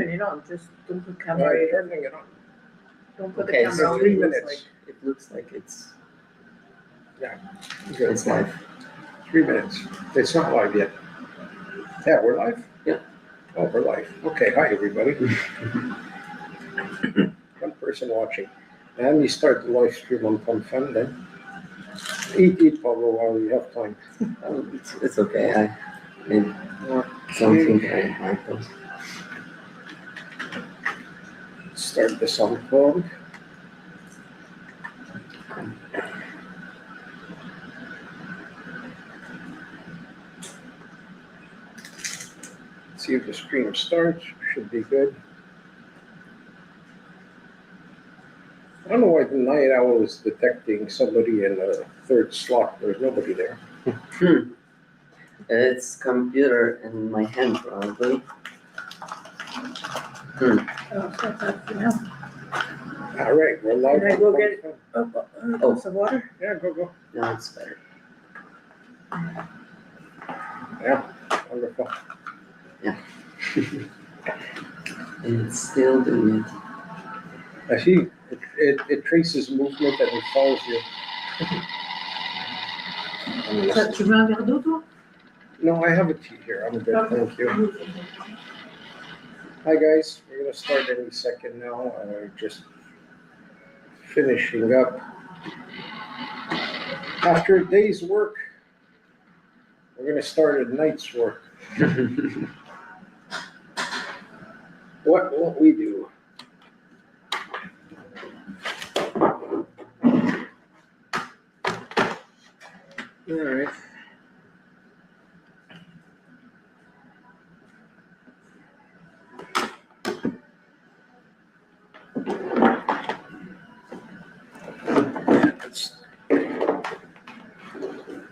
turn it on, just don't put I'm camera. turning it on. Don't put Okay, the so camera on. 3 It looks minutes. It looks like it's Good. it's live. 3 minutes. It's not live yet. Yeah, we're live? Yeah. Oh, we're live. Okay, hi everybody. One person watching. And we start the live stream on Fun Fun then. Eat, Pablo, while you have time. It's okay. I made something I like those. Start the sound cloud. See if the stream starts. Should be good. I don't know why the night owl is detecting somebody in the third slot. There's nobody there. It's computer in my hand probably. Oh, that's up for now. All right, we're live. Can I on go Fun get- Fun. Some water? Yeah, go. No, it's better. Yeah, wonderful. It's still doing it. I see. It traces movement and it follows you. Tu veux un verre d'eau, toi? No, I have a tea here. I'm good, thank you. Hi guys, we're gonna start any second now. Just finishing up. After a day's work, we're gonna start a night's work. What won't we do? All right.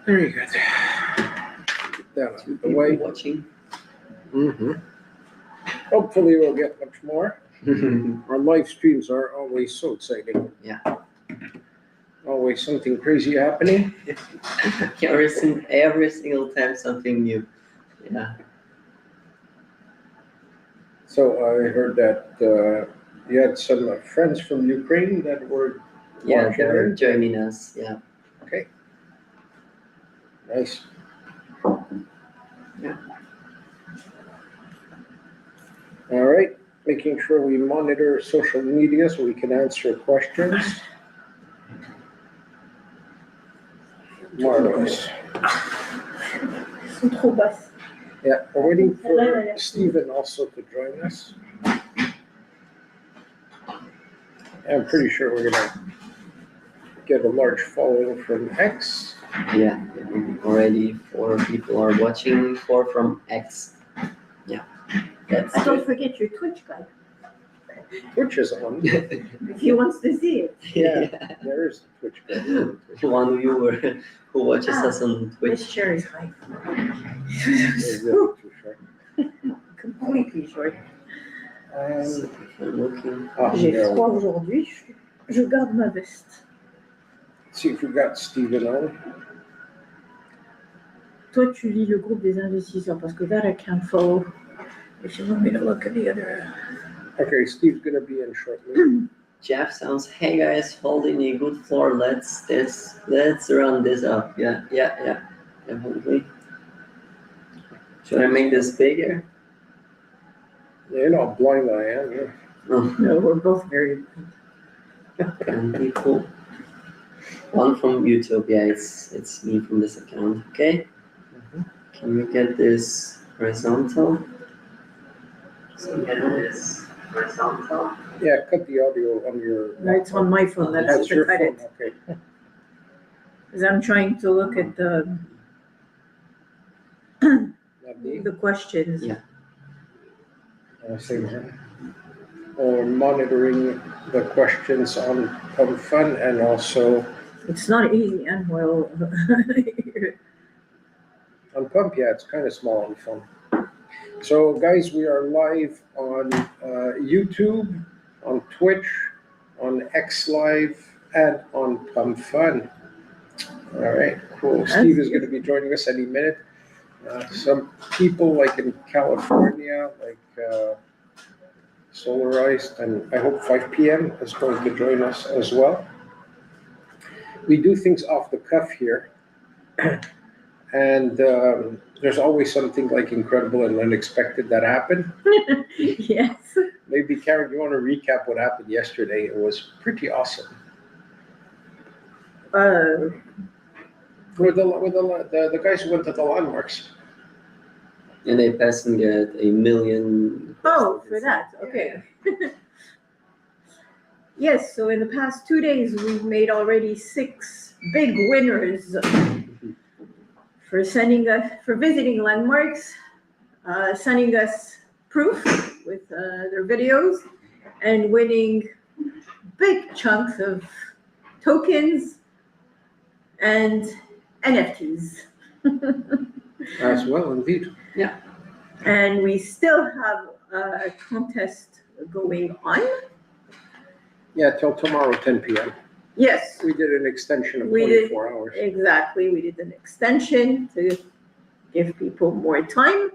Very good. Get that out of the way. Watching. Mm-hmm. Hopefully we'll get much more. Our live streams are always so exciting. Yeah. Always something crazy happening. Every single time something new. Yeah. So I heard that you had some friends from Ukraine that were Yeah, watching they're it. joining us. Yeah. Okay. Nice. Yeah. All right. Making sure we monitor social media so we can answer questions. Marvelous. Ils sont trop basses. Yeah, we're waiting for Stephen also to join us. I'm pretty sure we're gonna get a large following from X. Yeah. Already 4 people are watching. 4 from X. Yeah. That's Don't good. forget your Twitch guy, Twitch is on. if he wants to see it. Yeah, there is a Twitch guy. One viewer who watches us on Miss Twitch. Sherry's height. It's really too short. Completely short. So if I'm looking. J'ai there we froid go. aujourd'hui, je garde ma veste. See if we got Stephen on. Toi, tu lis le groupe des investisseurs parce que that I can't follow. If you want me to look at the other. Okay, Steve's gonna be in shortly. Jeff sounds, hey guys, holding a good floor. Let's run this up. Yeah, definitely. Should I make this bigger? You know how blind I am. Yeah. No, No, we're both very. 10 people. One from YouTube. Yeah, it's me from this account. Okay. Can you get this horizontal? Horizontal. Yeah, cut the audio on your. No, it's on my phone. That's That's to your cut phone. it. Okay. Because I'm trying to look at the questions. Yeah. Same here. Monitoring the questions on Fun and also It's not easy and well. on Pump. Yeah, it's kind of small on Fun. So guys, we are live on YouTube, on Twitch, on X Live, and on Pump Fun. All right, cool. Steve is going to be joining us any minute. Some people like in California, like solarized, and I hope 5 p.m. is going to join us as well. We do things off the cuff here, and there's always something like incredible and unexpected that happened. Yes. Maybe Karen, you want to recap what happened yesterday? It was pretty awesome. With the guys who went to the landmarks. And they pass and get 1 million. Oh, for that, okay. Yes, so in the past 2 days, we've made already 6 big winners for visiting landmarks, sending us proof with their videos, and winning big chunks of tokens and NFTs. As well, indeed. Yeah. And we still have a contest going on. Yeah, till tomorrow, 10 p.m. Yes. We did an extension of We 24 hours. Exactly. We did an extension to give people more time.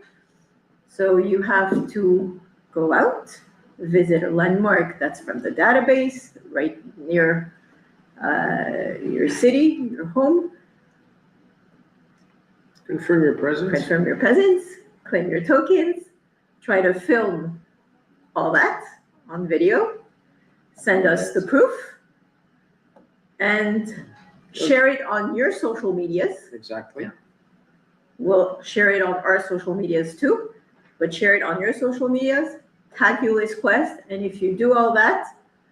So you have to go out, visit a landmark that's from the database right near your city, your home. Confirm your presence. Confirm your presence, claim your tokens, try to film all that on video, send us the proof, and share it on your social medias. Exactly. We'll share it on our social medias too, but share it on your social medias, tag Ulys Quest, and if you do all that,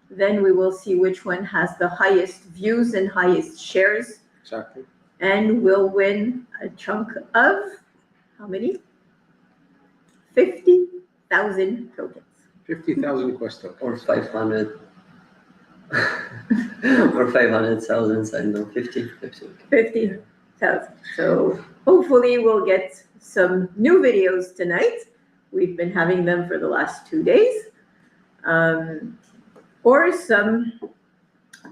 then we will see which one has the highest views and highest shares. Exactly. And we'll win a chunk of, how many? 50,000 tokens. 50,000 Quest tokens. Or 500. Or 500,000, I don't know, 50. 50,000. So hopefully we'll get some new videos tonight. We've been having them for the last 2 days. Or some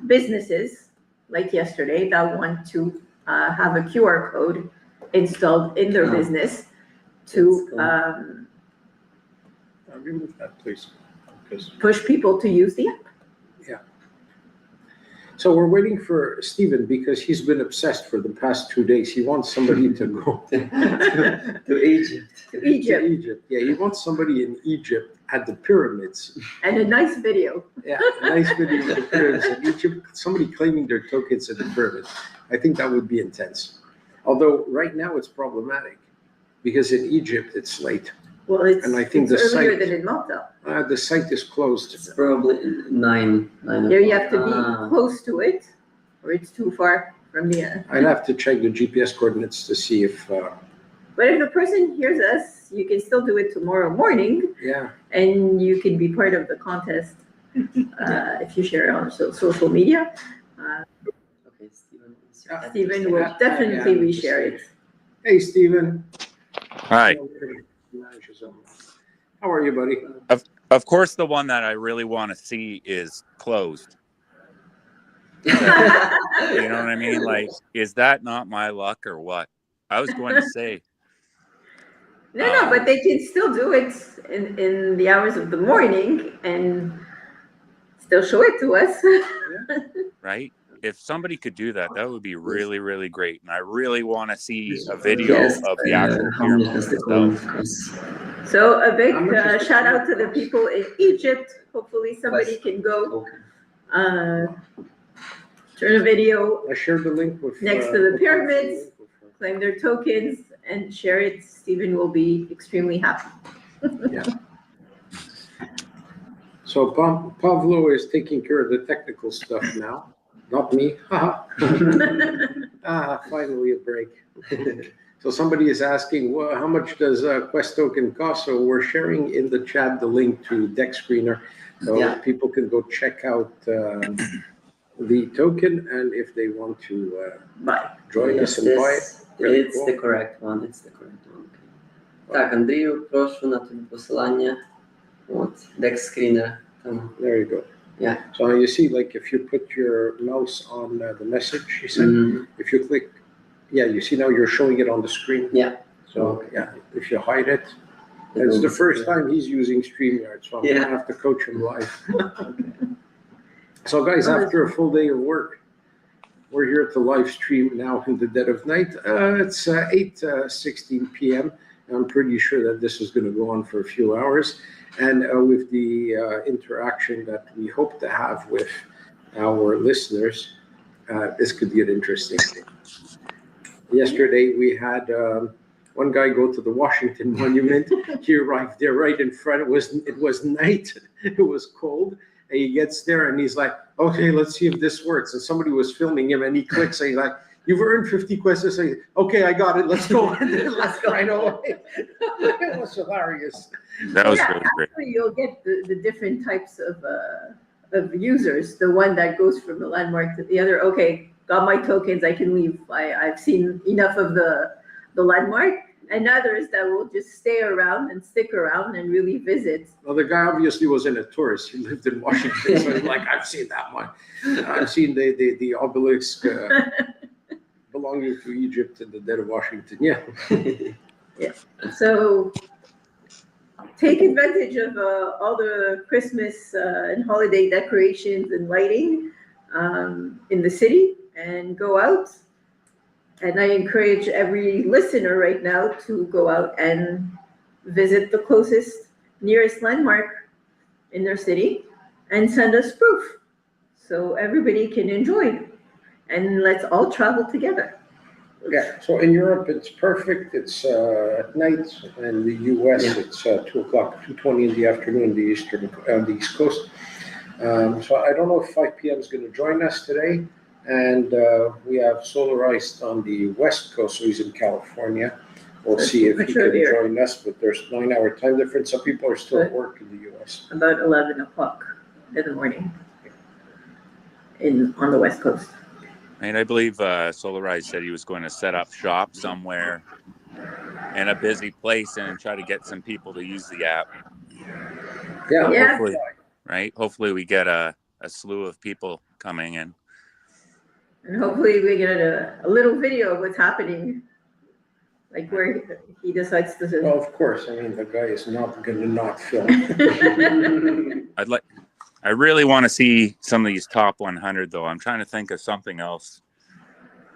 businesses, like yesterday, that want to have a QR code installed in their business to Remove that, please. push people to use the app. So we're waiting for Stephen because he's been obsessed for the past 2 days. He wants somebody to go To Egypt. To Egypt. to Egypt. Yeah, he wants somebody in Egypt at the pyramids. And a nice video. Yeah, a nice video of the pyramids in Egypt. Somebody claiming their tokens at the pyramids. I think that would be intense. Although right now it's problematic because in Egypt it's late. Well, it's, And I think it's the earlier site- than in Malta. The site is closed. It's probably 9. There you have to be close to it, or it's too far from the. I'd have to check the GPS coordinates to see if, But if the person hears us, you can still do it tomorrow morning, yeah. and you can be part of the contest if you share it on social media. Okay, Stephen. Stephen will definitely reshare it. Hey, Stephen. Hi. How are you, buddy? Of course, the one that I really want to see is closed. You know what I mean? Like, is that not my luck or what? I was going to say. No, but they can still do it in the hours of the morning and still show it to us. Right? If somebody could do that, that would be really, really great. And I really want to see a video of the actual pyramid itself. So a big shout out to the people in Egypt. Hopefully somebody can go turn a video, I shared the link with next to the pyramids, claim their tokens, and share it. Stephen will be extremely happy. Yeah. So Pavlo is taking care of the technical stuff now, not me. Finally a break. So somebody is asking, well, how much does Quest token cost? So we're sharing in the chat the link to Deck Screener, so people can go check out the token, and if they want to join us and buy it. It's the correct one. It's the correct one. Так, Андрію, прошу на тобі посилання. От, Deck Screener. There you go. Yeah. So you see, like if you put your mouse on the message you sent, if you click, you see now you're showing it on the screen. Yeah. So if you hide it, It's the first time he's using StreamYard, so I'm Yeah. gonna have to coach him live. So guys, after a full day of work, we're here at the live stream now in the dead of night. It's 8:16 p.m. I'm pretty sure that this is gonna go on for a few hours. And with the interaction that we hope to have with our listeners, this could get interesting. Yesterday, we had one guy go to the Washington Monument. He arrived there right in front. It was night. It was cold. And he gets there and he's like, okay, let's see if this works. And somebody was filming him and he clicks and he's like, you've earned 50 questions. And okay, I got it. Let's go. And then let's go right away. It was hilarious. That was really great. Actually, you'll get the different types of users. The one that goes from the landmark to the other. Okay, got my tokens. I can leave. I've seen enough of the landmark. And others that will just stay around and stick around and really visit. Well, the guy obviously wasn't a tourist. He lived in Washington. So he's like, I've seen that one. I've seen the obelisk belonging to Egypt in the dead of Washington. Yeah. Yeah. So take advantage of all the Christmas and holiday decorations and lighting in the city and go out. And I encourage every listener right now to go out and visit the closest, nearest landmark in their city and send us proof so everybody can enjoy. And let's all travel together. Yeah. So in Europe, it's perfect. It's at night. In the US, it's 2 o'clock, 2:20 in the afternoon, the East Coast. So I don't know if 5 p.m. is going to join us today. And we have Solarized on the West Coast, so he's in California. We'll see if he can join us, but there's 9-hour time difference. Some people are still at work in the US. About 11 o'clock in the morning on the West Coast. And I believe Solarized said he was going to set up shop somewhere in a busy place and try to get some people to use the app. Yeah. Hopefully, right? Hopefully we get a slew of people coming in. And hopefully we get a little video of what's happening, like where he decides to. Well, of course. I mean, the guy is not going to not film. I really want to see some of these top 100, though. I'm trying to think of something else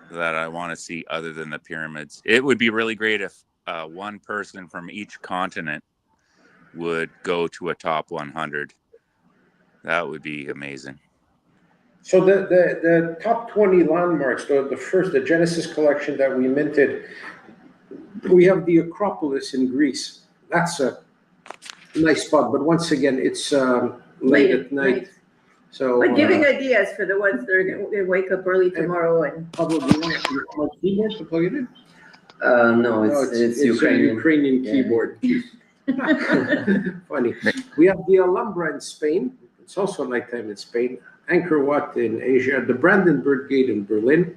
that I want to see other than the pyramids. It would be really great if one person from each continent would go to a top 100. That would be amazing. So the top 20 landmarks, the Genesis collection that we minted, we have the Acropolis in Greece. That's a nice spot, but once again, it's late at night. Late. So But giving ideas for the ones that are going to wake up early tomorrow and. probably want keyboard to plug it in? No, it's Ukrainian. a Ukrainian keyboard. Funny. We have the Alhambra in Spain. It's also nighttime in Spain. Angkor Wat in Asia, the Brandenburg Gate in Berlin,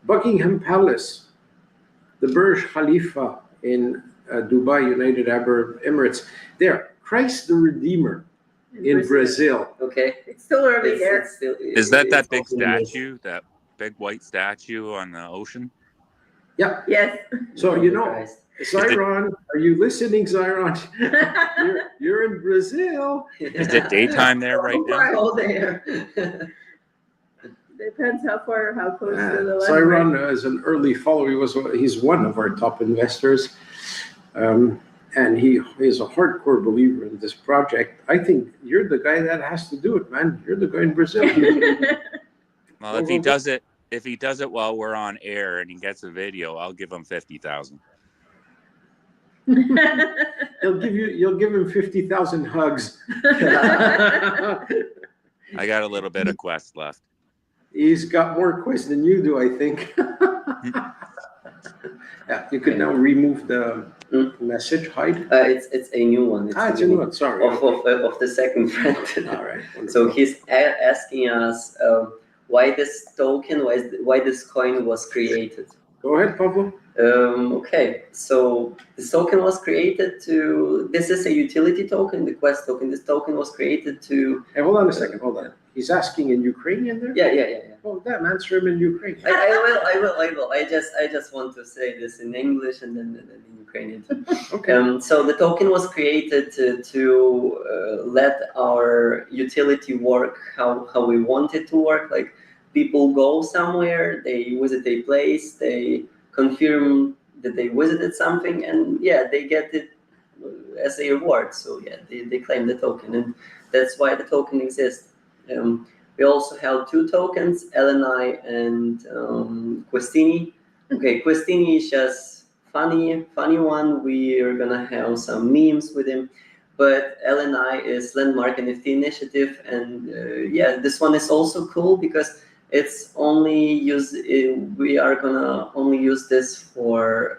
Buckingham Palace, the Burj Khalifa in Dubai, United Arab Emirates. There, Christ the Redeemer in Brazil. Okay. It's still early there. Is that big statue, that big white statue on the ocean? Yeah. Yes. So, Zyron, are you listening, Zyron? you're in Brazil. Is it daytime there right now? All there. Depends how close to the landmark. Zyron is an early follower. He's one of our top investors. And he is a hardcore believer in this project. I think you're the guy that has to do it, man. You're the guy in Brazil. Well, if he does it while we're on air and he gets a video, I'll give him 50,000. You'll give him 50,000 hugs. I got a little bit of quest left. He's got more quests than you do, I think. Yeah, you can now remove the message, hide. It's a new one. It's a new one. Sorry. Of the second friend. All right. So he's asking us why this token, why this coin was created. Go ahead, Pablo. Okay, so this token was created to, this is a utility token, the Quest token. This token was created to, Hey, hold on a second, hold on. He's asking in Ukrainian there? yeah. Well, damn, answer him in Ukrainian. I will. I just want to say this in English and then in Ukrainian too. Okay. So the token was created to let our utility work how we want it to work. Like people go somewhere, they visit a place, they confirm that they visited something, and yeah, they get it as a reward. So yeah, they claim the token, and that's why the token exists. We also have two tokens, LNI and Questini. Okay, Questini is just funny one. We are gonna have some memes with him, but LNI is Landmark NFT Initiative, and yeah, this one is also cool because it's only we are gonna only use this for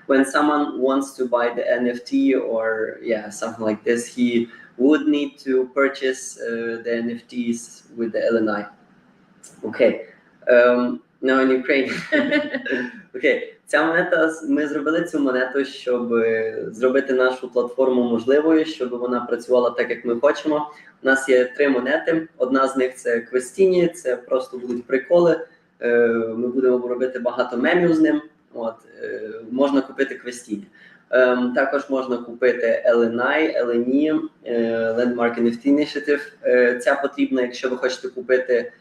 when someone wants to buy the NFT or yeah, something like this. He would need to purchase the NFTs with the LNI. Okay. Now in Ukraine. Окей, ця монета, ми зробили цю монету, щоб зробити нашу платформу можливою, щоб вона працювала так, як ми хочемо. У нас є 3 монети. Одна з них це Квестіні, це просто будуть приколи. Ми будемо робити багато мемів з ним. От, можна купити Квестіні. Також можна купити LNI, LNI, Landmark NFT Initiative. Ця потрібна, якщо ви хочете купити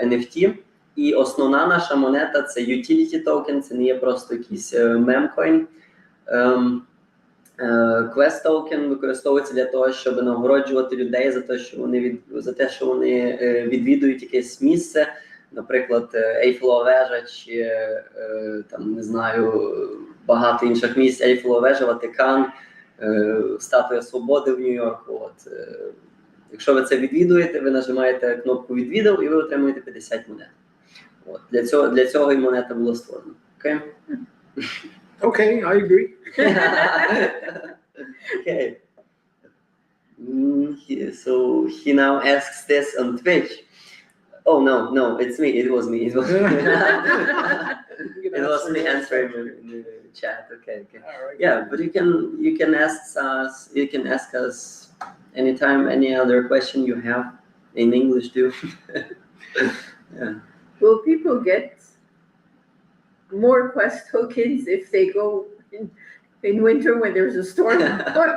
NFT. І основна наша монета – це utility token, це не є просто якийсь мемкоін. Quest token використовується для того, щоб нагороджувати людей за те, що вони відвідують якесь місце, наприклад, Ейфелова вежа чи там, не знаю, багато інших місць, Ейфелова вежа, Ватикан, Статуя Свободи в Нью-Йорку. От, якщо ви це відвідуєте, ви нажимаєте кнопку «Відвідав» і ви отримуєте 50 монет. От, для цього і монета була створена. Окей? Okay, I agree. Okay. So he now asks this on Twitch. Oh no, it's me. It was me. It was me answering in the chat. Okay. Right. Yeah, but you can ask us anytime any other question you have in English too. Yeah. Will people get more Quest tokens if they go in winter when there's a storm or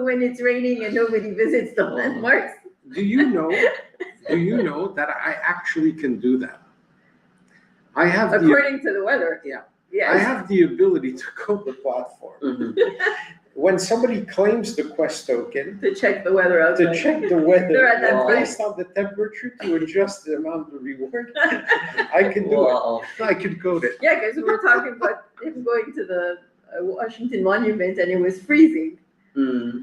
when it's raining and nobody visits the landmarks? Do you know that I actually can do that? I have According to the weather. Yeah. Yes. I have the ability to code the platform. Mhm. When somebody claims the Quest token, To check the weather to outside. check the weather They're at that based on the temperature to adjust the amount of reward, I can do Wow. it. I can code it. Yeah, because we were talking about him going to the Washington Monument and it was freezing. Mm.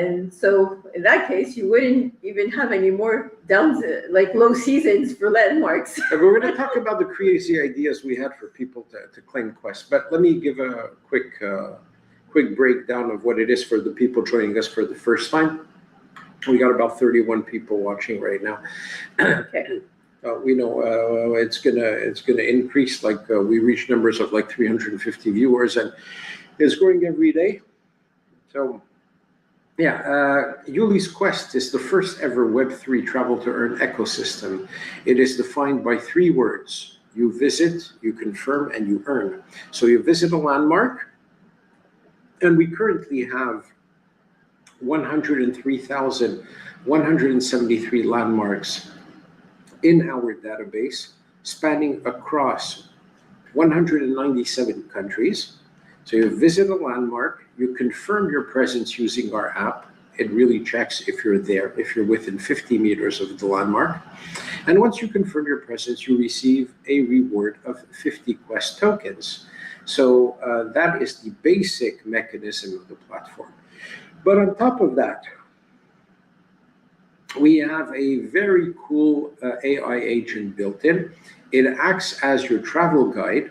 And so in that case, you wouldn't even have any more downs, like low seasons for landmarks. And we're going to talk about the crazy ideas we had for people to claim Quest. But let me give a quick breakdown of what it is for the people joining us for the first time. We got about 31 people watching right now. Okay. We know it's gonna increase. Like we reach numbers of like 350 viewers, and it's growing every day. So, yeah, Ulys Quest is the first ever Web3 travel to earn ecosystem. It is defined by 3 words: you visit, you confirm, and you earn. So you visit a landmark, and we currently have 103,173 landmarks in our database, spanning across 197 countries. So you visit a landmark, you confirm your presence using our app. It really checks if you're there, if you're within 50 meters of the landmark. And once you confirm your presence, you receive a reward of 50 Quest tokens. So that is the basic mechanism of the platform. But on top of that, we have a very cool AI agent built in. It acts as your travel guide,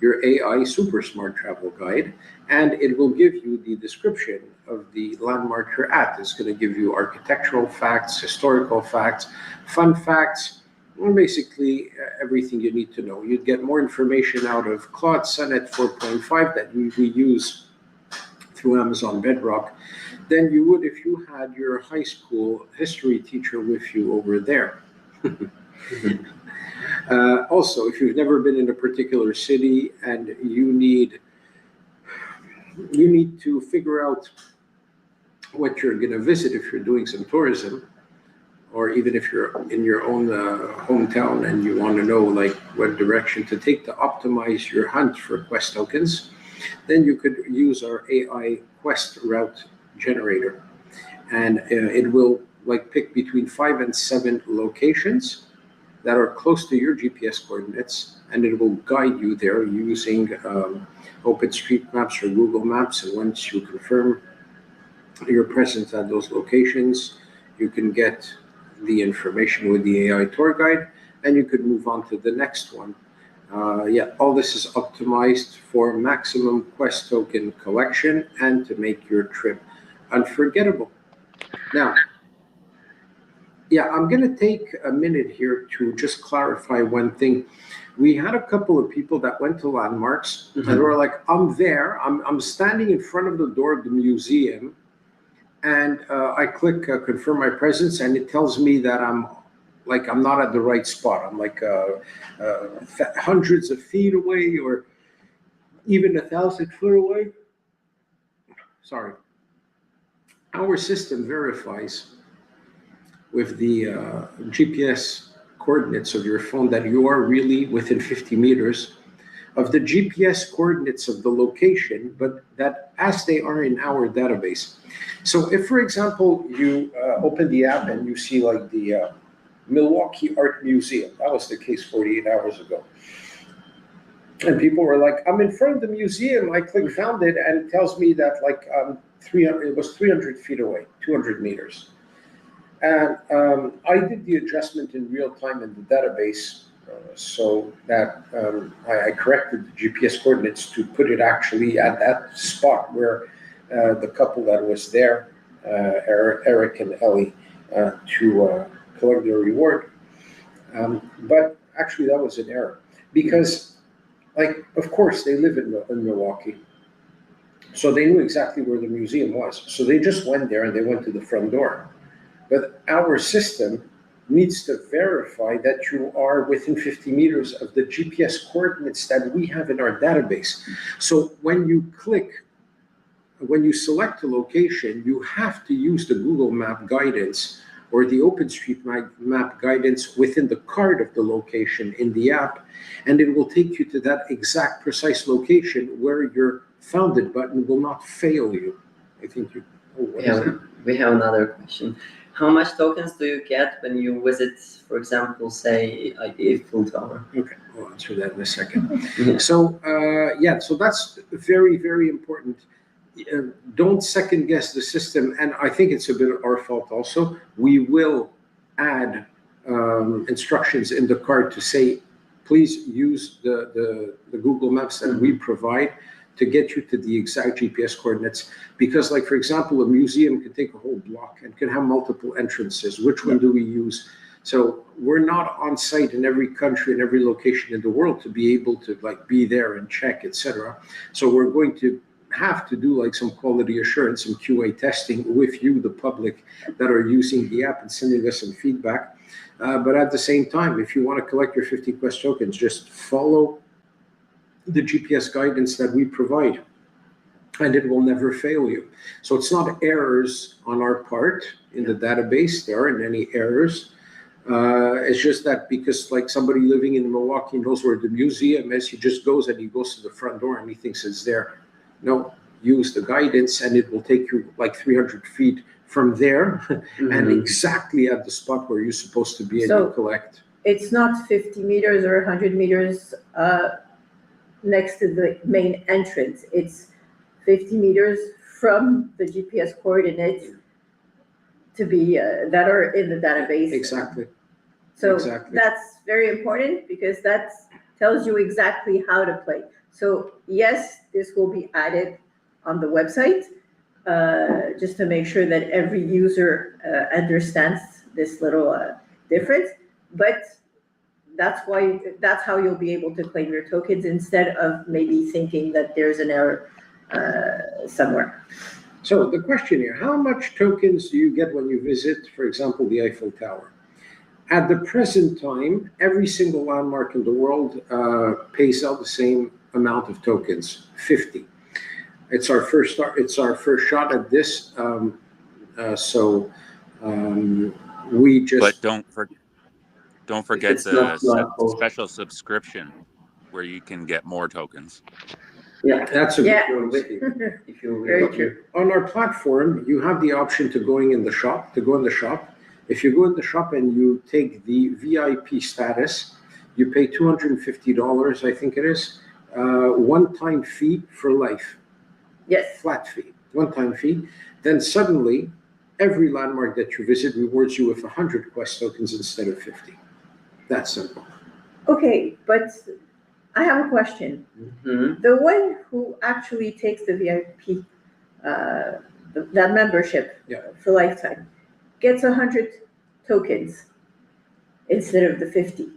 your AI super smart travel guide, and it will give you the description of the landmark you're at. It's going to give you architectural facts, historical facts, fun facts, basically everything you need to know. You'd get more information out of Claude Sonnet 4.5 that we use through Amazon Bedrock than you would if you had your high school history teacher with you over there. Also, if you've never been in a particular city and you need to figure out what you're going to visit if you're doing some tourism, or even if you're in your own hometown and you want to know like what direction to take to optimize your hunt for quest tokens, then you could use our AI quest route generator, and it will like pick between 5 and 7 locations that are close to your GPS coordinates, and it will guide you there using OpenStreetMaps or Google Maps. And once you confirm your presence at those locations, you can get the information with the AI tour guide, and you could move on to the next one. All this is optimized for maximum quest token collection and to make your trip unforgettable. Now, I'm going to take a minute here to just clarify one thing. We had a couple of people that went to landmarks and were like, I'm there, I'm standing in front of the door of the museum, and I click confirm my presence, and it tells me that I'm not at the right spot. I'm like hundreds of feet away, or even 1,000 foot away. Sorry. Our system verifies with the GPS coordinates of your phone that you are really within 50 meters of the GPS coordinates of the location, but that as they are in our database. So if, for example, you open the app and you see like the Milwaukee Art Museum, that was the case 48 hours ago. And people were like, I'm in front of the museum, I click found it, and it tells me that like it was 300 feet away, 200 meters. And I did the adjustment in real time in the database so that I corrected the GPS coordinates to put it actually at that spot where the couple that was there, Eric and Ellie, to collect their reward. But actually that was an error because, like, of course they live in Milwaukee. So they knew exactly where the museum was. So they just went there and they went to the front door. But our system needs to verify that you are within 50 meters of the GPS coordinates that we have in our database. So when you select a location, you have to use the Google Map guidance or the OpenStreetMap guidance within the card of the location in the app, and it will take you to that exact precise location where your found it button will not fail you. I think you. We have another question. How much tokens do you get when you visit, for example, say Eiffel Tower? Okay, I'll answer that in a second. So that's very, very important. Don't second guess the system, and I think it's a bit our fault also. We will add instructions in the card to say, please use the Google Maps that we provide to get you to the exact GPS coordinates. Because, like, for example, a museum can take a whole block and can have multiple entrances. Which one do we use? So we're not on site in every country and every location in the world to be able to like be there and check, etc. So we're going to have to do like some quality assurance, some QA testing with you, the public that are using the app and sending us some feedback. But at the same time, if you want to collect your 50 Quest tokens, just follow the GPS guidance that we provide, and it will never fail you. So it's not errors on our part in the database. There aren't any errors. It's just that because like somebody living in Milwaukee knows where the museum is, he just goes and he goes to the front door and he thinks it's there. No, use the guidance and it will take you like 300 feet from there and exactly at the spot where you're supposed to be and you collect. It's not 50 meters or 100 meters next to the main entrance. It's 50 meters from the GPS coordinates to be that are in the database. Exactly. So that's very important because that tells you exactly how to play. So yes, this will be added on the website just to make sure that every user understands this little difference. But that's how you'll be able to claim your tokens instead of maybe thinking that there's an error somewhere. So the question here, how much tokens do you get when you visit, for example, the Eiffel Tower? At the present time, every single landmark in the world pays out the same amount of tokens, 50. It's our first shot at this. We just. But don't forget the special subscription where you can get more tokens. Yeah, That's a Yeah. good point, Steve. if you Very true. On our platform, you have the option to go in the shop. If you go in the shop and you take the VIP status, you pay $250, I think it is, one-time fee for life. Yes. Flat fee, one-time fee. Then suddenly, every landmark that you visit rewards you with 100 Quest tokens instead of 50. That's simple. Okay, but I have a question. Mhm. The one who actually takes the VIP, that membership Yeah. for lifetime, gets 100 tokens instead of the 50.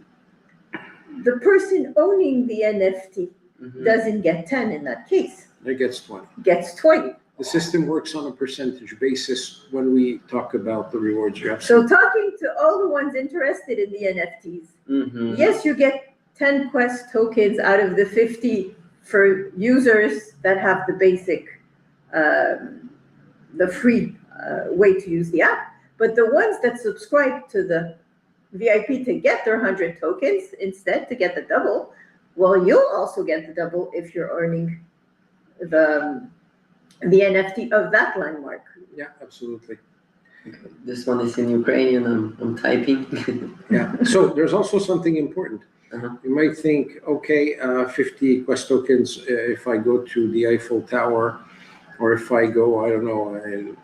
The person owning the NFT Mhm. doesn't get 10 in that case, It gets 20. gets 20. The system works on a percentage basis when we talk about the rewards. You're So absolutely talking to all the ones interested in the NFTs, Mhm. yes, you get 10 Quest tokens out of the 50 for users that have the basic, the free way to use the app. But the ones that subscribe to the VIP to get their 100 tokens instead, to get the double, well, you'll also get the double if you're earning the NFT of that landmark. Yeah, absolutely. This one is in Ukrainian. I'm typing. Yeah. So there's also something important. Uh-huh. You might think, okay, 50 Quest tokens if I go to the Eiffel Tower, or if I go, I don't know,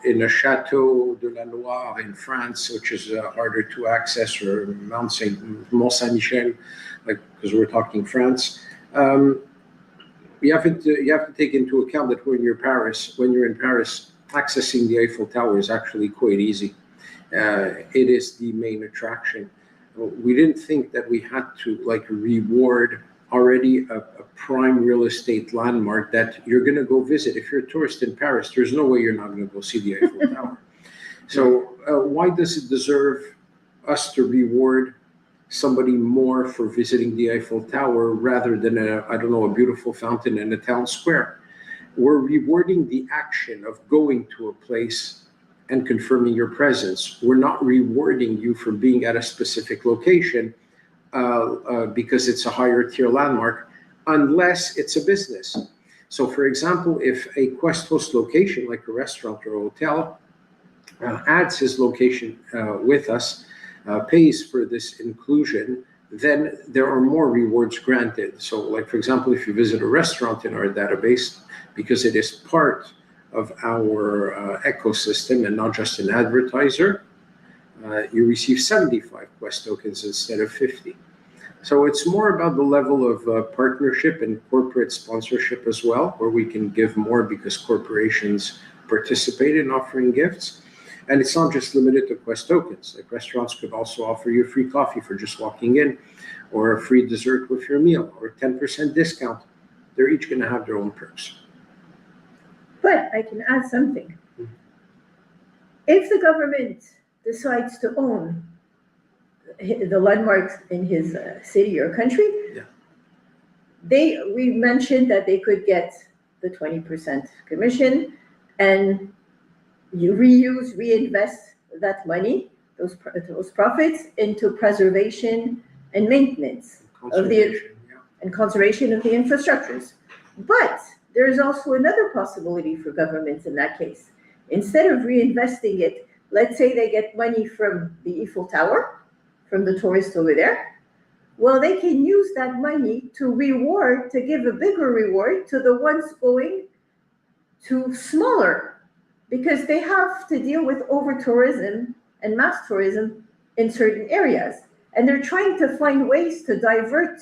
in a Chateau de la Loire in France, which is harder to access, or Mont Saint-Michel, because we're talking France. You have to take into account that when you're in Paris, accessing the Eiffel Tower is actually quite easy. It is the main attraction. We didn't think that we had to reward already a prime real estate landmark that you're going to go visit. If you're a tourist in Paris, there's no way you're not going to go see the Eiffel Tower. So why does it deserve us to reward somebody more for visiting the Eiffel Tower rather than a beautiful fountain in a town square? We're rewarding the action of going to a place and confirming your presence. We're not rewarding you for being at a specific location because it's a higher tier landmark, unless it's a business. So for example, if a Quest host location, like a restaurant or a hotel, adds his location with us, pays for this inclusion, then there are more rewards granted. So like, for example, if you visit a restaurant in our database, because it is part of our ecosystem and not just an advertiser, you receive 75 Quest tokens instead of 50. So it's more about the level of partnership and corporate sponsorship as well, where we can give more because corporations participate in offering gifts. And it's not just limited to Quest tokens. Like, restaurants could also offer you free coffee for just walking in, or a free dessert with your meal, or a 10% discount. They're each going to have their own perks. But I can add something. If the government decides to own the landmarks in his city or country, we mentioned that they could get the 20% commission, and you reinvest that money, those profits, into preservation and maintenance and conservation of the infrastructures. But there's also another possibility for governments in that case. Instead of reinvesting it, let's say they get money from the Eiffel Tower, from the tourists over there. Well, they can use that money to give a bigger reward to the ones going to smaller, because they have to deal with over-tourism and mass tourism in certain areas. And they're trying to find ways to divert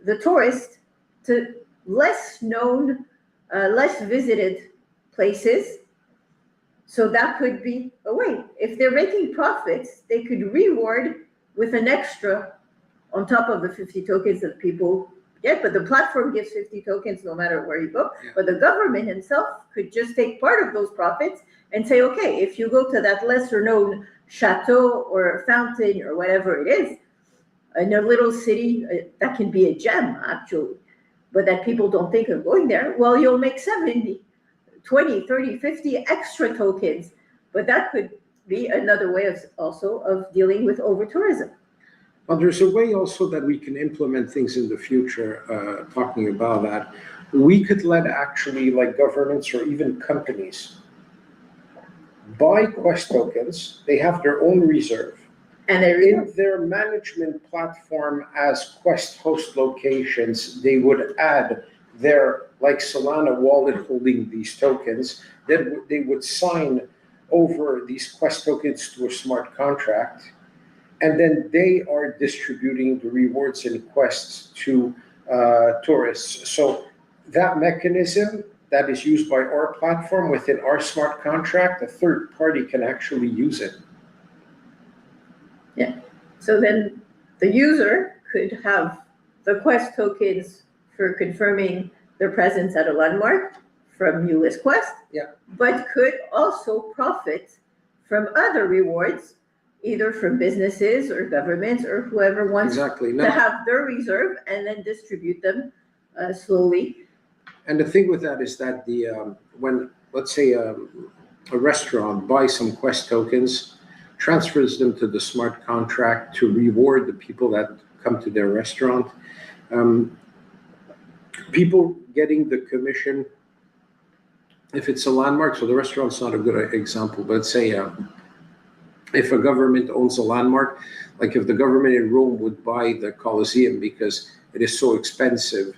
the tourist to less known, less visited places. So that could be a way. If they're making profits, they could reward with an extra on top of the 50 tokens that people get, but the platform gives 50 tokens no matter where you go. Yeah. But the government himself could just take part of those profits and say, okay, if you go to that lesser known chateau or fountain or whatever it is, in a little city, that can be a gem actually, but that people don't think of going there, well, you'll make 70, 20, 30, 50 extra tokens. But that could be another way of dealing with over-tourism. Well, there's a way also that we can implement things in the future, talking about that. We could let actually like governments or even companies buy Quest tokens. They have their own reserve. And they In their management platform as Quest host locations, they would add their, like Solana wallet holding these tokens, then they would sign over these Quest tokens to a smart contract, and then they are distributing the rewards and quests to tourists. So that mechanism that is used by our platform within our smart contract, a third party can actually use it. So then the user could have the Quest tokens for confirming their presence at a landmark from Ulys Quest, but could also profit from other rewards, either from businesses or governments or whoever wants Exactly. to have their reserve and then distribute them slowly. And the thing with that is that when, let's say, a restaurant buys some Quest tokens, transfers them to the smart contract to reward the people that come to their restaurant. People getting the commission, if it's a landmark, so the restaurant's not a good example, but say if a government owns a landmark, like if the government in Rome would buy the Colosseum because it is so expensive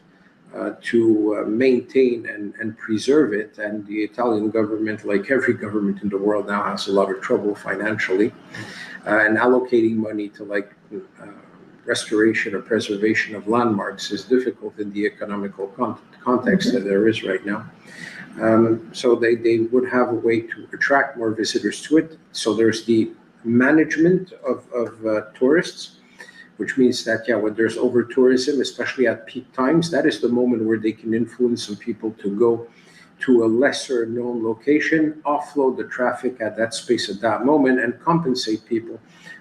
to maintain and preserve it, and the Italian government, like every government in the world now, has a lot of trouble financially, and allocating money to like restoration or preservation of landmarks is difficult in the economical context that there is right now. So they would have a way to attract more visitors to it. So there's the management of tourists, which means that, when there's over tourism, especially at peak times, that is the moment where they can influence some people to go to a lesser known location, offload the traffic at that space at that moment, and compensate people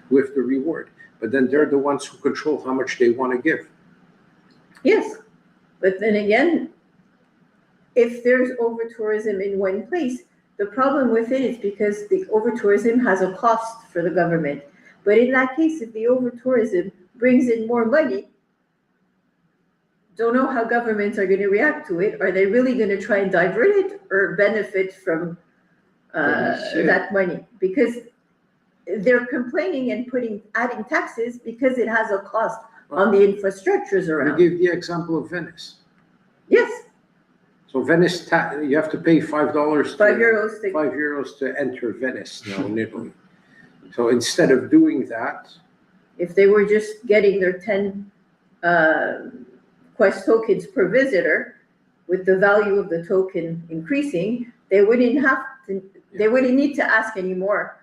with the reward. But then they're the ones who control how much they want to give. Yes, but then again, if there's over tourism in one place, the problem with it is because the over tourism has a cost for the government. But in that case, if the over tourism brings in more money, don't know how governments are going to react to it. Are they really going to try and divert it or benefit from that money? Because they're complaining and adding taxes because it has a cost on the infrastructures around. We gave the example of Venice. Yes. So Venice, you have to pay $5. €5 to enter Venice now in Italy. So instead of doing that, if they were just getting their 10 Quest tokens per visitor, with the value of the token increasing, they wouldn't need to ask anymore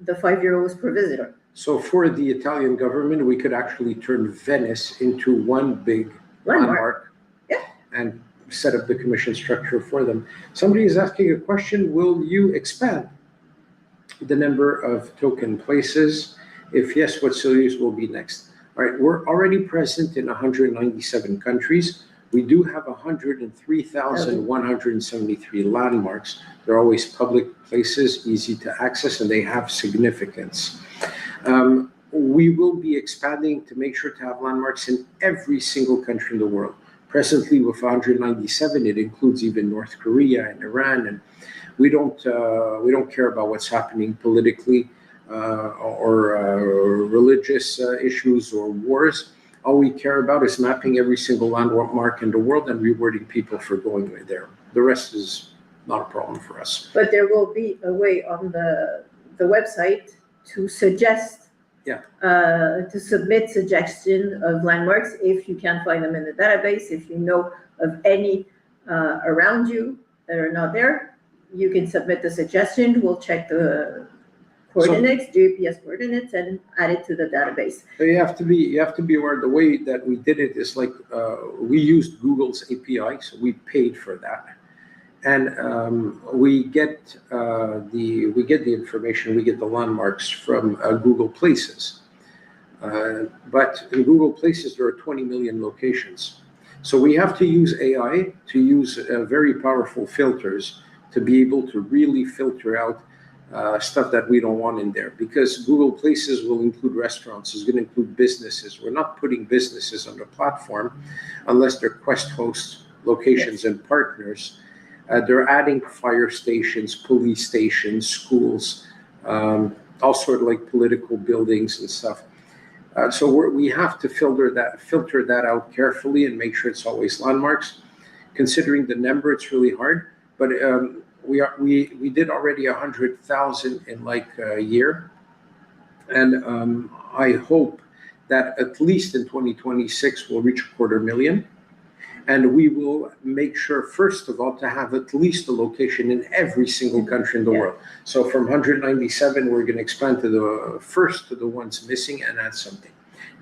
the €5 per visitor. So for the Italian government, we could actually turn Venice into one big landmark. Yeah. And set up the commission structure for them. Somebody is asking a question: will you expand the number of token places? If yes, what cities will be next? All right, we're already present in 197 countries. We do have 103,173 landmarks. They're always public places, easy to access, and they have significance. We will be expanding to make sure to have landmarks in every single country in the world. Presently, with 197, it includes even North Korea and Iran, and we don't care about what's happening politically or religious issues or wars. All we care about is mapping every single landmark in the world and rewarding people for going there. The rest is not a problem for us. But there will be a way on the website to suggest, to submit suggestion of landmarks if you can't find them in the database. If you know of any around you that are not there, you can submit the suggestion. We'll check the coordinates, GPS coordinates, and add it to the database. So you have to be aware. The way that we did it is like we used Google's API, so we paid for that, and we get the information, we get the landmarks from Google Places. But in Google Places, there are 20 million locations. So we have to use AI to use very powerful filters to be able to really filter out stuff that we don't want in there. Because Google Places will include restaurants, it's going to include businesses. We're not putting businesses on the platform unless they're Quest hosts, locations, and partners. They're adding fire stations, police stations, schools, all sort of like political buildings and stuff. So we have to filter that out carefully and make sure it's always landmarks. Considering the number, it's really hard. But we did already 100,000 in like a year, and I hope that at least in 2026 we'll reach 250,000. And we will make sure, first of all, to have at least a location in every single country in the world. So from 197, we're going to expand to the ones missing and add something.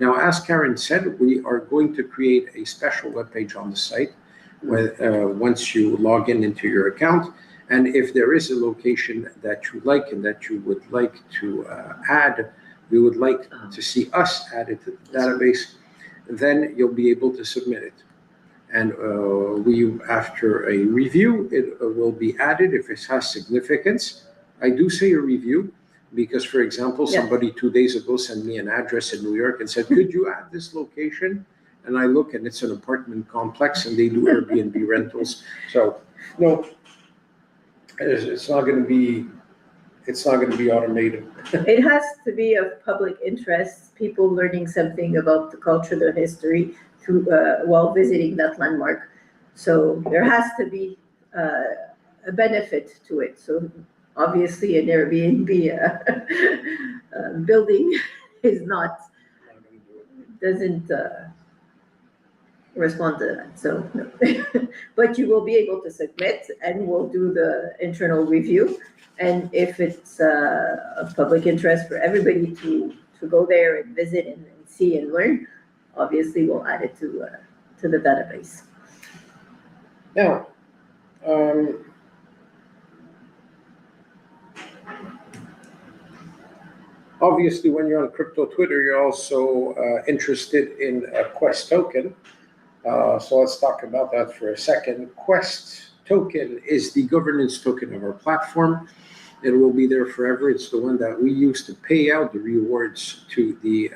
Now, as Karen said, we are going to create a special webpage on the site once you log into your account. And if there is a location that you like and that you would like to add, we would like to see us add it to the database, then you'll be able to submit it. And after a review, it will be added if it has significance. I do say a review because, for example, somebody 2 days ago sent me an address in New York and said, could you add this location? And I look and it's an apartment complex and they do Airbnb rentals. So no, it's not going to be automated. It has to be of public interest, people learning something about the culture, the history, while visiting that landmark. So there has to be a benefit to it. So obviously an Airbnb building is doesn't respond to that. So no. But you will be able to submit and we'll do the internal review. And if it's of public interest for everybody to go there and visit and see and learn, obviously we'll add it to the database. Now, obviously when you're on crypto Twitter, you're also interested in a Quest token. So let's talk about that for a second. Quest token is the governance token of our platform. It will be there forever. It's the one that we use to pay out the rewards to the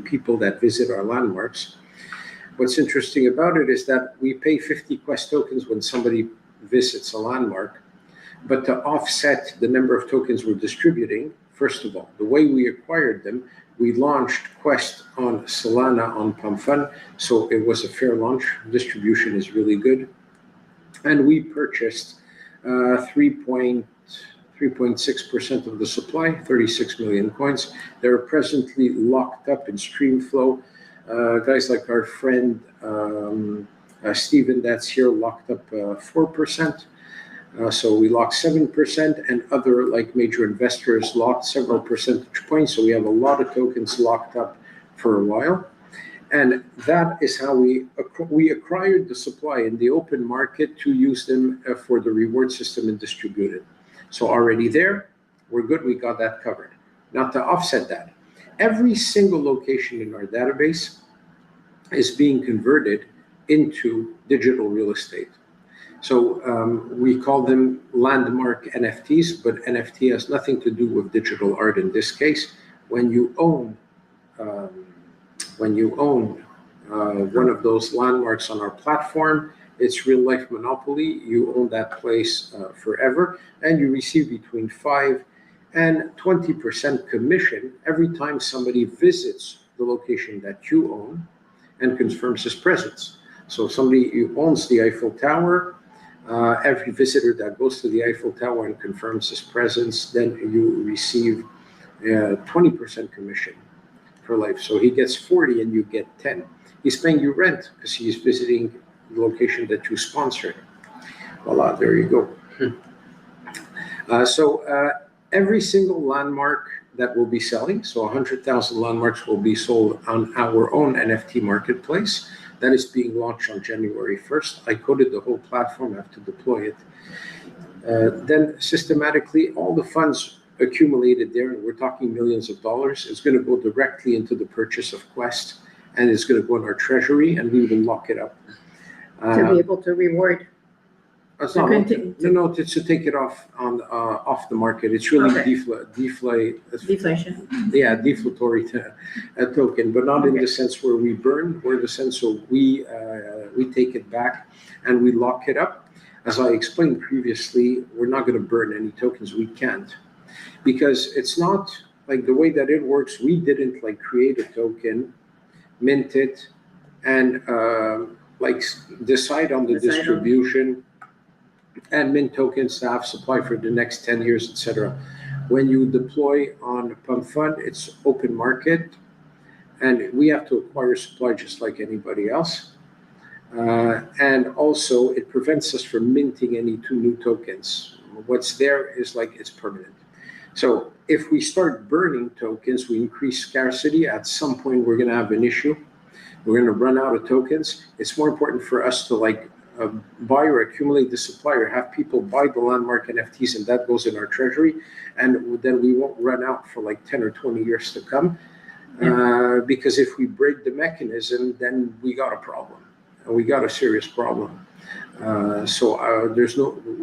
people that visit our landmarks. What's interesting about it is that we pay 50 Quest tokens when somebody visits a landmark, but to offset the number of tokens we're distributing, first of all, the way we acquired them, we launched Quest on Solana on Pump Fund, so it was a fair launch. Distribution is really good. And we purchased 3.6% of the supply, 36 million coins. They're presently locked up in Streamflow. Guys like our friend Steven that's here locked up 4%. So we locked 7%, and other like major investors locked several percentage points. So we have a lot of tokens locked up for a while. And that is how we acquired the supply in the open market to use them for the reward system and distribute it. So already there, we're good, we got that covered. Now to offset that, every single location in our database is being converted into digital real estate. So we call them landmark NFTs, but NFT has nothing to do with digital art in this case. When you own one of those landmarks on our platform, it's real life monopoly. You own that place forever, and you receive between 5 and 20% commission every time somebody visits the location that you own and confirms his presence. So somebody who owns the Eiffel Tower, every visitor that goes to the Eiffel Tower and confirms his presence, then you receive 20% commission for life. So he gets 40 and you get 10. He's paying you rent because he's visiting the location that you sponsored. Voila, there you go. So every single landmark that we'll be selling, so 100,000 landmarks will be sold on our own NFT marketplace. That is being launched on January 1st. I coded the whole platform, I have to deploy it. Then systematically, all the funds accumulated there, and we're talking millions of dollars, is going to go directly into the purchase of Quest, and it's going to go in our treasury, and we will lock it up. To be able to reward. It's To not continue no, to take it off the market. It's really Okay. deflation. Deflation. Yeah, deflatory token, but not in Okay. the sense where we burn, or the sense so we take it back and we lock it up. As I explained previously, we're not going to burn any tokens. We can't, because it's not like the way that it works. We didn't like create a token, mint it, and like decide on the distribution and mint tokens to have supply for the next 10 years, etc. When you deploy on Pump Fund, it's open market, and we have to acquire supply just like anybody else. And also, it prevents us from minting any two new tokens. What's there is like it's permanent. So if we start burning tokens, we increase scarcity. At some point, we're going to have an issue. We're going to run out of tokens. It's more important for us to like buy or accumulate the supply, or have people buy the landmark NFTs, and that goes in our treasury, and then we won't run out for like 10 or 20 years to come. Because if we break the mechanism, then we got a problem, and we got a serious problem.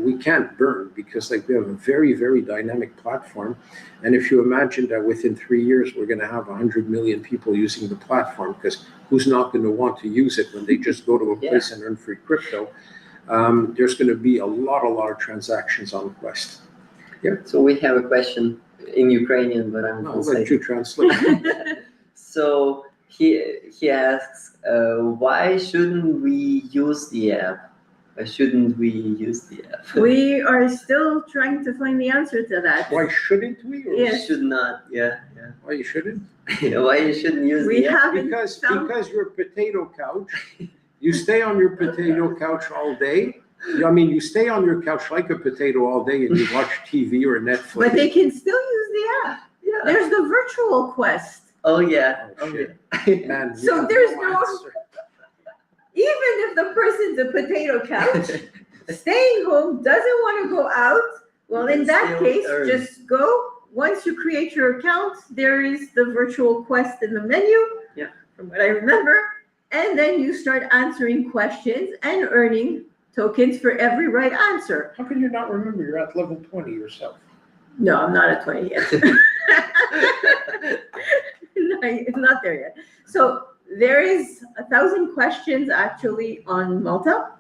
We can't burn, because like we have a very, very dynamic platform. And if you imagine that within 3 years, we're going to have 100 million people using the platform, because who's not going to want to use it when they just go to a place and earn free crypto? There's going to be a lot of transactions on Quest. Yeah. So we have a question in Ukrainian, but I'm I'll let you translate. So he asks, why shouldn't we use the app? Why shouldn't we use the app? We are still trying to find the answer to that. Why shouldn't we? Or Yes. Should not, yeah. Why you shouldn't? Why you shouldn't use We the app? haven't found. Because you're a potato couch. You stay on your potato couch all day. I mean, you stay on your couch like a potato all day, and you watch TV or Netflix. But they can still use the app. Yeah. There's the virtual quest. Oh yeah. Oh, Okay. shit. Man, we So have there's no- answer. Even if the person's a potato couch, staying home, doesn't want to go out, well, in that Still case, earn. just go. Once you create your account, there is the virtual quest in the menu. Yeah. From what I remember. And then you start answering questions and earning tokens for every right answer. How can you not remember? You're at level 20 yourself. No, I'm not at 20 yet. Not there yet. So there is 1,000 questions actually on Malta.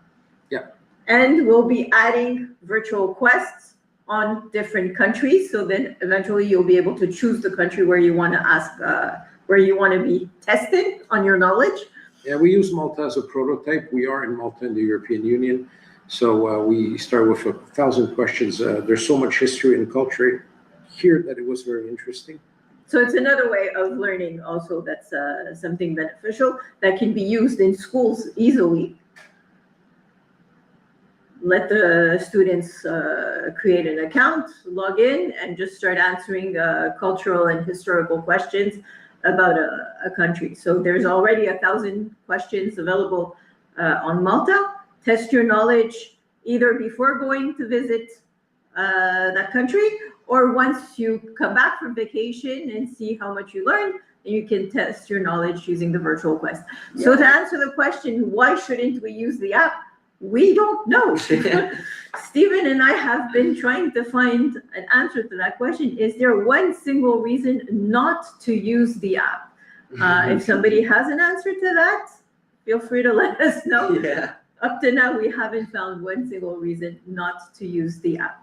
Yeah. And we'll be adding virtual quests on different countries. So then eventually you'll be able to choose the country where you want to ask, where you want to be tested on your knowledge. Yeah, we use Malta as a prototype. We are in Malta in the European Union. So we start with 1,000 questions. There's so much history and culture here that it was very interesting. So it's another way of learning also that's something beneficial that can be used in schools easily. Let the students create an account, log in, and just start answering cultural and historical questions about a country. So there's already 1,000 questions available on Malta. Test your knowledge either before going to visit that country, or once you come back from vacation and see how much you learned, and you can test your knowledge using the virtual quest. Yeah. So to answer the question, why shouldn't we use the app? We don't know. Stephen and I have been trying to find an answer to that question. Is there one single reason not to use the app? If somebody has an answer to that, feel free to let us know. Yeah. Up to now, we haven't found one single reason not to use the app.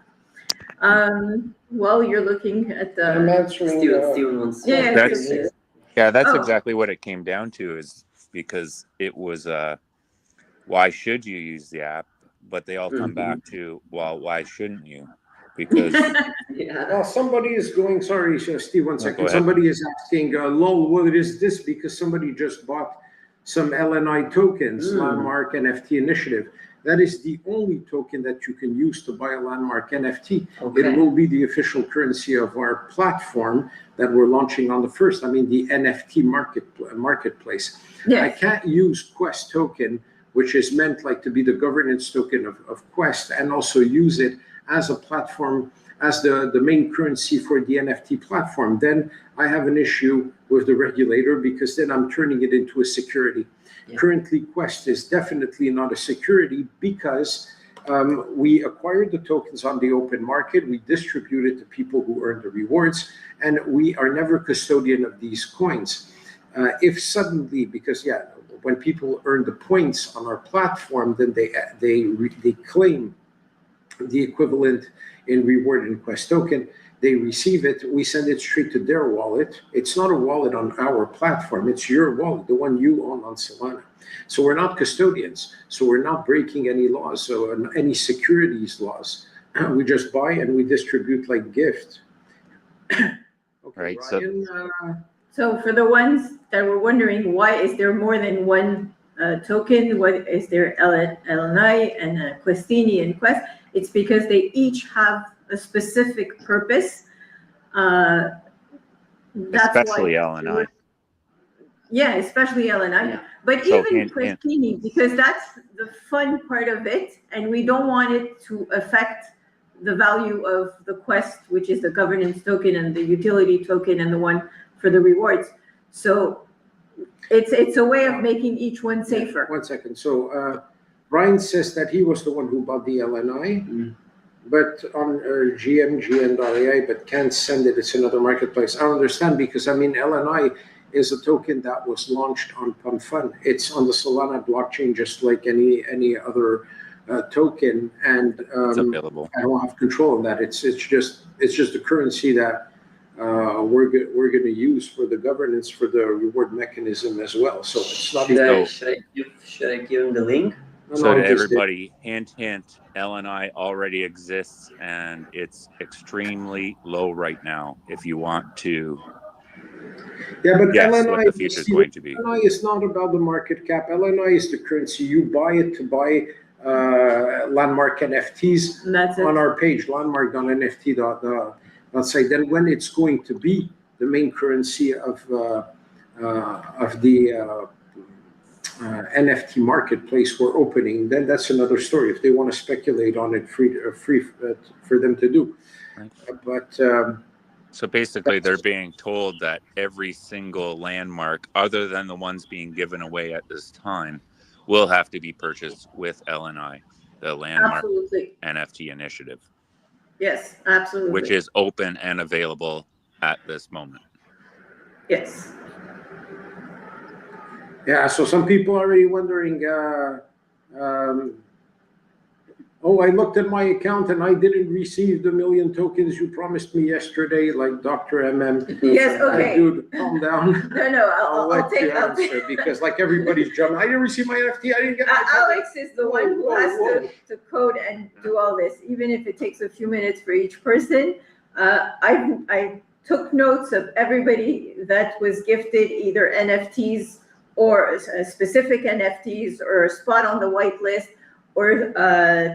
Well, you're looking at the... I'm answering... Steven wants to... That's exactly what it came down to, is because it was... why should you use the app? But they all come back to, well, why shouldn't you? Because well, somebody is going, sorry, Steve, 1 second. ahead. Somebody is asking, lol, what is this? Because somebody just bought some LNI tokens, Landmark NFT Initiative. that is the only token that you can use to buy a landmark NFT. Okay. It will be the official currency of our platform that we're launching on the 1st. I mean, the NFT marketplace. I Yes. can't use Quest token, which is meant like to be the governance token of Quest, and also use it as a platform, as the main currency for the NFT platform. Then I have an issue with the regulator, because then I'm turning it into a security. Yeah. Currently, Quest is definitely not a security, because we acquired the tokens on the open market, we distribute it to people who earn the rewards, and we are never custodian of these coins. If suddenly, because when people earn the points on our platform, then they claim the equivalent in reward in Quest token. They receive it, we send it straight to their wallet. It's not a wallet on our platform, it's your wallet, the one you own on Solana. So we're not custodians, so we're not breaking any laws, so any securities laws. We just buy and we distribute like gift. Okay, Right, Ryan, So for the ones that were wondering, why is there more than one token? What is there LNI and Questini and Quest? It's because they each have a specific purpose. That's especially why, LNI. Yeah, especially LNI. Yeah. But So even Questini, because that's the fun part of it, and we don't want it to affect the value of the Quest, which is the governance token and the utility token and the one for the rewards. So it's a way of making each one safer. 1 second. So Ryan says that he was the one who bought the LNI, but on GMGN.ai, but can't send it. It's another marketplace. I don't understand, because I mean, LNI is a token that was launched on Pump Fund. It's on the Solana blockchain, just like any other token, and It's available. I don't have control of that. It's just a currency that we're going to use for the governance, for the reward mechanism as well. So it's not Should I give him the link? So to everybody, hint, LNI already exists, and it's extremely low right now. If you want to but guess LNI, what the future is going to be. LNI is not about the market cap. LNI is the currency. You buy it to buy landmark NFTs on our page, landmark.nft.site. Then when it's going to be the main currency of the NFT marketplace we're opening, then that's another story. If they want to speculate on it, free for them to do. Right. But so basically, they're being told that every single landmark, other than the ones being given away at this time, will have to be purchased with LNI, the Landmark NFT initiative. Yes, absolutely. Which is open and available at this moment. Yes. Yeah, so some people are already wondering, I looked at my account and I didn't receive the 1 million tokens you promised me yesterday, like Dr. MM. Yes, okay. Dude, calm down. No, I'll take answer, because like everybody's jumping. I didn't receive my NFT, I didn't get my Alex is the one who has to code and do all this, even if it takes a few minutes for each person. I took notes of everybody that was gifted either NFTs or specific NFTs or a spot on the whitelist, or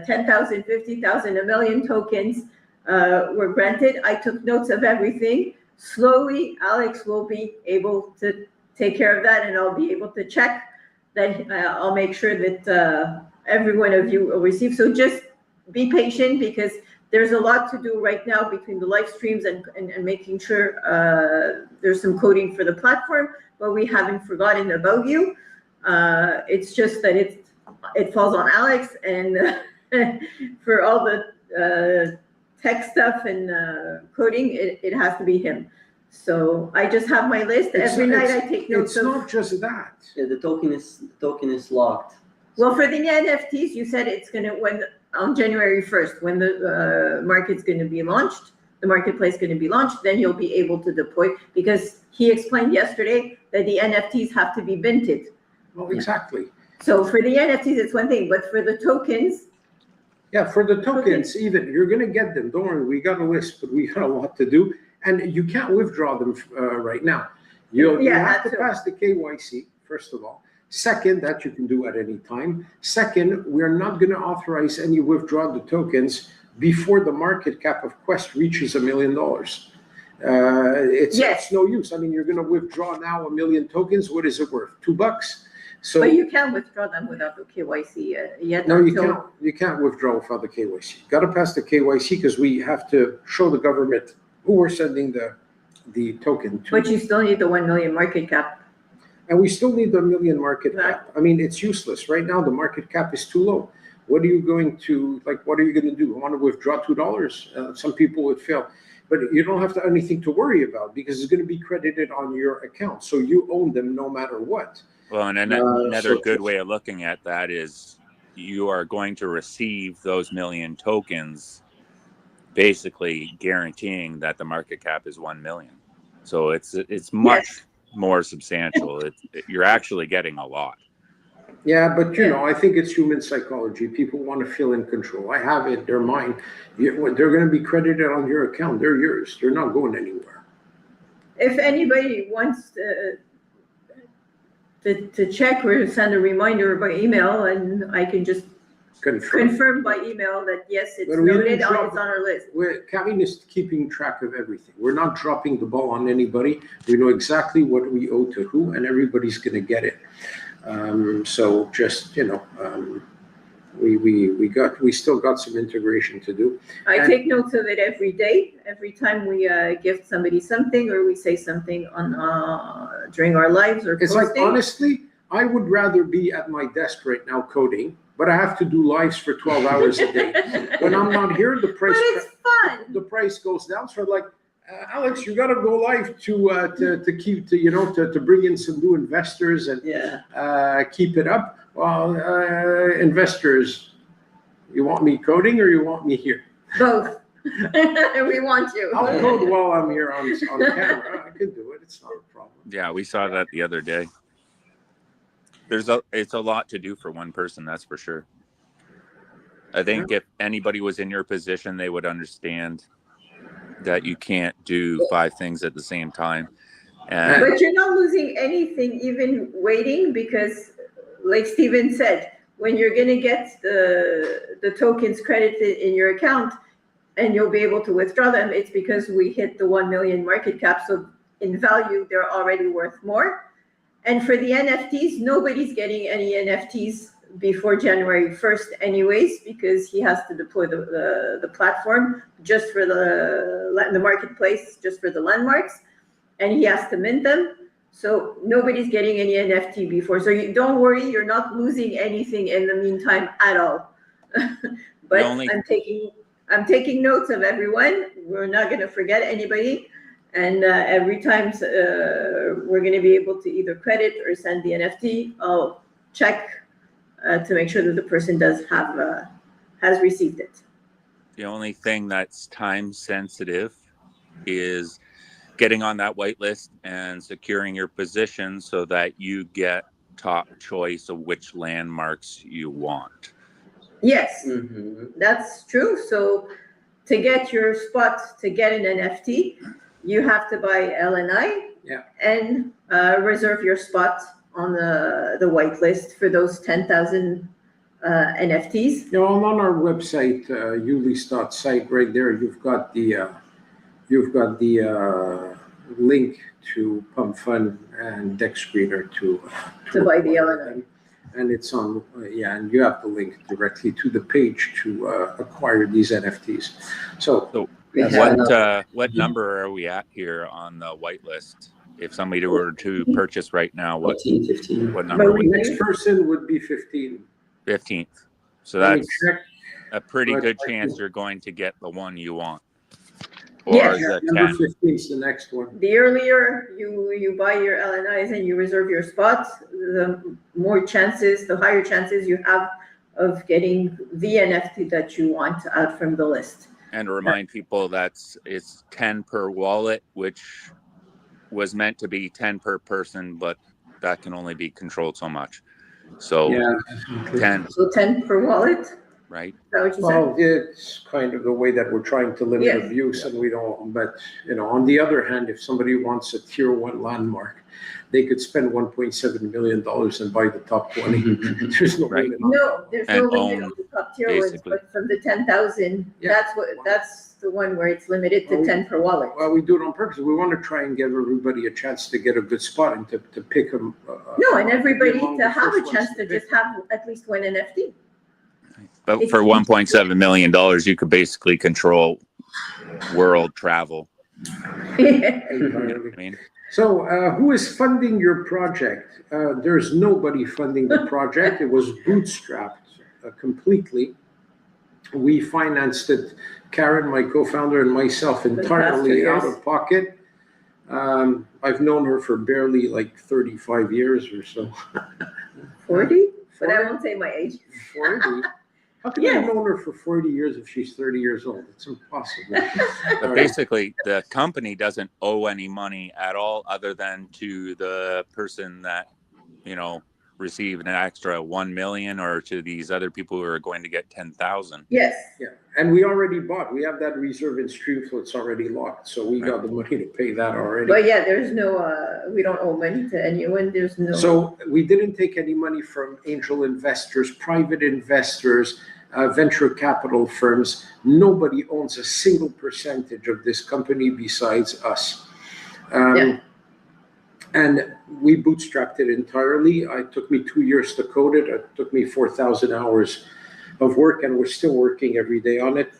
10,000, 50,000, 1 million tokens were granted. I took notes of everything. Slowly, Alex will be able to take care of that, and I'll be able to check that. I'll make sure that every one of you will receive. So just be patient, because there's a lot to do right now between the live streams and making sure there's some coding for the platform, but we haven't forgotten about you. It's just that it falls on Alex, and for all the tech stuff and coding, it has to be him. So I just have my list. Every night I take notes. It's not just that. Yeah, the token is locked. Well, for the NFTs, you said it's on January 1st, when the market's going to be launched, the marketplace going to be launched, then you'll be able to deploy, because he explained yesterday that the NFTs have to be minted. Well, exactly. So for the NFTs, it's one thing, but for the tokens. Yeah, for the tokens, even, you're going to get them. Don't worry, we got a list, but we got a lot to do. And you can't withdraw them right now. You have to pass the KYC, first of all. Second, that you can do at any time. Second, we're not going to authorize any withdraw the tokens before the market cap of Quest reaches $1 million. It's no use. I mean, you're going to withdraw now 1 million tokens. What is it worth? $2? So, But you can't withdraw them without the KYC yet. no, you can't. You can't withdraw without the KYC. Got to pass the KYC because we have to show the government who we're sending the token to. But you still need the 1 million market cap. And we still need the 1 million market cap. I mean, it's useless. Right now, the market cap is too low. What are you going to, what are you going to do? Want to withdraw $2? Some people would fail. But you don't have anything to worry about because it's going to be credited on your account. So you own them no matter what. Well, and another good way of looking at that is you are going to receive those 1 million tokens, basically guaranteeing that the market cap is 1 million. So it's much more substantial. You're actually getting a lot. Yeah, but you know, I think it's human psychology. People want to feel in control. I have it; they're mine. They're going to be credited on your account. They're yours. They're not going anywhere. If anybody wants to check or send a reminder by email, and I can just confirm by email that yes, it's noted, it's on our list. Karine is keeping track of everything. We're not dropping the ball on anybody. We know exactly what we owe to who, and everybody's going to get it. So just, you know, we still got some integration to do. I take notes of it every day. Every time we gift somebody something or we say something on during our lives or it's posting. Like, honestly, I would rather be at my desk right now coding, but I have to do lives for 12 hours a day. When I'm not here, the price. But it's fun. The price goes down. So like, Alex, you got to go live to keep to bring in some new investors and keep it up. Well, investors, you want me coding or you want me here? Both. We want you. I'll code while I'm here on camera. I can do it. It's not a problem. Yeah, we saw that the other day. It's a lot to do for one person, that's for sure. I think if anybody was in your position, they would understand that you can't do 5 things at the same time. But you're not losing anything even waiting because, like Steven said, when you're going to get the tokens credited in your account and you'll be able to withdraw them, it's because we hit the 1 million market cap. So in value, they're already worth more. And for the NFTs, nobody's getting any NFTs before January 1st anyways, because he has to deploy the platform just for the marketplace, just for the landmarks, and he has to mint them. So nobody's getting any NFT before. So don't worry, you're not losing anything in the meantime at all. But I'm taking notes of everyone. We're not going to forget anybody. And every time we're going to be able to either credit or send the NFT, I'll check to make sure that the person has received it. The only thing that's time sensitive is getting on that whitelist and securing your position so that you get top choice of which landmarks you want. Yes, that's true. So to get your spot to get an NFT, you have to buy LNI and reserve your spot on the whitelist for those 10,000 NFTs. You know, on our website, ulys.site, right there, you've got the link to Pump Fund and Deck Screener to buy the LNI. And it's on, and you have the link directly to the page to acquire these NFTs. So what number are we at here on the whitelist? If somebody were to purchase right now, what 15. What number would the next person would be 15. 15th. So that's a pretty good chance you're going to get the one you want. Or number 15 is the next one. The earlier you buy your LNIs and you reserve your spots, the higher chances you have of getting the NFT that you want out from the list. And to remind people it's 10 per wallet, which was meant to be 10 per person, but that can only be controlled so much. So 10. So 10 per wallet. right? Is that what you said? Well, it's kind of the way that we're trying to limit Yes. abuse, and we don't, but, on the other hand, if somebody wants a tier 1 landmark, they could spend $1.7 million and buy the top 20. There's no Right. limit on No, there's no And limit own, on the top tier ones, basically. but from the 10,000, Yeah. that's the one where it's limited to Well, 10 per wallet. Well, we do it on purpose. We want to try and give everybody a chance to get a good spot and to pick them. No, and everybody among to the have a first chance ones to pick. just have at least one NFT. But If for you- $1.7 million, you could basically control world travel. Entirely. I mean, So, who is funding your project? There's nobody funding the project. It was bootstrapped completely. We financed it, Karen, my co-founder, and myself the past 2 entirely years. out of pocket. I've known her for barely like 35 years or so. 40? But I won't say my age. 40? How can I have known her for 40 years if she's 30 years old? It's impossible. but basically, the company doesn't owe any money at all, other than to the person that, received an extra 1 million, or to these other people who are going to get 10,000. Yes. Yeah, and we already bought. We have that reserve in Streamflow. It's already locked, so we got the money to pay that already. But yeah, there's no, we don't owe money to anyone. There's no. So we didn't take any money from angel investors, private investors, venture capital firms. Nobody owns a single percentage of this company besides us. Yeah. And we bootstrapped it entirely. It took me 2 years to code it. It took me 4,000 hours of work, and we're still working every day on it.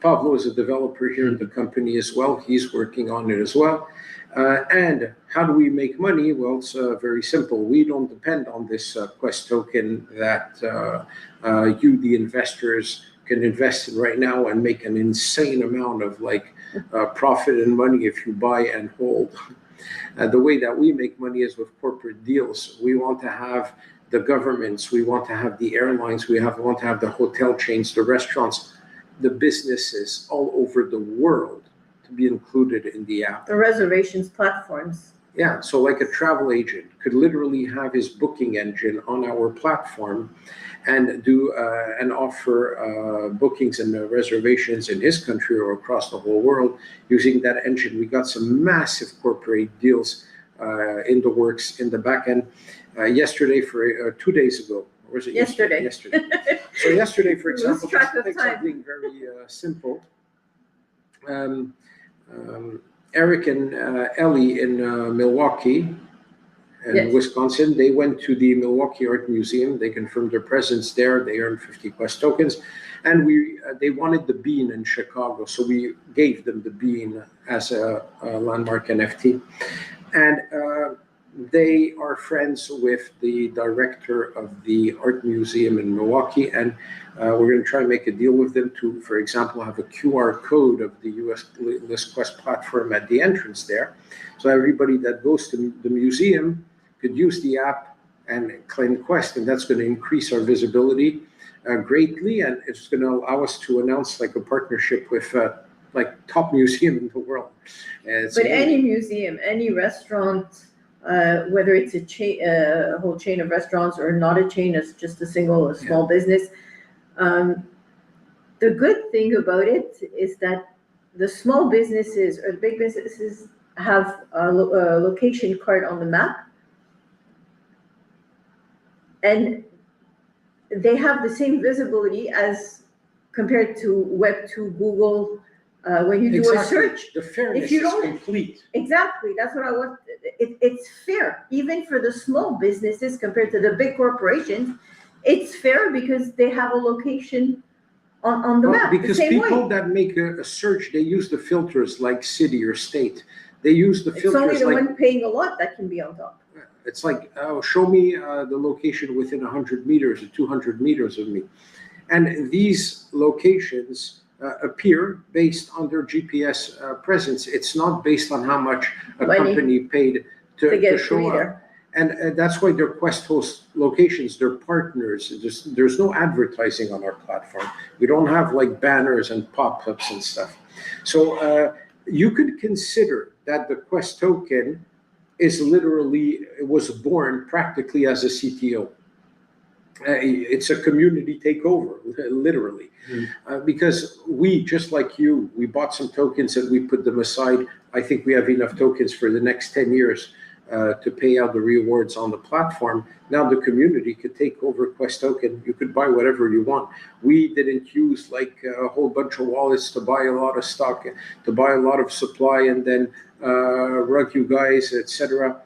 Pablo is a developer here in the company as well. He's working on it as well. And how do we make money? Well, it's very simple. We don't depend on this Quest token that you, the investors, can invest in right now and make an insane amount of profit and money if you buy and hold. The way that we make money is with corporate deals. We want to have the governments, we want to have the airlines, we want to have the hotel chains, the restaurants, the businesses all over the world to be included in the app. The reservations platforms. Yeah, so like a travel agent could literally have his booking engine on our platform and do and offer bookings and reservations in his country or across the whole world using that engine. We got some massive corporate deals in the works in the back end. Yesterday, for 2 days ago, or was it Yesterday. Yesterday. So yesterday, for Lose example, track of take time. something very simple. Eric and Ellie in Milwaukee and Yes. Wisconsin, they went to the Milwaukee Art Museum. They confirmed their presence there. They earned 50 Quest tokens. And they wanted the bean in Chicago, so we gave them the bean as a landmark NFT. And they are friends with the director of the art museum in Milwaukee, and we're going to try and make a deal with them to, for example, have a QR code of the US Quest platform at the entrance there. So everybody that goes to the museum could use the app and claim Quest, and that's going to increase our visibility greatly, and it's going to allow us to announce a partnership with top museum in the world. But any museum, any restaurant, whether it's a whole chain of restaurants or not a chain, it's just a small business. The good thing about it is that the small businesses or the big businesses have a location card on the map, and they have the same visibility as compared to Web2, Google. When you do a search, the fairness if you is don't- complete. exactly, that's what I want. It's fair, even for the small businesses compared to the big corporations. It's fair because they have a location on the map. Because the same people way. that make a search, they use the filters like city or state. They use the It's only filters the like, one paying a lot that can be on top. it's like, show me the location within 100 meters or 200 meters of me. And these locations appear based on their GPS presence. It's not based on how much a Money company paid to get show up. there. And that's why they're Quest host locations, they're partners. There's no advertising on our platform. We don't have banners and pop-ups and stuff. So you could consider that the Quest token was born practically as a CTO. it's a community takeover, literally. Because we, just like you, we bought some tokens and we put them aside. I think we have enough tokens for the next 10 years to pay out the rewards on the platform. Now the community could take over Quest Token. You could buy whatever you want. We didn't use like a whole bunch of wallets to buy a lot of stock, to buy a lot of supply and then rug you guys, etc.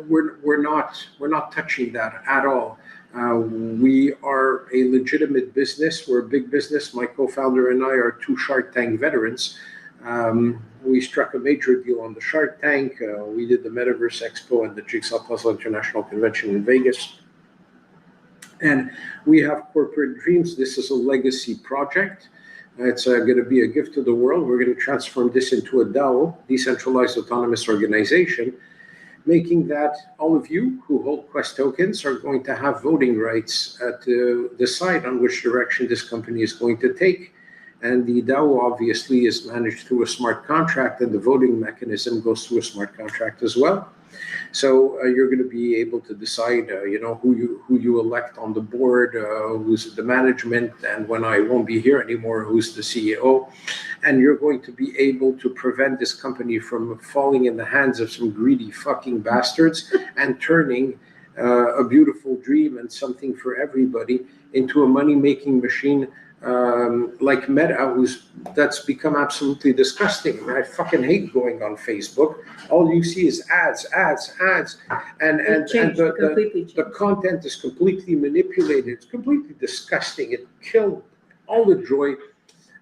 We're not touching that at all. We are a legitimate business. We're a big business. My co-founder and I are 2 Shark Tank veterans. We struck a major deal on the Shark Tank. We did the Metaverse Expo and the Jigsaw Puzzle International Convention in Vegas. And we have corporate dreams. This is a legacy project. It's going to be a gift to the world. We're going to transform this into a DAO, decentralized autonomous organization, making that all of you who hold Quest tokens are going to have voting rights to decide on which direction this company is going to take. And the DAO obviously is managed through a smart contract, and the voting mechanism goes through a smart contract as well. So you're going to be able to decide, who you elect on the board, who's the management, and when I won't be here anymore, who's the CEO. And you're going to be able to prevent this company from falling in the hands of some greedy fucking bastards and turning a beautiful dream and something for everybody into a money-making machine like Meta, that's become absolutely disgusting. I fucking hate going on Facebook. All you see is ads, and the content is completely manipulated. It's completely disgusting. It killed all the joy.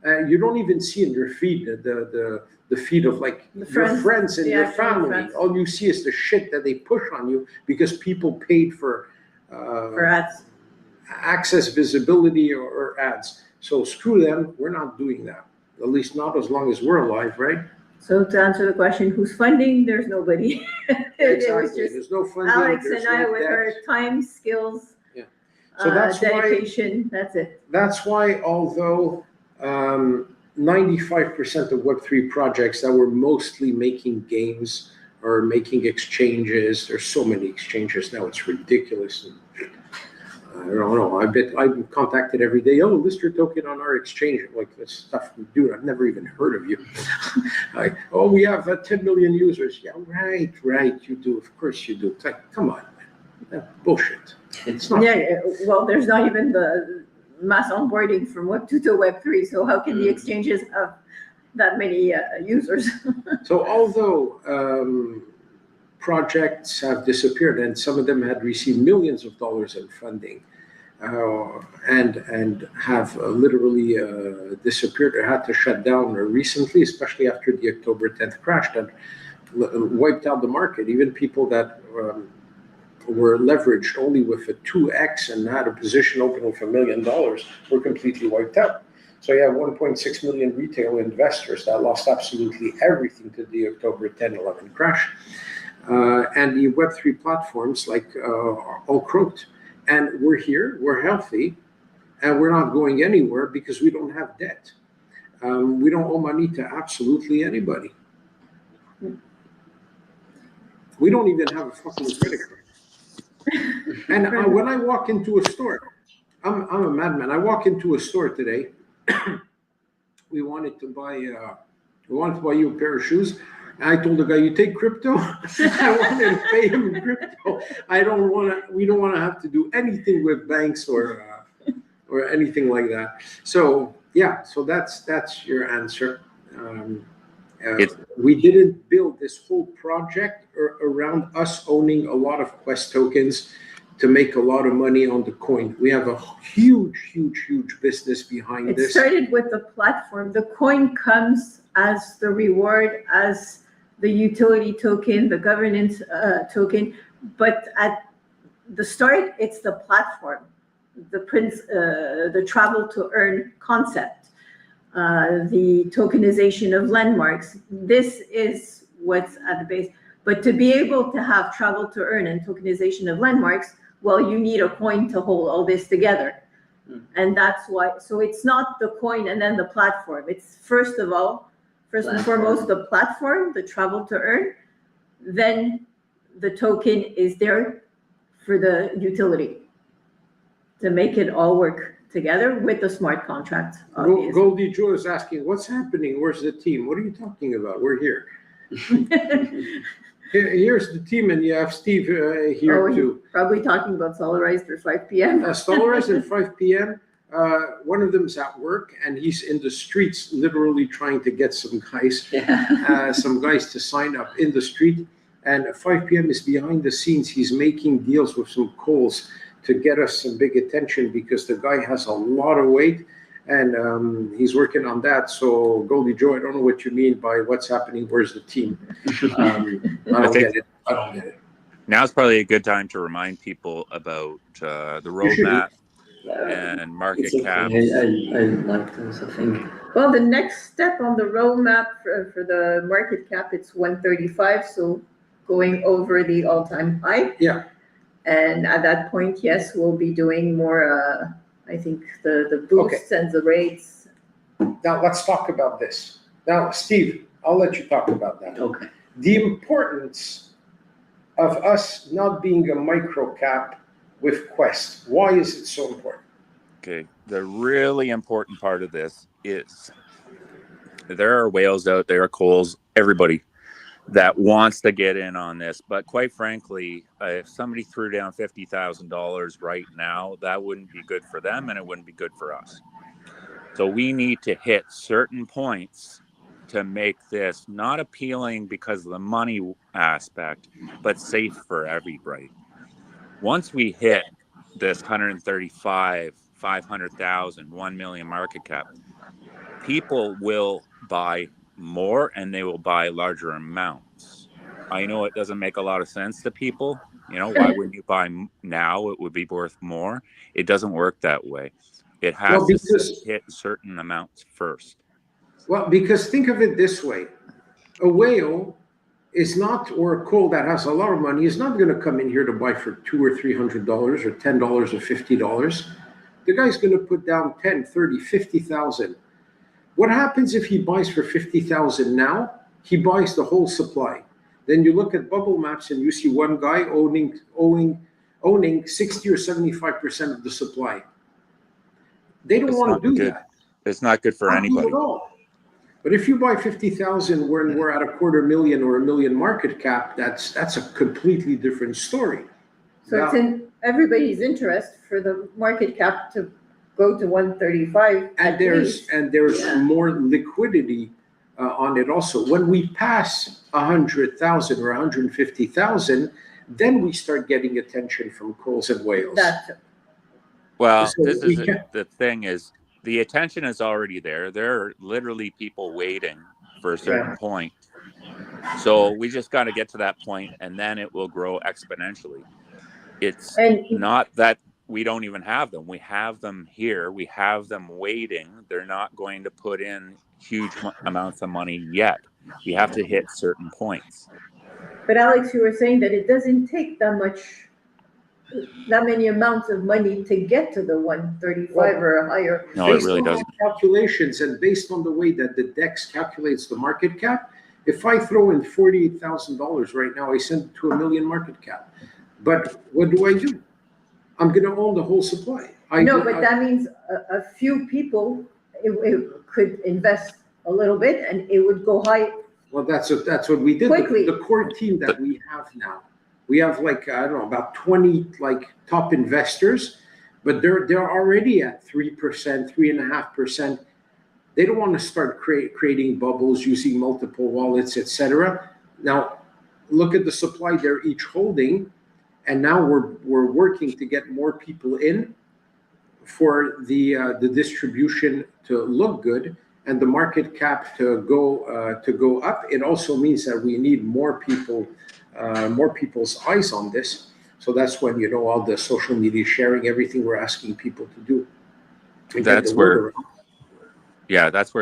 You don't even see in your feed the feed of like your friends and your family. All you see is the shit that they push on you because people paid for ads, access, visibility, or ads. So screw them. We're not doing that. At least not as long as we're alive, right? So to answer the question, who's funding? There's nobody. Exactly. There's no funding. Alex and I with our time, skills, so that's dedication. That's it. That's why, although 95% of Web3 projects that were mostly making games or making exchanges, there's so many exchanges now, it's ridiculous. I don't know. I'm contacted every day. Oh, list your token on our exchange. Like this stuff, dude, I've never even heard of you. We have 10 million users. Yeah, right. You do. Of course you do. It's like, come on, man. Bullshit. It's not. Yeah. Well, there's not even the mass onboarding from Web 2 to Web 3. So how can the exchanges have that many users? So although projects have disappeared, and some of them had received millions of dollars in funding, and have literally disappeared or had to shut down recently, especially after the October 10th crash that wiped out the market. Even people that were leveraged only with a 2x and had a position open with $1 million were completely wiped out. So you have 1.6 million retail investors that lost absolutely everything to the October 10/11 crash. And the Web3 platforms are all croaked. And we're here, we're healthy, and we're not going anywhere because we don't have debt. We don't owe money to absolutely anybody. We don't even have a fucking credit card. And when I walk into a store, I'm a madman. I walk into a store today. We wanted to buy you a pair of shoes. I told the guy, "You take crypto?" I wanted to pay him in crypto. We don't want to have to do anything with banks or anything like that. So yeah, so that's your answer. We didn't build this whole project around us owning a lot of Quest tokens to make a lot of money on the coin. We have a huge business behind this. It started with the platform. The coin comes as the reward, as the utility token, the governance token, but at the start, it's the platform, the travel to earn concept, the tokenization of landmarks. This is what's at the base. But to be able to have travel to earn and tokenization of landmarks, well, you need a coin to hold all this together. And that's why, so it's not the coin and then the platform. It's first and foremost, the platform, the travel to earn, then the token is there for the utility. to make it all work together with the smart contract, obviously. Goldie Joe is asking, what's happening? Where's the team? What are you talking about? We're here. Here's the team, and you have Steve here too. Probably talking about Solarized or 5 p.m. Solarized at 5 p.m. One of them's at work, and he's in the streets, literally trying to get some guys to sign up in the street. And at 5 p.m. is behind the scenes. He's making deals with some coals to get us some big attention because the guy has a lot of weight, and he's working on that. So Goldie Joe, I don't know what you mean by what's happening. Where's the team? I don't get it. Now's probably a good time to remind people about the roadmap and market cap. I like those, I think. Well, the next step on the roadmap for the market cap, it's 135, so going over the all-time high. Yeah. And at that point, yes, we'll be doing more, I think, the boosts and the rates. Now, let's talk about this. Now, Steve, I'll let you talk about that. Okay. The importance of us not being a micro cap with Quest. Why is it so important? Okay. The really important part of this is there are whales out there, coals, everybody that wants to get in on this. But quite frankly, if somebody threw down $50,000 right now, that wouldn't be good for them and it wouldn't be good for us. So we need to hit certain points to make this not appealing because of the money aspect, but safe for everybody. Once we hit this 135, 500,000, 1 million market cap, people will buy more and they will buy larger amounts. I know it doesn't make a lot of sense to people. You know, why wouldn't you buy now? It would be worth more. It doesn't work that way. It has to hit certain amounts first. Well, because think of it this way. A whale is not, or a coal that has a lot of money, is not going to come in here to buy for $200 or $300 or $10 or $50. The guy's going to put down 10, 30, 50,000. What happens if he buys for 50,000 now? He buys the whole supply. Then you look at bubble maps and you see one guy owning 60 or 75% of the supply. They don't want to do that. It's not good for anybody. At all. But if you buy 50,000 when we're at $250,000 or $1 million market cap, that's a completely different story. So it's in everybody's interest for the market cap to go to 135. And there's more liquidity on it also. When we pass 100,000 or 150,000, then we start getting attention from coals and whales. Well, so the thing is, the attention is already there. There are literally people waiting for a certain point. So we just got to get to that point, and then it will grow exponentially. It's not that we don't even have them. We have them here. We have them waiting. They're not going to put in huge amounts of money yet. We have to hit certain points. But Alex, you were saying that it doesn't take that many amounts of money to get to the 135 or higher. No, it really doesn't. Calculations, and based on the way that the DEX calculates the market cap, if I throw in $48,000 right now, I send it to $1 million market cap. But what do I do? I'm going to own the whole supply. That means a few people it could invest a little bit, and it would go high. Well, that's what we did. Quickly. The core team that we have now, we have about 20 top investors, but they're already at 3%, 3.5%. They don't want to start creating bubbles, using multiple wallets, etc. Now, look at the supply they're each holding, and now we're working to get more people in for the distribution to look good and the market cap to go up. It also means that we need more people's eyes on this. So that's when all the social media sharing, everything we're asking people to do. That's where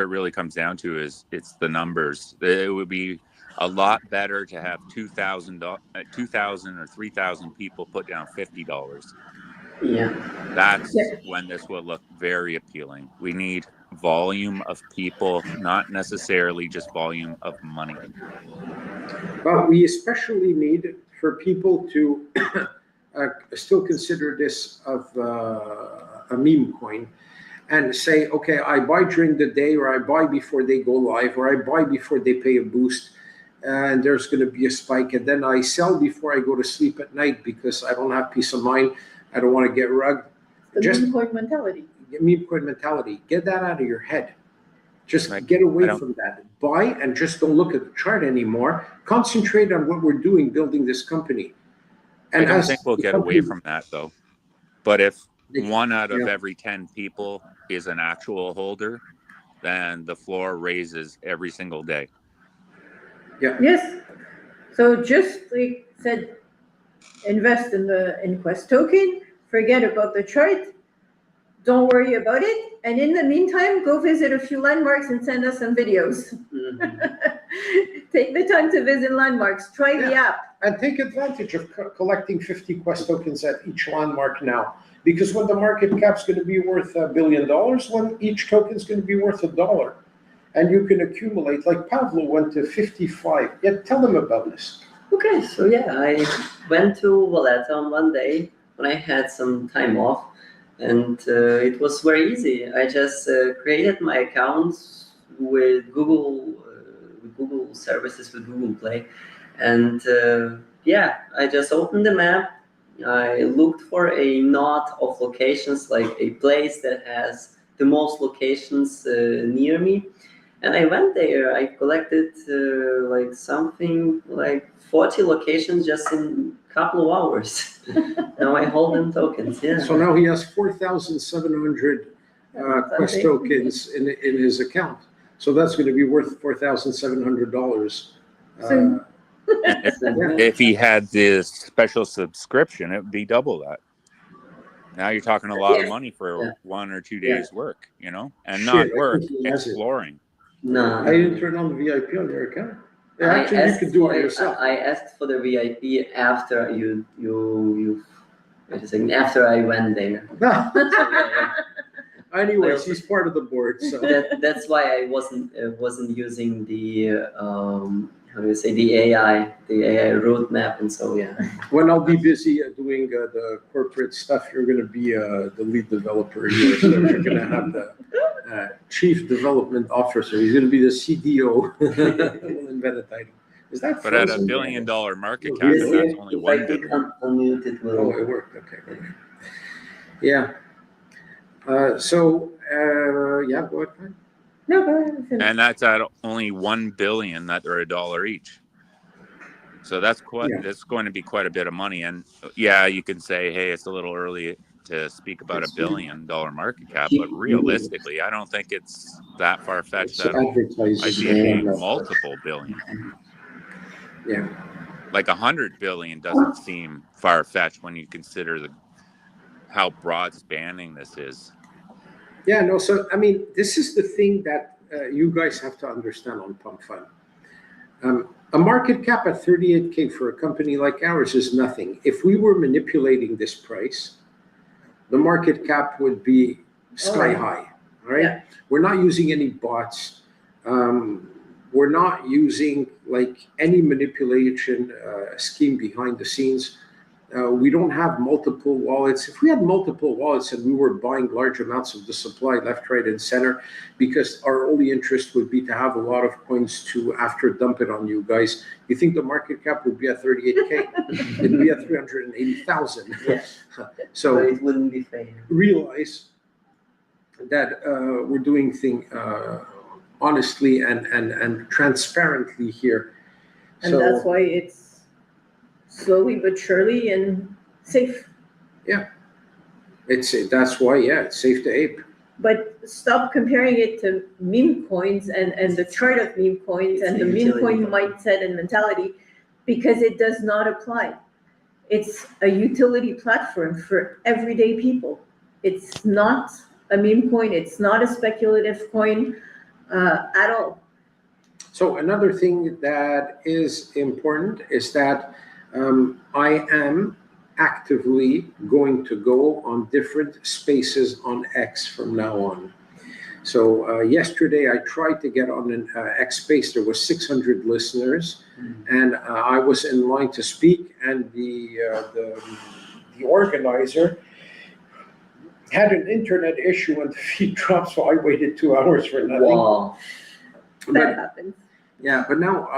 it really comes down to is it's the numbers. It would be a lot better to have 2,000 or 3,000 people put down $50. Yeah. That's when this will look very appealing. We need volume of people, not necessarily just volume of money. But we especially need for people to still consider this of a meme coin and say, okay, I buy during the day, or I buy before they go live, or I buy before they pay a boost, and there's going to be a spike, and then I sell before I go to sleep at night because I don't have peace of mind. I don't want to get rugged. The meme coin mentality. Meme coin mentality. Get that out of your head. Just Like, get away from that. Buy and just don't look at the chart anymore. Concentrate on what we're doing, building this company. And I don't think we'll get away from that, though. But if 1 out of Yeah. every 10 people is an actual holder, then the floor raises every single day. Yeah. Yes. So just like said, invest in the Quest token, forget about the chart, don't worry about it, and in the meantime, go visit a few landmarks and send us some videos. Take the time to visit landmarks, try the app. And take advantage of collecting 50 Quest tokens at each landmark now. Because when the market cap's going to be worth $1 billion, when each token is going to be worth $1. And you can accumulate, like Pavlo went to 55. Yeah, tell them about this. Okay, so yeah, I went to Valletta on one day when I had some time off, and it was very easy. I just created my accounts with Google services, with Google Play, and yeah, I just opened the map. I looked for a knot of locations, like a place that has the most locations near me. And I went there. I collected like something like 40 locations just in a couple of hours. Now I hold them tokens. Yeah. So now he has 4,700 Quest tokens in his account. So that's going to be worth $4,700. If he had this special subscription, it would be double that. Now you're talking a lot of money for 1 or 2 days work, you know, and not work, exploring. No. I didn't turn on the VIP on your account. Yeah, actually, you could do it yourself. I asked for the VIP after you wait a second, after I went there. Anyways, he's part of the board, so that's why I wasn't using the how do you say, the AI roadmap, and so yeah. When I'll be busy doing the corporate stuff, you're going to be the lead developer here. So you're going to have the chief development officer. He's going to be the CDO. We'll invent a title. Is that? But at $1 billion market cap, that's only $1 billion. Unmute it will. Oh, it worked. Okay. Yeah. So yeah, go ahead. No, go ahead. And that's at only $1 billion that are $1 each. So that's quite. That's going to be quite a bit of money. And yeah, you can say, hey, it's a little early to speak about $1 billion market cap, but realistically, I don't think it's that far fetched at all. I see it being multiple billion. Yeah. Like 100 billion doesn't seem far fetched when you consider how broad spanning this is. Yeah, no, so, I mean, this is the thing that you guys have to understand on Pump Fund. A market cap at 38K for a company like ours is nothing. If we were manipulating this price, the market cap would be sky high, right? Yeah. We're not using any bots. We're not using like any manipulation scheme behind the scenes. We don't have multiple wallets. If we had multiple wallets and we were buying large amounts of the supply left, right, and center, because our only interest would be to have a lot of coins to after dump it on you guys, you think the market cap would be at 38K? It'd be at 380,000. Yes. So but it wouldn't be fair. Realize that we're doing things honestly and transparently here. And so, that's why it's slowly but surely and safe. Yeah, that's why it's safe to ape. But stop comparing it to meme coins and the chart of meme coins and the meme coin mindset and mentality, because it does not apply. It's a utility platform for everyday people. It's not a meme coin. It's not a speculative coin at all. So another thing that is important is that I am actively going to go on different spaces on X from now on. So yesterday I tried to get on an X space. There was 600 listeners, and I was in line to speak, and the the organizer, had an internet issue and the feed dropped, so I waited 2 hours for nothing. Wow. That happens. Yeah, but now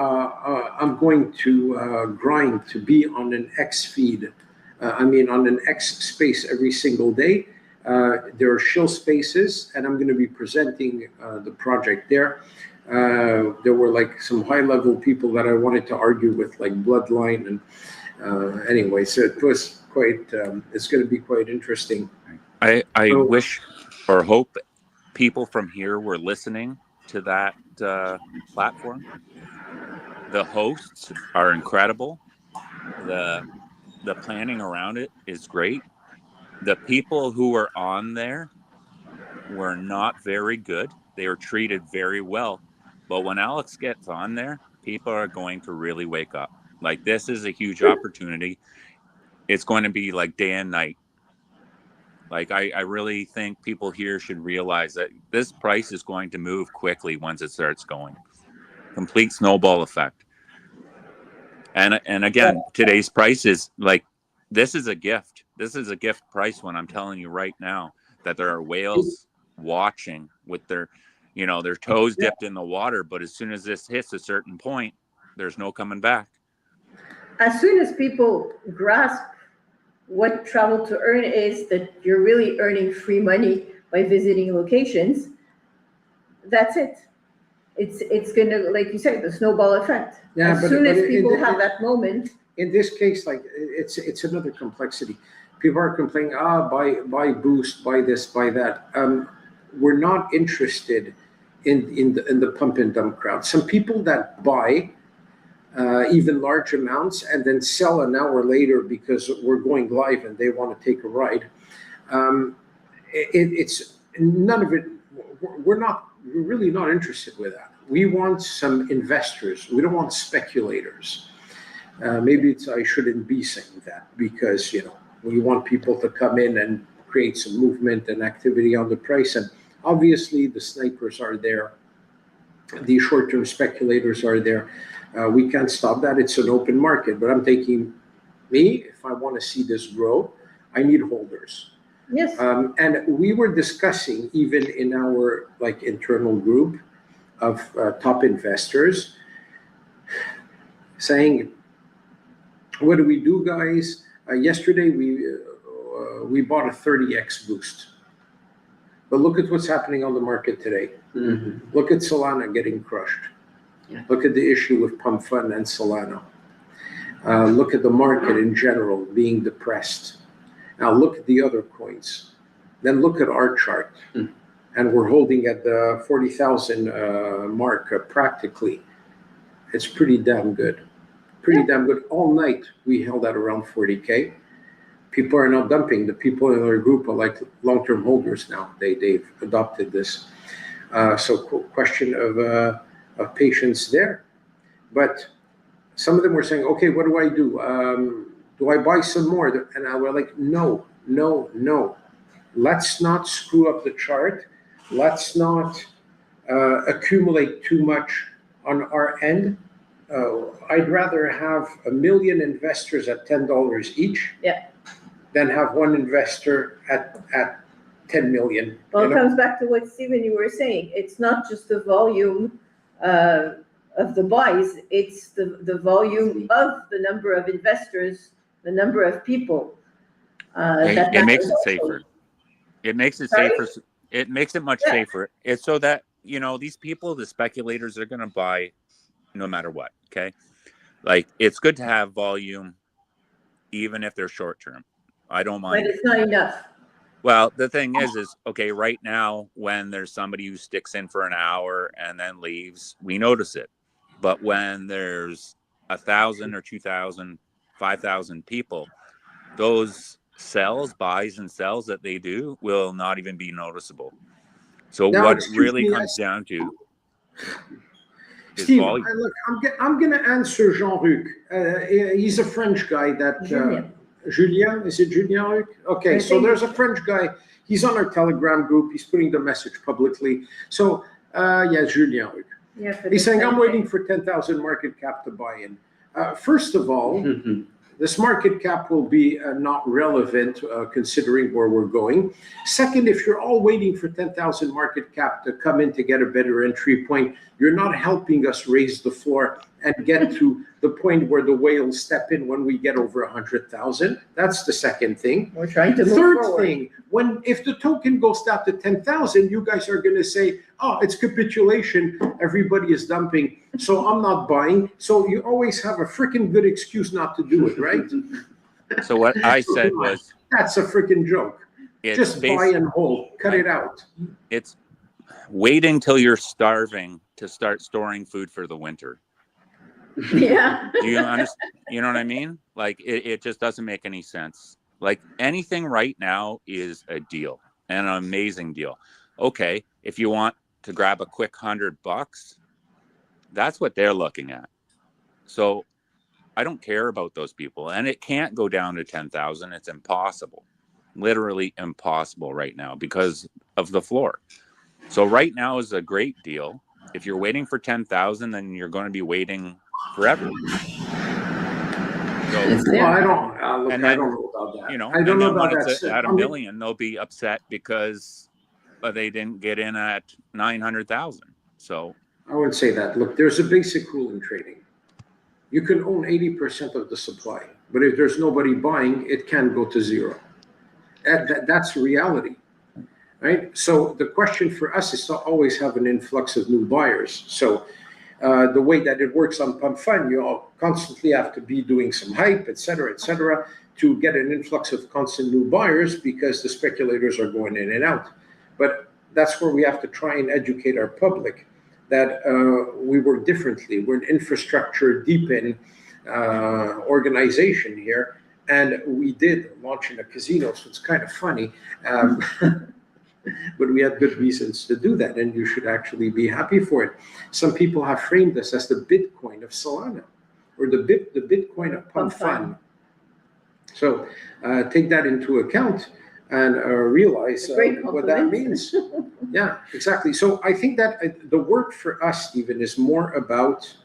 I'm going to grind to be on an X feed. On an X space every single day. There are shill spaces, and I'm going to be presenting the project there. There were like some high-level people that I wanted to argue with, like Bloodline, and anyway, so it was quite. It's going to be quite interesting. I So- wish or hope people from here were listening to that platform. The hosts are incredible. The planning around it is great. The people who were on there were not very good. They were treated very well. But when Alex gets on there, people are going to really wake up. Like, this is a huge opportunity. It's going to be like day and night. Like, I really think people here should realize that this price is going to move quickly once it starts going. Complete snowball effect. And again, today's price is like, this is a gift. This is a gift price when I'm telling you right now that there are whales watching with their, their toes dipped in the water. But as soon as this hits a certain point, there's no coming back. As soon as people grasp what travel to earn is, that you're really earning free money by visiting locations, that's it. It's gonna, like you said, the snowball effect. Yeah, as but- soon but as in people the- have that moment. In this case, like it's another complexity. People are complaining, buy Boost, buy this, buy that. We're not interested in the pump and dump crowd. Some people that buy even large amounts and then sell an hour later because we're going live and they want to take a ride. It's none of it. We're really not interested with that. We want some investors. We don't want speculators. Maybe I shouldn't be saying that because, we want people to come in and create some movement and activity on the price. And obviously the snipers are there. The short-term speculators are there. We can't stop that. It's an open market, but I'm taking if I want to see this grow, I need holders. Yes. And we were discussing even in our internal group of top investors saying, what do we do, guys? Yesterday we bought a 30x boost, but look at what's happening on the market today. Mm-hmm. Look at Solana getting crushed. Yeah. Look at the issue with Pump Fund and Solana. Look at the market in general being depressed. Now look at the other coins. Then look at our chart. And we're holding at the 40,000 mark practically. It's pretty damn good. Pretty damn good. All night we held at around 40K. People are not dumping. The people in our group are like long-term holders now. They've adopted this. So question of patience there. But some of them were saying, okay, what do I do? Do I buy some more? And I was like, no. Let's not screw up the chart. Let's not accumulate too much on our end. I'd rather have 1 million investors at $10 each than have one investor at 10 million. Well, it comes back to what Stephen, you were saying. It's not just the volume of the buys, it's the volume of the number of investors, the number of people. It makes it safer. It makes it safer. It makes it much safer. It's so that, these people, the speculators, are going to buy no matter what. Okay. Like, it's good to have volume, even if they're short term. I don't mind. But it's not enough. Well, the thing is okay, right now, when there's somebody who sticks in for an hour and then leaves, we notice it. But when there's 1,000 or 2,000, 5,000 people, those buys and sells that they do will not even be noticeable. So Now, what it really comes down to is Steve, volume. look, I'm going to answer Jean-Luc. He's a French guy that... Julien, is it Julien? Okay, so there's a French guy. He's on our Telegram group. He's putting the message publicly. So, Julien. Yeah, He's saying, I'm waiting for 10,000 market cap to buy in. First of all, This market cap will be not relevant considering where we're going. Second, if you're all waiting for 10,000 market cap to come in to get a better entry point, you're not helping us raise the floor and get to the point where the whales step in when we get over 100,000. That's the second thing. We're trying to move Third forward. thing, if the token goes down to 10,000, you guys are going to say, oh, it's capitulation. Everybody is dumping. So I'm not buying. So you always have a freaking good excuse not to do it, right? So what I said was, that's a freaking joke. Just buy and hold. Cut it out. It's waiting till you're starving to start storing food for the winter. Yeah. Do you understand? You know what I mean? Like it just doesn't make any sense. Like anything right now is a deal, and an amazing deal. Okay, if you want to grab a quick $100, that's what they're looking at. So I don't care about those people, and it can't go down to 10,000. It's impossible, literally impossible right now because of the floor. So right now is a great deal. If you're waiting for 10,000, then you're going to be waiting forever. So, well, I don't know about that. You know, I don't know about when that. At a million, they'll be upset because they didn't get in at 900,000. So I would say that. Look, there's a basic rule in trading. You can own 80% of the supply, but if there's nobody buying, it can go to zero. That's reality, right? So the question for us is to always have an influx of new buyers. So the way that it works on Pump Fund, you all constantly have to be doing some hype, et cetera, to get an influx of constant new buyers because the speculators are going in and out. But that's where we have to try and educate our public that we work differently. We're an infrastructure deep in organization here, and we did launch in a casino, so it's kind of funny. But we had good reasons to do that, and you should actually be happy for it. Some people have framed us as the Bitcoin of Solana, or the Bitcoin of Pump Fund. So take that into account and realize what that means. Yeah, exactly. So I think that the work for us, Stephen, is more about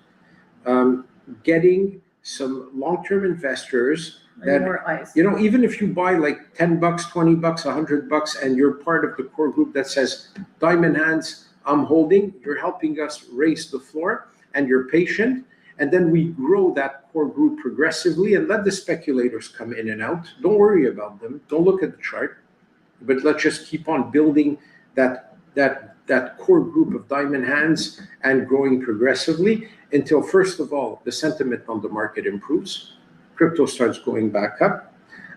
getting some long-term investors that, more eyes. you know, even if you buy like $10, $20, $100, and you're part of the core group that says, diamond hands, I'm holding, you're helping us raise the floor, and you're patient. And then we grow that core group progressively and let the speculators come in and out. Don't worry about them. Don't look at the chart, but let's just keep on building that core group of diamond hands and growing progressively until, first of all, the sentiment on the market improves. Crypto starts going back up.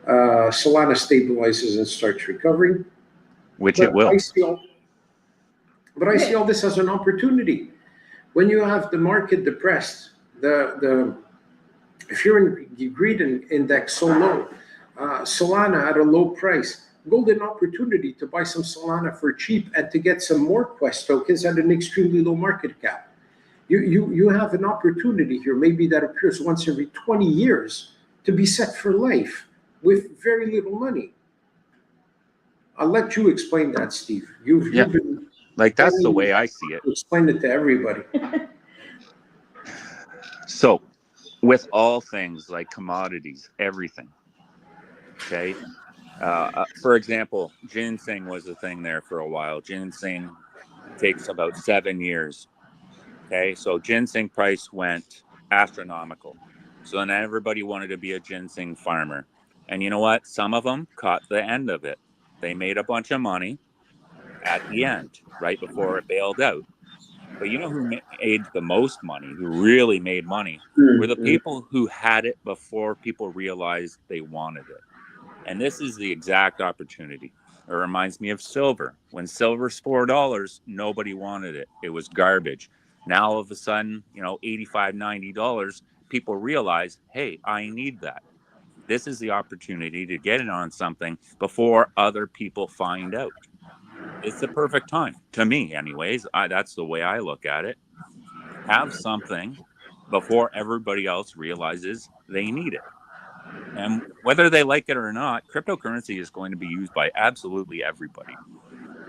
Solana stabilizes and starts recovering. Which it will. I see all this as an opportunity. When you have the market depressed, if you're in the greed index so low, Solana at a low price, golden opportunity to buy some Solana for cheap and to get some more Quest tokens at an extremely low market cap. You have an opportunity here, maybe that appears once every 20 years, to be set for life with very little money. I'll let you explain that, Steve. You've been like that's the way I see it. Explain it to everybody. So, with all things like commodities, everything. Okay. For example, ginseng was a thing there for a while. Ginseng takes about 7 years. Okay, so ginseng price went astronomical. So then everybody wanted to be a ginseng farmer. And you know what? Some of them caught the end of it. They made a bunch of money at the end, right before it bailed out. But you know who made the most money, who really made money, were the people who had it before people realized they wanted it. And this is the exact opportunity. It reminds me of silver. When silver's $4, nobody wanted it. It was garbage. Now, all of a sudden, $85, $90, people realize, hey, I need that. This is the opportunity to get in on something before other people find out. It's the perfect time, to me anyways. That's the way I look at it. Have something before everybody else realizes they need it. And whether they like it or not, cryptocurrency is going to be used by absolutely everybody.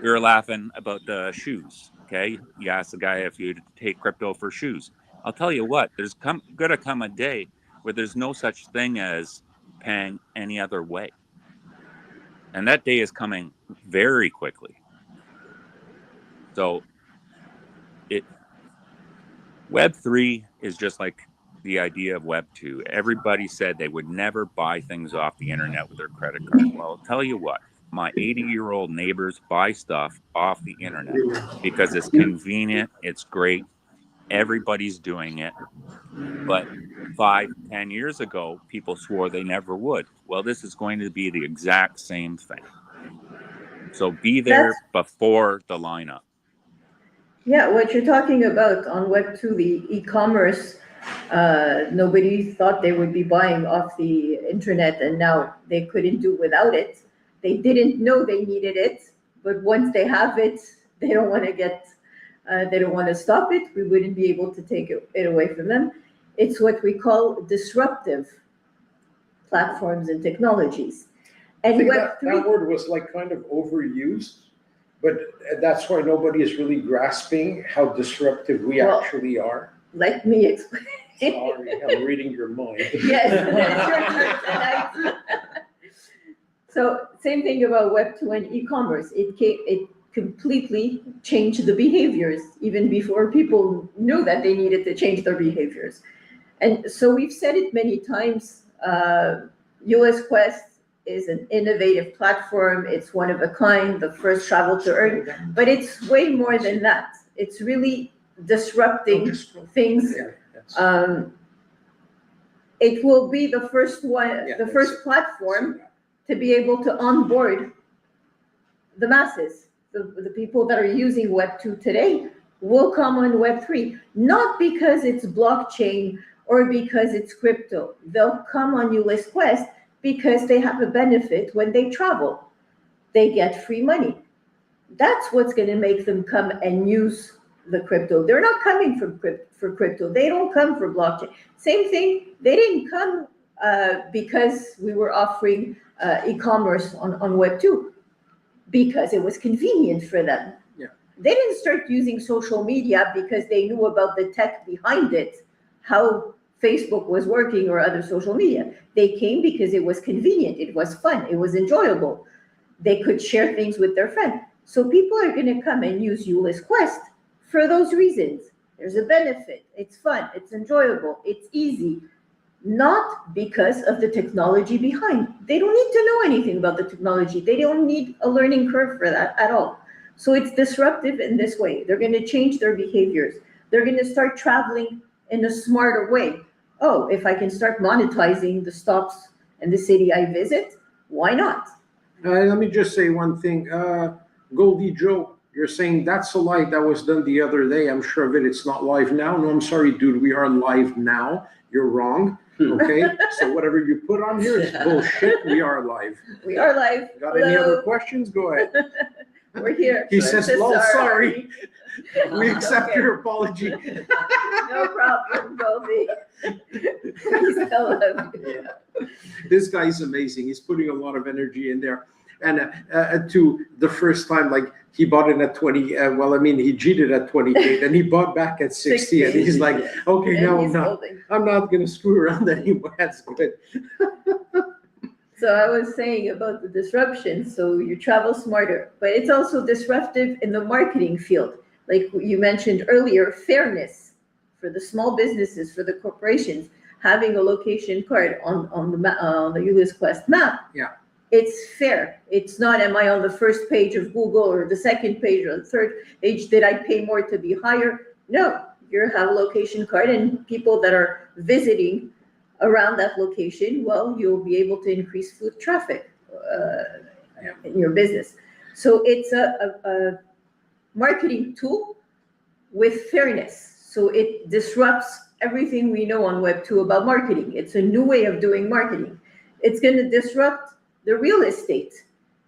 We were laughing about the shoes, okay? You asked the guy if you'd take crypto for shoes. I'll tell you what, there's going to come a day where there's no such thing as paying any other way. And that day is coming very quickly. So Web3 is just like the idea of Web2. Everybody said they would never buy things off the internet with their credit card. Well, I'll tell you what, my 80-year-old neighbors buy stuff off the internet because it's convenient, it's great, everybody's doing it. But 5-10 years ago, people swore they never would. Well, this is going to be the exact same thing. So be there before the lineup. Yeah, what you're talking about on Web2, the e-commerce, nobody thought they would be buying off the internet, and now they couldn't do without it. They didn't know they needed it, but once they have it, they don't want to stop it. We wouldn't be able to take it away from them. It's what we call disruptive platforms and technologies. I And think Web3, that word was like kind of overused, but that's why nobody is really grasping how disruptive we actually are. let me explain. Sorry, I'm reading your mind. Yes, it's your turn tonight. So same thing about Web2 and e-commerce. It completely changed the behaviors even before people knew that they needed to change their behaviors. And so we've said it many times, Ulys Quest is an innovative platform. It's one of a kind, the first travel to Earth, but it's way more than that. It's really disrupting things. It will be the first one, the first platform to be able to onboard the masses. The people that are using Web2 today will come on Web3, not because it's blockchain or because it's crypto. They'll come on Ulys Quest because they have a benefit when they travel. They get free money. That's what's going to make them come and use the crypto. They're not coming for crypto. They don't come for blockchain. Same thing, they didn't come because we were offering e-commerce on Web2 because it was convenient for them. Yeah. They didn't start using social media because they knew about the tech behind it, how Facebook was working or other social media. They came because it was convenient, it was fun, it was enjoyable. They could share things with their friends. So people are going to come and use Ulys Quest for those reasons. There's a benefit, it's fun, it's enjoyable, it's easy, not because of the technology behind. They don't need to know anything about the technology. They don't need a learning curve for that at all. So it's disruptive in this way. They're going to change their behaviors. They're going to start traveling in a smarter way. Oh, if I can start monetizing the stops in the city I visit, why not? Let me just say one thing. Goldie Joe, you're saying that's a live that was done the other day. I'm sure of it. It's not live now. No, I'm sorry, dude. We are live now. You're wrong. Okay? So whatever you put on here is bullshit. We are live. We are live. Got any other questions? Go ahead. We're here. He says, "Lol, sorry." We No, accept okay. your apology. No problem, Goldie. We still love you. This guy's amazing. He's putting a lot of energy in there. And to the first time, like he bought it at 20. Well, I mean, he cheated at 28, and he bought back at 60. And he's like, okay, And no, he's I'm not going to screw around anymore. That's good. So I was saying about the disruption. So you travel smarter, but it's also disruptive in the marketing field. Like you mentioned earlier, fairness for the small businesses, for the corporations, having a location card on the Ulys Quest map. Yeah. It's fair. It's not, am I on the first page of Google or the second page or the third page? Did I pay more to be higher? No, you have a location card, and people that are visiting around that location, well, you'll be able to increase foot traffic in your business. So it's a marketing tool with fairness. So it disrupts everything we know on Web2 about marketing. It's a new way of doing marketing. It's going to disrupt the real estate.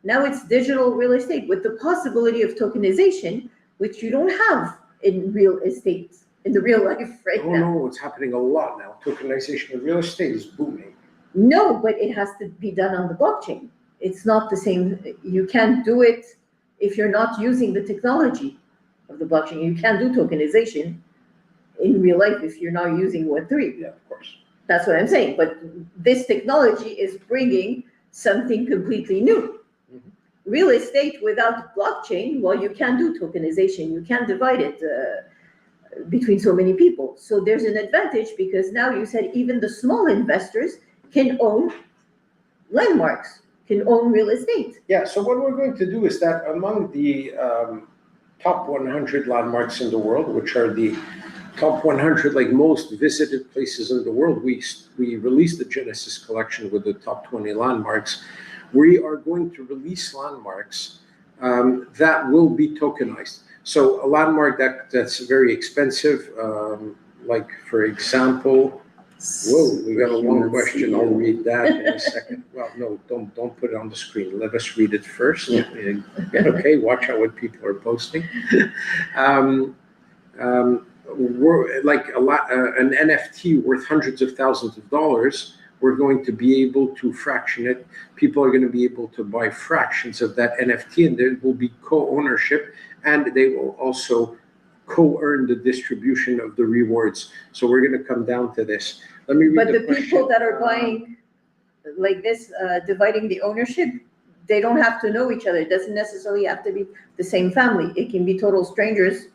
Now it's digital real estate with the possibility of tokenization, which you don't have in real estate, in the real life right now. No, it's happening a lot now. Tokenization of real estate is booming. No, but it has to be done on the blockchain. It's not the same. You can't do it if you're not using the technology of the blockchain. You can't do tokenization in real life if you're not using Web3. Yeah, of course. That's what I'm saying. But this technology is bringing something completely new. Mhm. Real estate without blockchain, well, you can't do tokenization. You can't divide it between so many people. So there's an advantage because now you said even the small investors can own landmarks, can own real estate. Yeah, so what we're going to do is that among the top 100 landmarks in the world, which are the top 100 like most visited places in the world, we released the Genesis collection with the top 20 landmarks. We are going to release landmarks that will be tokenized. So a landmark that's very expensive, like for example, whoa, we got a long question. I'll read that in a second. Well, no, don't put it on the screen. Let us read it first. Yeah. Okay, watch out what people are posting. We're like an NFT worth hundreds of thousands of dollars. We're going to be able to fraction it. People are going to be able to buy fractions of that NFT, and there will be co-ownership, and they will also co-earn the distribution of the rewards. So we're going to come down to this. Let me read But the question. people that are buying like this, dividing the ownership, they don't have to know each other. It doesn't necessarily have to be the same family. It can be total strangers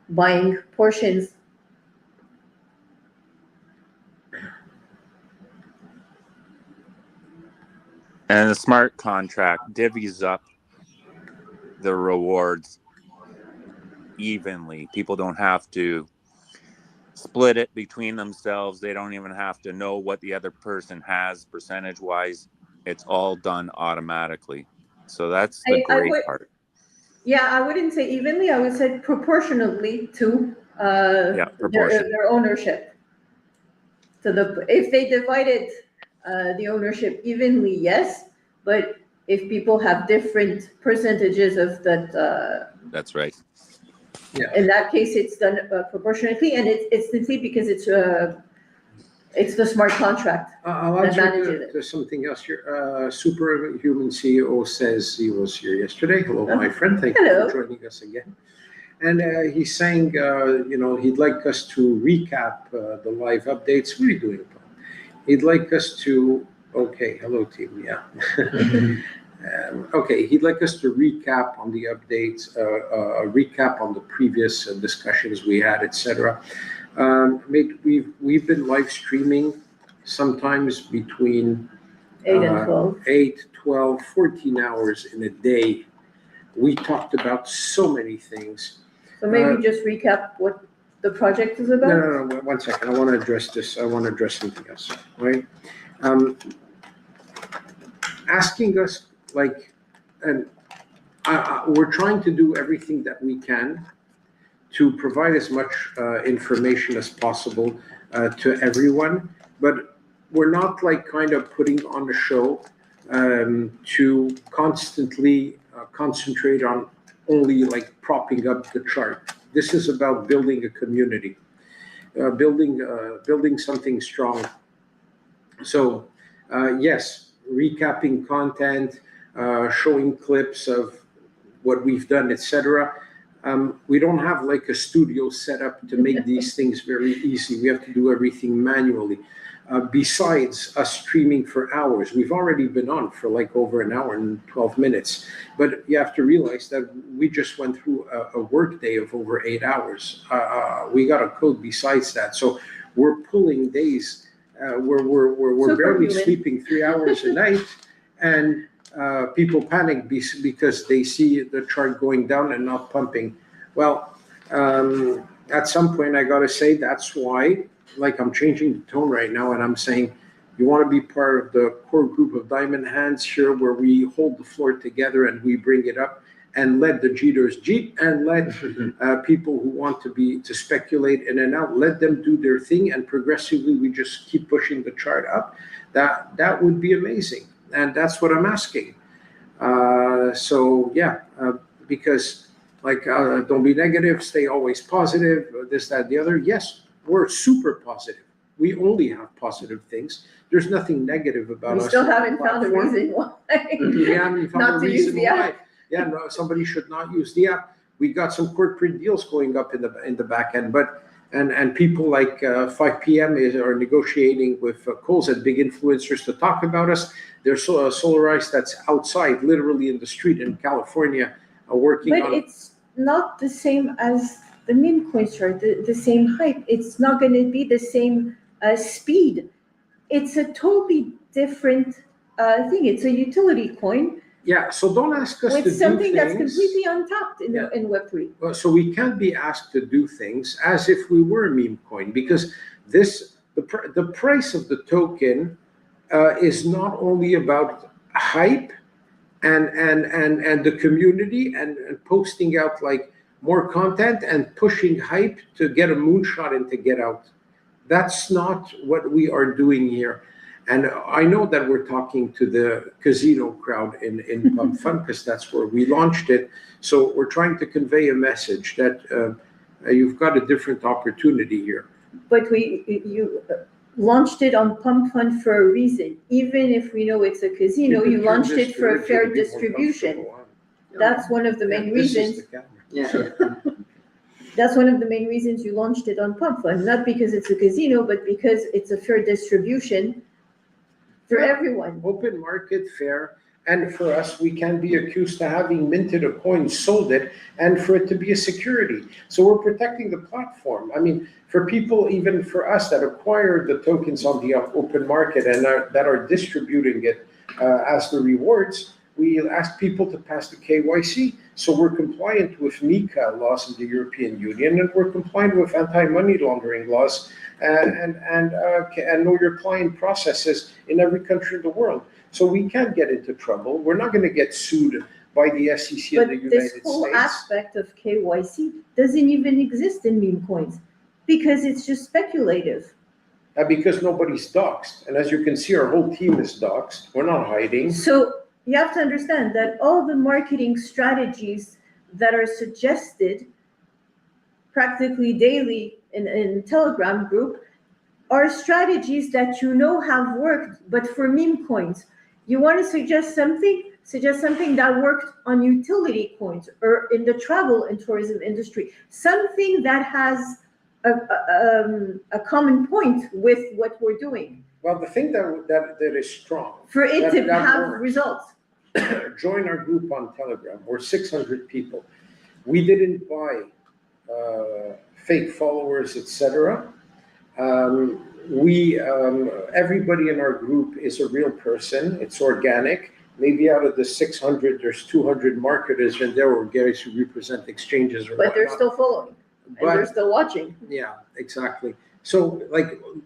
buying portions. And the smart contract divvies up the rewards evenly. People don't have to split it between themselves. They don't even have to know what the other person has percentage wise. It's all done automatically. So that's the great part. Yeah, I wouldn't say evenly. I would say proportionately to proportion. their ownership. So if they divided the ownership evenly, yes. But if people have different percentages of that, that's right. Yeah. In that case, it's done proportionately, and it's simply because it's the smart contract. I'll that answer manages to something else here. Superhuman CEO says he was here yesterday. Hello, my friend. Thank Hello. you for joining us again. And he's saying, he'd like us to recap the live updates. What are you doing, Paul? He'd like us to, okay, hello team, yeah. Okay, he'd like us to recap on the updates, recap on the previous discussions we had, etc. We've been live streaming sometimes between 8 and 12. 8, 12, 14 hours in a day. We talked about so many things. So maybe just recap what the project is about? No, 1 second. I want to address this. I want to address something else, right? Asking us, like, and we're trying to do everything that we can to provide as much information as possible to everyone, but we're not like kind of putting on a show to constantly concentrate on only like propping up the chart. This is about building a community, building something strong. So yes, recapping content, showing clips of what we've done, etc. We don't have like a studio set up to make these things very easy. We have to do everything manually. Besides us streaming for hours, we've already been on for like over an hour and 12 minutes. But you have to realize that we just went through a work day of over 8 hours. We got a code besides that. So we're pulling days where we're barely sleeping 3 hours a night, and people panic because they see the chart going down and not pumping. Well, at some point I gotta say that's why, like, I'm changing the tone right now, and I'm saying, you want to be part of the core group of Diamond Hands here, where we hold the floor together and we bring it up, and let the Jeeters jeet, and let people who want to speculate in and out, let them do their thing, and progressively we just keep pushing the chart up. That would be amazing, and that's what I'm asking. So yeah, because like, don't be negative, stay always positive, this, that, the other. Yes, we're super positive. We only have positive things. There's nothing negative about us. We still haven't found a reason why. We haven't found Not a to reason use the why. app. Yeah, no, somebody should not use the app. We got some corporate deals going up in the back end, but and people like 5 p.m. are negotiating with Kohl's and big influencers to talk about us. There's Solar Ice that's outside, literally in the street in California, working But on. it's not the same as the meme coins chart, the same hype. It's not going to be the same speed. It's a totally different thing. It's a utility coin Yeah, so don't ask us to do with something that's things. completely untapped in, Yeah. in Web3. Well, so we can't be asked to do things as if we were a meme coin, because the price of the token is not only about hype and the community and posting out like more content and pushing hype to get a moonshot and to get out. That's not what we are doing here. And I know that we're talking to the casino crowd in Pump Fun, because that's where we launched it. So we're trying to convey a message that you've got a different opportunity here. But you launched it on Pump Fund for a reason. Even if we know it's a casino, you launched it for a fair distribution. That's one of the main reasons. Yeah. That's one of the main reasons you launched it on Pump Fund, not because it's a casino, but because it's a fair distribution for everyone. Open market, fair. And for us, we can be accused of having minted a coin, sold it, and for it to be a security. So we're protecting the platform. I mean, for people, even for us that acquire the tokens on the open market and that are distributing it as the rewards, we ask people to pass the KYC. So we're compliant with MiCA laws in the European Union, and we're compliant with anti-money laundering laws and know your client processes in every country in the world. So we can't get into trouble. We're not going to get sued by the SEC in the United States. But this whole aspect of KYC doesn't even exist in meme coins because it's just speculative. Because nobody's doxxed. And as you can see, our whole team is doxxed. We're not hiding. So you have to understand that all the marketing strategies that are suggested practically daily in Telegram group are strategies that you know have worked, but for meme coins. You want to suggest something that worked on utility coins or in the travel and tourism industry, something that has a common point with what we're doing. Well, the thing that is strong. For it to that have works. results. Join our group on Telegram. We're 600 people. We didn't buy fake followers, etc. Everybody in our group is a real person. It's organic. Maybe out of the 600, there's 200 marketers in there or guys who represent exchanges or But they're whatnot. still following and they're still watching. Yeah, exactly. So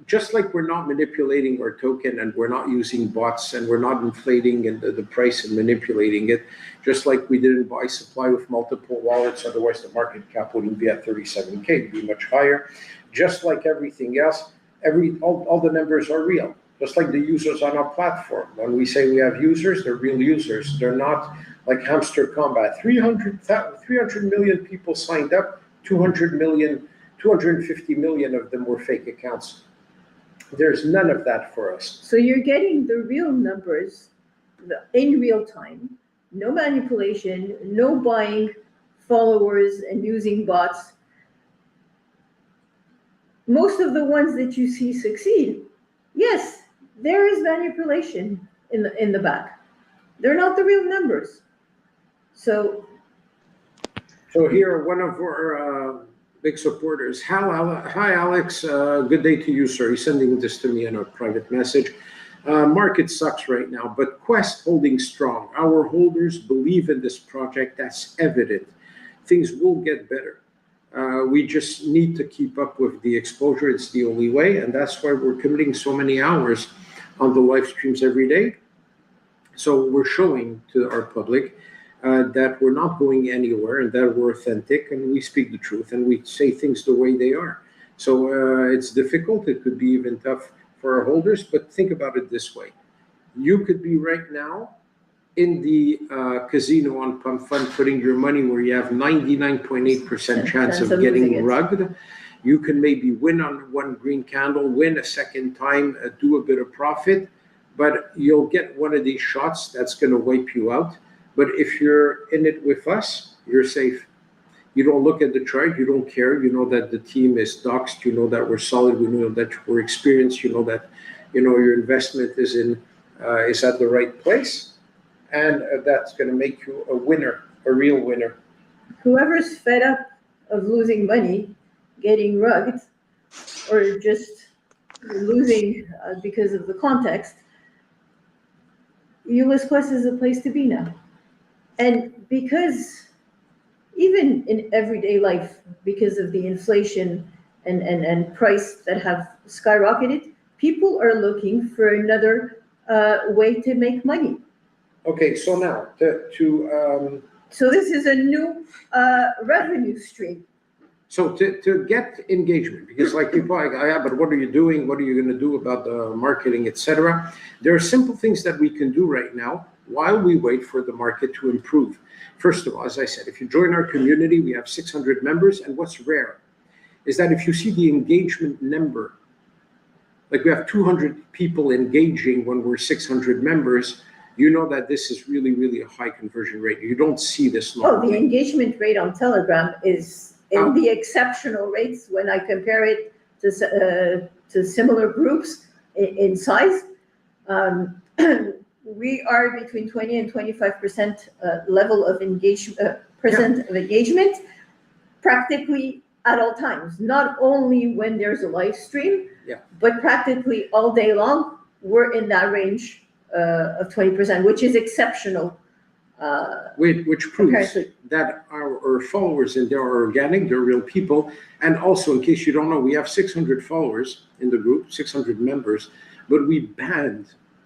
just like we're not manipulating our token and we're not using bots and we're not inflating the price and manipulating it, just like we didn't buy supply with multiple wallets, otherwise the market cap wouldn't be at 37K, it'd be much higher. Just like everything else, all the numbers are real. Just like the users on our platform. When we say we have users, they're real users. They're not like hamster combat. 300 million people signed up, 250 million of them were fake accounts. There's none of that for us. So you're getting the real numbers in real time, no manipulation, no buying followers and using bots. Most of the ones that you see succeed, yes, there is manipulation in the back. They're not the real numbers. So here, one of our big supporters, hi Alex, good day to you, sir. He's sending this to me in a private message. Market sucks right now, but Quest holding strong. Our holders believe in this project. That's evident. Things will get better. We just need to keep up with the exposure. It's the only way, and that's why we're committing so many hours on the live streams every day. So we're showing to our public that we're not going anywhere and that we're authentic and we speak the truth and we say things the way they are. So it's difficult. It could be even tough for our holders, but think about it this way. You could be right now in the casino on Pump Fund putting your money where you have 99.8% chance of getting rugged. You can maybe win on one green candle, win a second time, do a bit of profit, but you'll get one of these shots that's going to wipe you out. But if you're in it with us, you're safe. You don't look at the chart, you don't care. You know that the team is doxed, you know that we're solid, we know that we're experienced, you know that your investment is at the right place, and that's going to make you a winner, a real winner. Whoever's fed up of losing money, getting rugged, or just losing because of the context, Ulys Quest is a place to be now. And because even in everyday life, because of the inflation and price that have skyrocketed, people are looking for another way to make money. Okay, so now So this is a new revenue stream. So to get engagement, because like people are like, oh, yeah, but what are you doing? What are you going to do about the marketing, etc.? There are simple things that we can do right now while we wait for the market to improve. First of all, as I said, if you join our community, we have 600 members, and what's rare is that if you see the engagement number, like we have 200 people engaging when we're 600 members, you know that this is really, really a high conversion rate. You don't see this normally. Oh, the engagement rate on Telegram is in the exceptional rates when I compare it to similar groups in size. We are between 20 and 25% level of engagement, of engagement, practically at all times. Not only when there's a live stream, but practically all day long. We're in that range of 20%, which is exceptional. Which proves that our followers in there are organic, they're real people. And also, in case you don't know, we have 600 followers in the group, 600 members, but we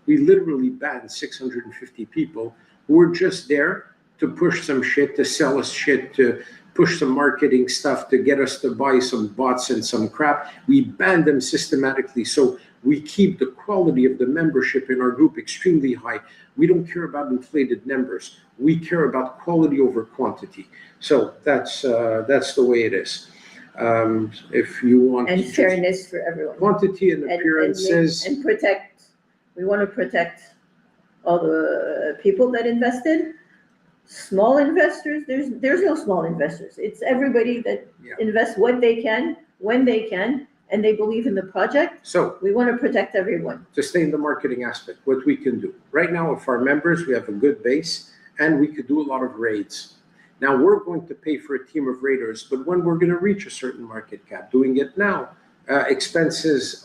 literally banned 650 people who were just there to push some shit, to sell us shit, to push some marketing stuff, to get us to buy some bots and some crap. We banned them systematically. So we keep the quality of the membership in our group extremely high. We don't care about inflated numbers. We care about quality over quantity. So that's the way it is. If you want and fairness for everyone, quantity and appearances, and protect. We want to protect all the people that invested. Small investors, there's no small investors. It's everybody that invests what they can, when they can, and they believe in the project. So we want to protect everyone. To stay in the marketing aspect, what we can do. Right now, with our members, we have a good base, and we could do a lot of raids. Now, we're going to pay for a team of raiders, but when we're going to reach a certain market cap, doing it now, expenses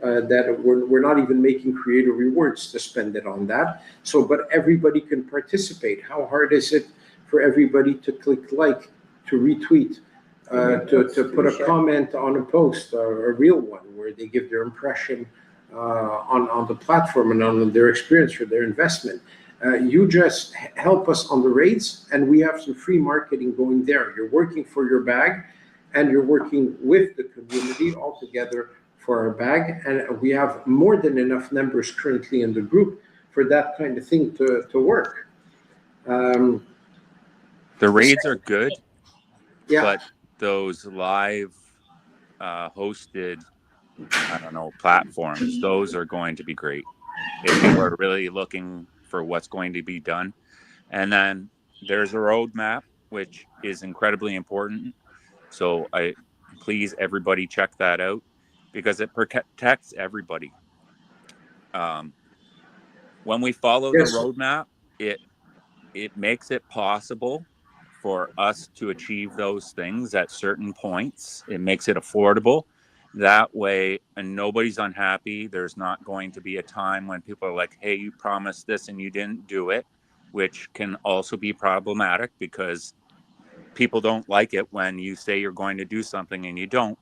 that we're not even making creator rewards to spend it on that. So, but everybody can participate. How hard is it for everybody to click like, to retweet, to put a comment on a post, a real one, where they give their impression on the platform and on their experience or their investment. You just help us on the raids, and we have some free marketing going there. You're working for your bag, and you're working with the community all together for our bag, and we have more than enough members currently in the group for that kind of thing to work. The raids are good, but those live hosted, I don't know, platforms, those are going to be great if people are really looking for what's going to be done. And then there's a roadmap, which is incredibly important. So please, everybody, check that out, because it protects everybody. When we follow the roadmap, it makes it possible for us to achieve those things at certain points. It makes it affordable. That way, and nobody's unhappy. There's not going to be a time when people are like, hey, you promised this and you didn't do it, which can also be problematic because people don't like it when you say you're going to do something and you don't.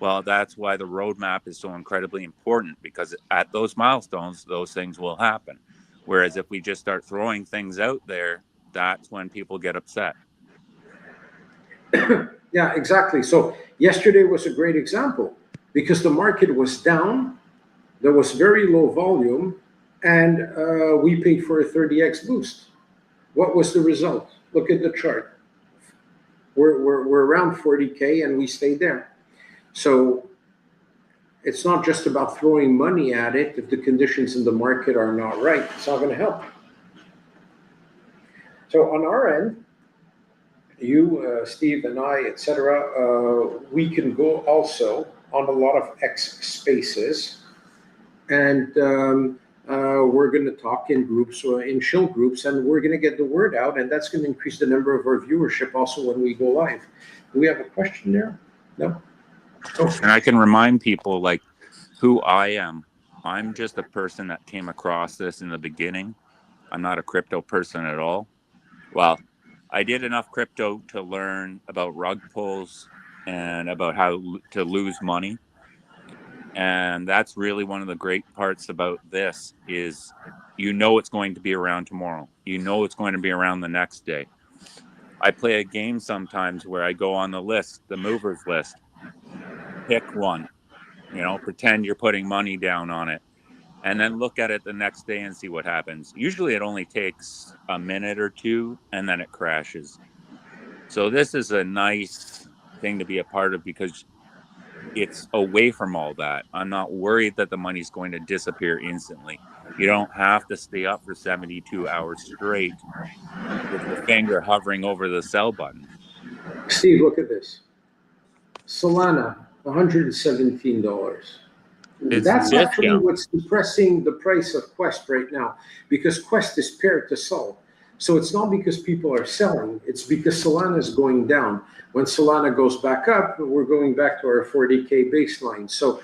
Well, that's why the roadmap is so incredibly important, because at those milestones, those things will happen. Whereas if we just start throwing things out there, that's when people get upset. Yeah, exactly. So yesterday was a great example, because the market was down, there was very low volume, and we paid for a 30x boost. What was the result? Look at the chart. We're around 40K, and we stayed there. So it's not just about throwing money at it. If the conditions in the market are not right, it's not going to help. So on our end, you, Steve and I, etc., we can go also on a lot of X spaces, and we're going to talk in groups or in chill groups, and we're going to get the word out, and that's going to increase the number of our viewership also when we go live. Do we have a question there? No? Okay. And I can remind people like who I am. I'm just a person that came across this in the beginning. I'm not a crypto person at all. Well, I did enough crypto to learn about rug pulls and about how to lose money. And that's really one of the great parts about this is you know it's going to be around tomorrow. You know it's going to be around the next day. I play a game sometimes where I go on the list, the movers list, pick one, pretend you're putting money down on it, and then look at it the next day and see what happens. Usually it only takes a minute or two and then it crashes. So this is a nice thing to be a part of because it's away from all that. I'm not worried that the money's going to disappear instantly. You don't have to stay up for 72 hours straight with your finger hovering over the sell button. Steve, look at this. Solana, $117. It's That's actually discount. what's depressing the price of Quest right now, because Quest is paired to Sol. So it's not because people are selling, it's because Solana is going down. When Solana goes back up, we're going back to our 40K baseline. So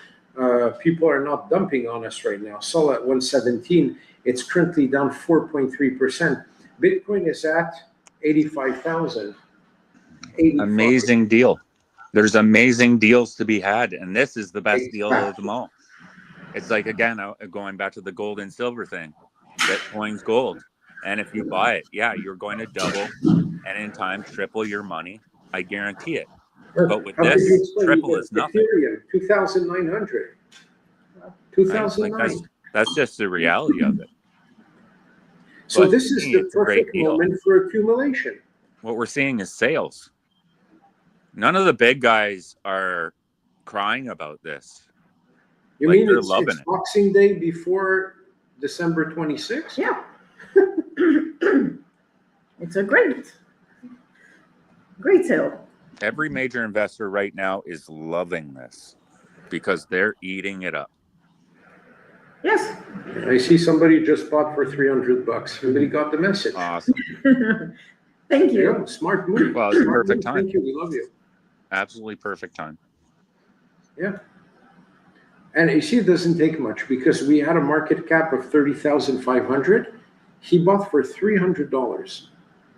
people are not dumping on us right now. Sol at 117, it's currently down 4.3%. Bitcoin is at 85,000. Amazing deal. There's amazing deals to be had, and this is the best deal of them all. It's like, again, going back to the gold and silver thing. Bitcoin's gold. And if you buy it, yeah, you're going to double and in time triple your money. I guarantee it. But with this, triple is nothing. Ethereum, 2,900. 2,009. That's just the reality of it. So But this is the perfect moment for accumulation. What we're seeing is sales. None of the big guys are crying about this. You Like, mean they're it's loving it. Boxing Day before December 26th? Yeah. It's a great sale. Every major investor right now is loving this because they're eating it up. Yes. I see somebody just bought for $300. Somebody got the message. Awesome. Thank you. Yeah, smart move. Well, it's Smart perfect move. time. Thank you. We love you. Absolutely perfect time. Yeah. And you see, it doesn't take much because we had a market cap of 30,500. He bought for $300,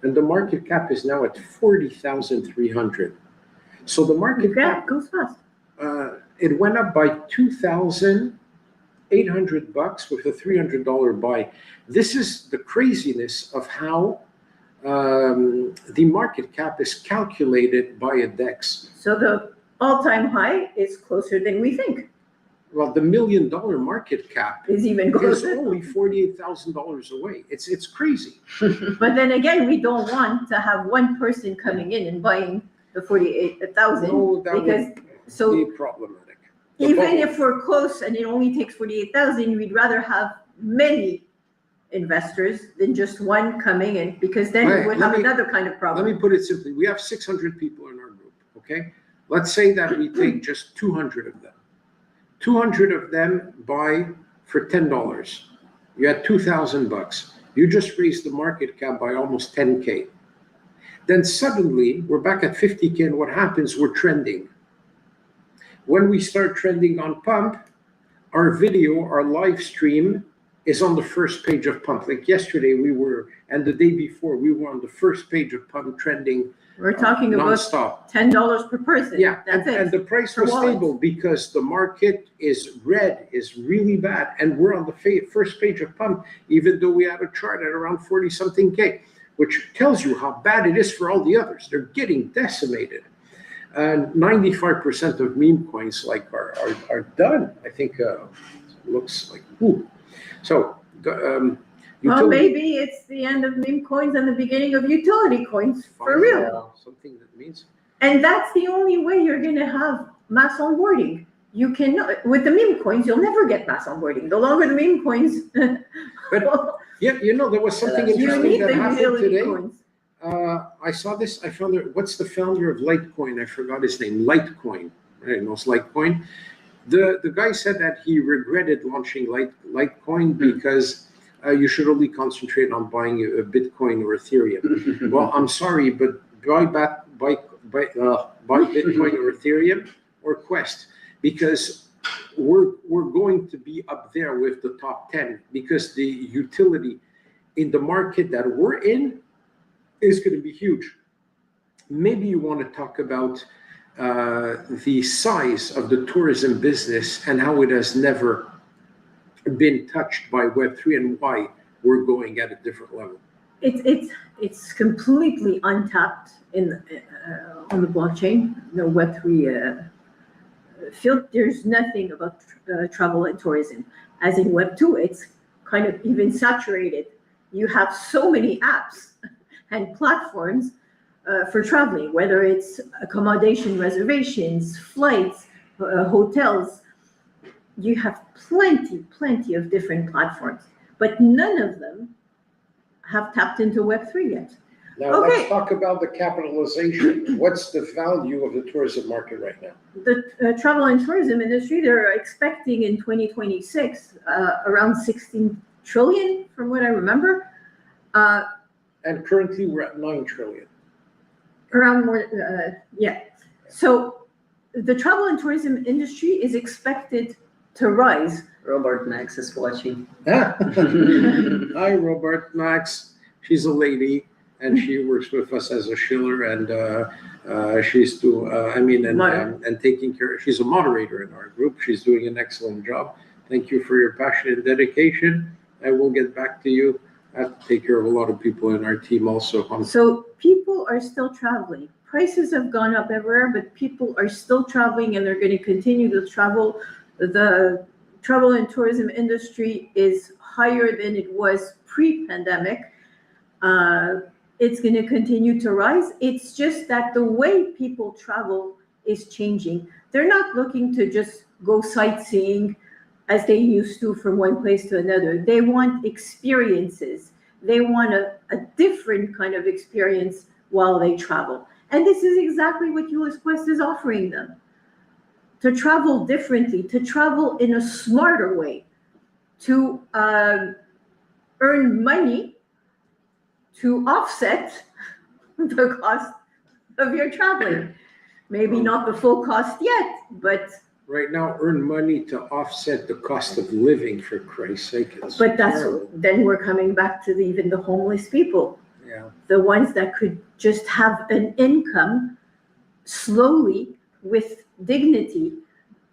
and the market cap is now at 40,300. So the market cap goes fast. It went up by $2,800 with a $300 buy. This is the craziness of how the market cap is calculated by a DEX. So the all-time high is closer than we think. Well, the $1 million market cap Is even is closer. only $48,000 away. It's crazy. But then again, we don't want to have one person coming in and buying the 48,000 No, that because would be problematic. even if we're close and it only takes 48,000, we'd rather have many investors than just one coming in, because then we would have another kind of problem. Let me put it simply. We have 600 people in our group, okay? Let's say that we take just 200 of them. 200 of them buy for $10. You had $2,000. You just raised the market cap by almost 10K. Then suddenly we're back at 50K, and what happens? We're trending. When we start trending on Pump, our video, our live stream is on the first page of Pump. Like yesterday we were, and the day before we were on the first page of Pump trending. We're talking about nonstop. $10 per person. Yeah, that's it. And the price was stable because the market is red, is really bad, and we're on the first page of Pump, even though we had a chart at around 40-something K, which tells you how bad it is for all the others. They're getting decimated. And 95% of meme coins are done. I think looks like ooh. So. Well, maybe it's the end of meme coins and the beginning of utility coins, for real. Something that means. And that's the only way you're going to have mass onboarding. You cannot, with the meme coins, you'll never get mass onboarding. The longer the meme coins. But yeah, there was something interesting that happened today. Coins. I saw this. I found it. What's the founder of Litecoin? I forgot his name. Litecoin. Right? Knows Litecoin. The guy said that he regretted launching Litecoin because you should only concentrate on buying a Bitcoin or Ethereum. Well, I'm sorry, but buy Bitcoin or Ethereum or Quest, because we're going to be up there with the top 10, because the utility in the market that we're in is going to be huge. Maybe you want to talk about the size of the tourism business and how it has never been touched by Web3 and why we're going at a different level. It's completely untapped on the blockchain, the Web3 field. There's nothing about travel and tourism. As in Web2, it's kind of even saturated. You have so many apps and platforms for traveling, whether it's accommodation reservations, flights, hotels. You have plenty of different platforms, but none of them have tapped into Web3 yet. Now let's talk about the capitalization. What's the value of the tourism market right now? The travel and tourism industry, they're expecting in 2026 around 16 trillion, from what I remember. And currently we're at 9 trillion. Around more, yeah. So the travel and tourism industry is expected to rise. Robert Max is watching. Hi, Robert Max. She's a lady, and she works with us as a shiller, and she's and taking care. She's a moderator in our group. She's doing an excellent job. Thank you for your passion and dedication. I will get back to you. I have to take care of a lot of people in our team also. So people are still traveling. Prices have gone up everywhere, but people are still traveling, and they're going to continue to travel. The travel and tourism industry is higher than it was pre-pandemic. It's going to continue to rise. It's just that the way people travel is changing. They're not looking to just go sightseeing as they used to from one place to another. They want experiences. They want a different kind of experience while they travel. And this is exactly what Ulys Quest is offering them. To travel differently, to travel in a smarter way, to earn money to offset the cost of your traveling. Maybe not the full cost yet, but right now earn money to offset the cost of living, for Christ's sake. But then we're coming back to even the homeless people. Yeah. The ones that could just have an income slowly with dignity,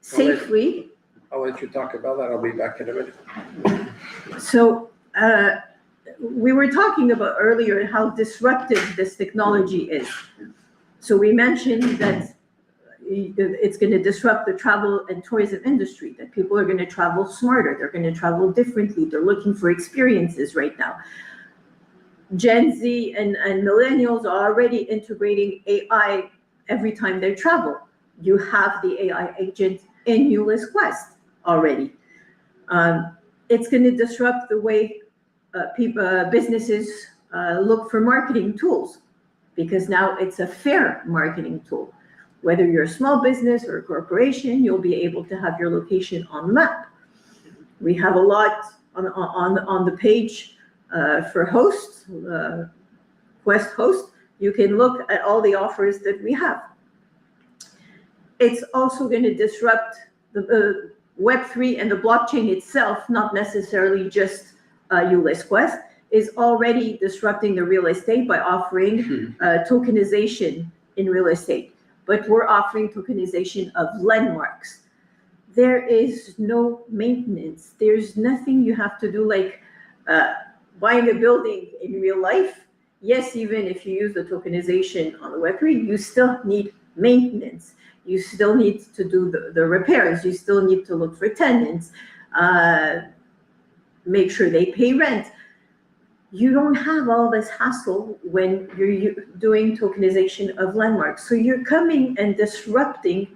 safely. I'll let you talk about that. I'll be back in a minute. So we were talking about earlier how disruptive this technology is. So we mentioned that it's going to disrupt the travel and tourism industry, that people are going to travel smarter, they're going to travel differently, they're looking for experiences right now. Gen Z and millennials are already integrating AI every time they travel. You have the AI agent in Ulys Quest already. It's going to disrupt the way businesses look for marketing tools, because now it's a fair marketing tool. Whether you're a small business or a corporation, you'll be able to have your location on the map. We have a lot on the page for hosts, Quest host. You can look at all the offers that we have. It's also going to disrupt the Web3 and the blockchain itself, not necessarily just Ulys Quest, is already disrupting the real estate by offering tokenization in real estate. But we're offering tokenization of landmarks. There is no maintenance. There's nothing you have to do like buying a building in real life. Yes, even if you use the tokenization on the Web3, you still need maintenance. You still need to do the repairs. You still need to look for tenants, make sure they pay rent. You don't have all this hassle when you're doing tokenization of landmarks. So you're coming and disrupting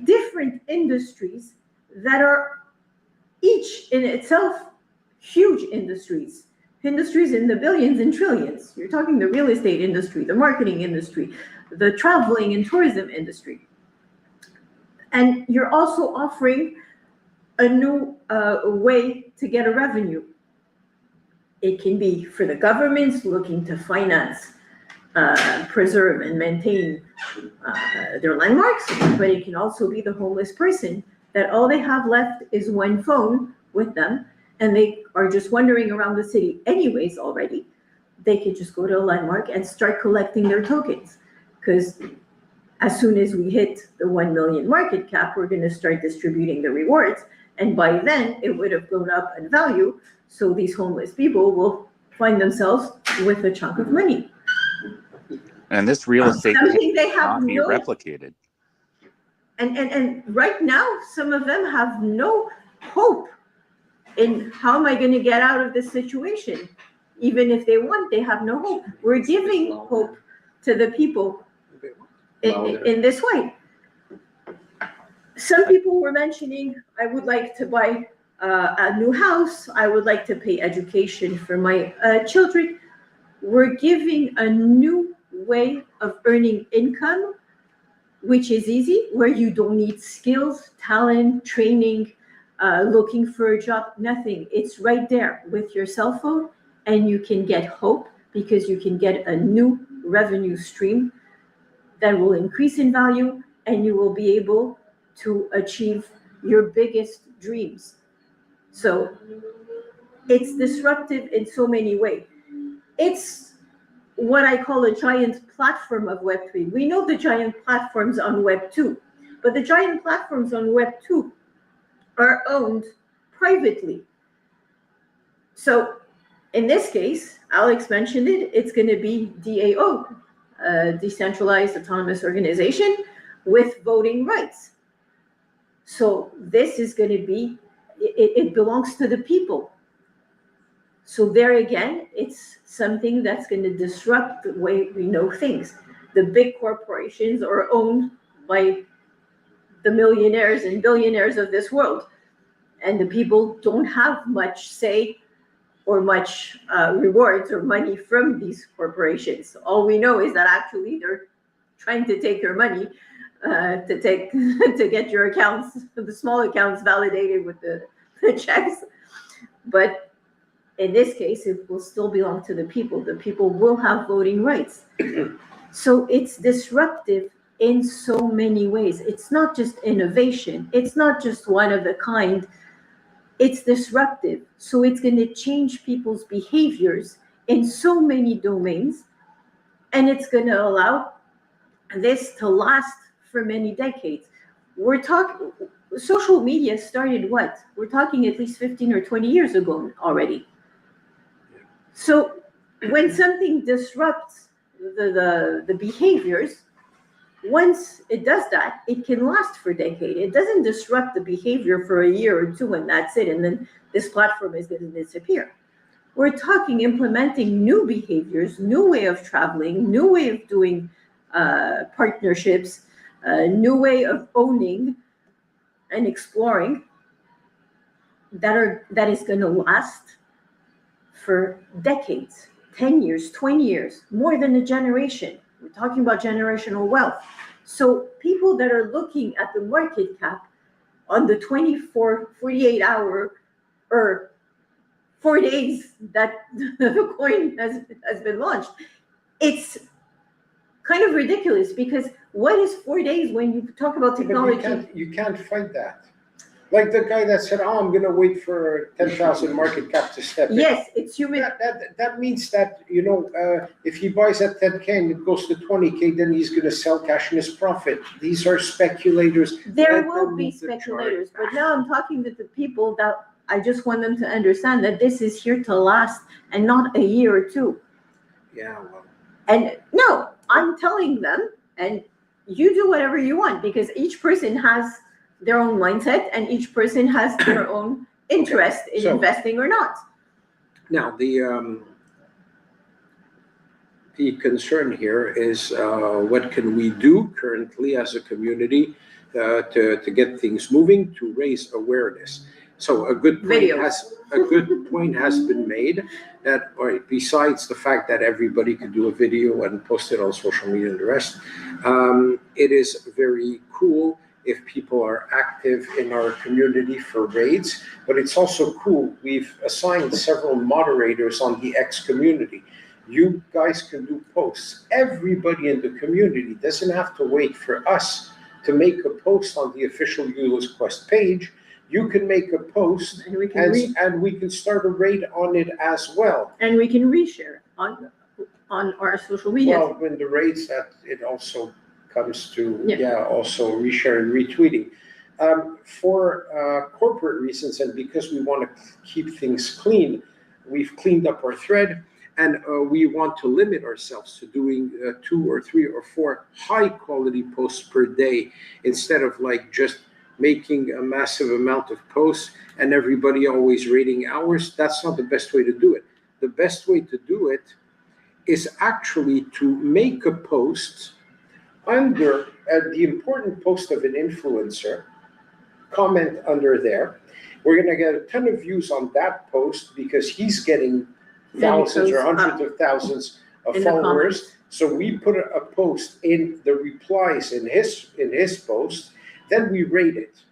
different industries that are each in itself huge industries. industries in the billions and trillions. You're talking the real estate industry, the marketing industry, the traveling and tourism industry. And you're also offering a new way to get a revenue. It can be for the governments looking to finance, preserve and maintain their landmarks, but it can also be the homeless person that all they have left is one phone with them, and they are just wandering around the city anyways already. They could just go to a landmark and start collecting their tokens, because as soon as we hit the 1 million market cap, we're going to start distributing the rewards, and by then it would have gone up in value, so these homeless people will find themselves with a chunk of money. And this real estate Something they have cannot be no, replicated. and right now, some of them have no hope in how am I going to get out of this situation. Even if they want, they have no hope. We're giving hope to the people in this way. Some people were mentioning, I would like to buy a new house. I would like to pay education for my children. We're giving a new way of earning income, which is easy, where you don't need skills, talent, training, looking for a job, nothing. It's right there with your cell phone, and you can get hope because you can get a new revenue stream that will increase in value, and you will be able to achieve your biggest dreams. So it's disruptive in so many ways. It's what I call a giant platform of Web3. We know the giant platforms on Web2, but the giant platforms on Web2 are owned privately. So in this case, Alex mentioned it, it's going to be DAO, decentralized autonomous organization with voting rights. So this is going to be, it belongs to the people. So there again, it's something that's going to disrupt the way we know things. The big corporations are owned by the millionaires and billionaires of this world. And the people don't have much say or much rewards or money from these corporations. All we know is that actually they're trying to take your money to get your accounts, the small accounts, validated with the checks. But in this case, it will still belong to the people. The people will have voting rights. So it's disruptive in so many ways. It's not just innovation. It's not just one of a kind. It's disruptive. So it's going to change people's behaviors in so many domains. And it's going to allow this to last for many decades. We're talking, social media started what? We're talking at least 15 or 20 years ago already. So when something disrupts the behaviors, once it does that, it can last for decades. It doesn't disrupt the behavior for a year or two and that's it, and then this platform is going to disappear. We're talking implementing new behaviors, new way of traveling, new way of doing partnerships, new way of owning and exploring that is going to last for decades, 10 years, 20 years, more than a generation. We're talking about generational wealth. So people that are looking at the market cap on the 24, 48 hour or 4 days that the coin has been launched, it's kind of ridiculous, because what is 4 days when you talk about technology? But you can't fight that. Like the guy that said, "Oh, I'm going to wait for 10,000 market cap to step in." Yes, it's human. That means that, if he buys at 10K and it goes to 20K, then he's going to sell, cash in his profit. These are speculators. There will be speculators, but now I'm talking to the people that I just want them to understand that this is here to last and not a year or two. Yeah, well. And no, I'm telling them, and you do whatever you want, because each person has their own mindset and each person has their own interest in investing or not. Now, the concern here is what can we do currently as a community to get things moving, to raise awareness. So a good Videos. point has been made that, all right, besides the fact that everybody could do a video and post it on social media and the rest, it is very cool if people are active in our community for raids, but it's also cool. We've assigned several moderators on the X community. You guys can do posts. Everybody in the community doesn't have to wait for us to make a post on the official Ulys Quest page. You can make a post And we can and we can start a raid on it as well. and we can reshare on our social media. Well, when the raids, that it also comes to, Yeah. also reshare and retweeting. For corporate reasons and because we want to keep things clean, we've cleaned up our thread, and we want to limit ourselves to doing 2 or 3 or 4 high quality posts per day instead of like just making a massive amount of posts and everybody always rating ours. That's not the best way to do it. The best way to do it is actually to make a post under the important post of an influencer, comment under there. We're going to get a ton of views on that post because he's getting thousands or hundreds of thousands of followers. So we put a post in the replies in his post, then we rate it.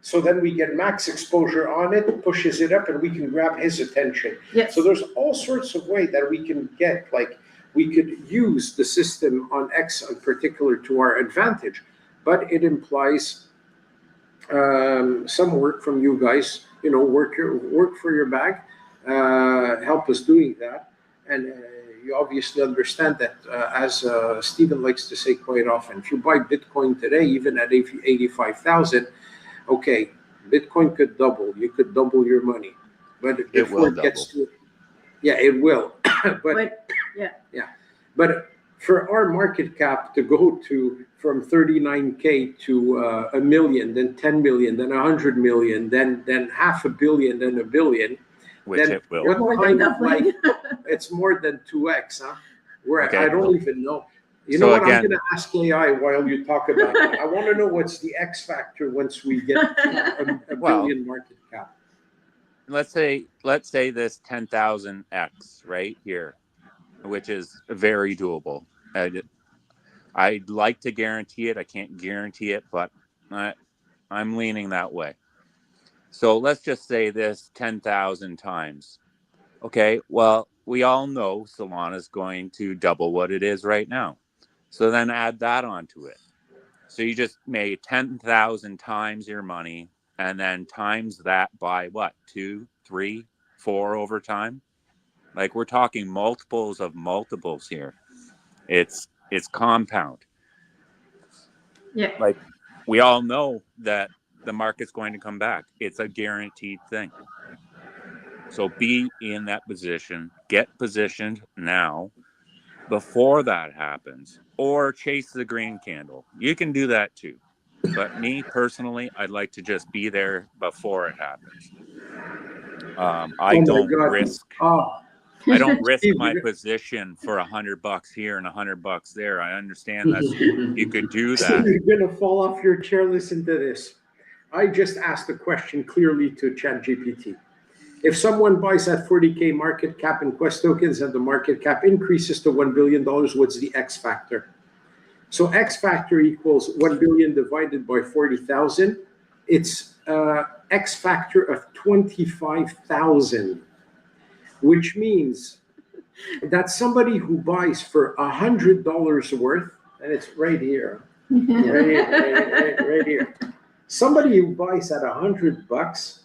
So then we get max exposure on it, pushes it up, and we can grab his attention. Yes. So there's all sorts of ways that we can get, like, we could use the system on X in particular to our advantage, but it implies some work from you guys. Work for your bag, help us doing that, and you obviously understand that, as Stephen likes to say quite often, if you buy Bitcoin today, even at 85,000, okay, Bitcoin could double. You could double your money, but before it gets to, it will. But for our market cap to go to from 39K to a million, then 10 million, then 100 million, then $500 million, then $1 billion. Which then it will. It's more than 2x, huh? Okay. I don't even know. You So know what? again, I'm going to ask AI while you talk about it. I want to know what's the X factor once we get a billion market cap. let's say this 10,000x right here, which is very doable. I'd like to guarantee it. I can't guarantee it, but I'm leaning that way. So let's just say this 10,000 times. Okay, well, we all know Solana's going to double what it is right now. So then add that onto it. So you just made 10,000 times your money and then times that by what? 2, 3, 4 over time? Like, we're talking multiples of multiples here. It's compound. Yeah. Like, we all know that the market's going to come back. It's a guaranteed thing. So be in that position, get positioned now before that happens, or chase the green candle. You can do that too. But me personally, I'd like to just be there before it happens. I don't risk my position for $100 here and $100 there. I understand that you could do that. You're gonna fall off your chair. Listen to this. I just asked a question clearly to ChatGPT. If someone buys at 40K market cap in Quest tokens and the market cap increases to $1 billion, what's the X factor? So X factor equals 1 billion divided by 40,000. It's X factor of 25,000, which means that somebody who buys for $100 worth, and it's right here, right here. Somebody who buys at $100,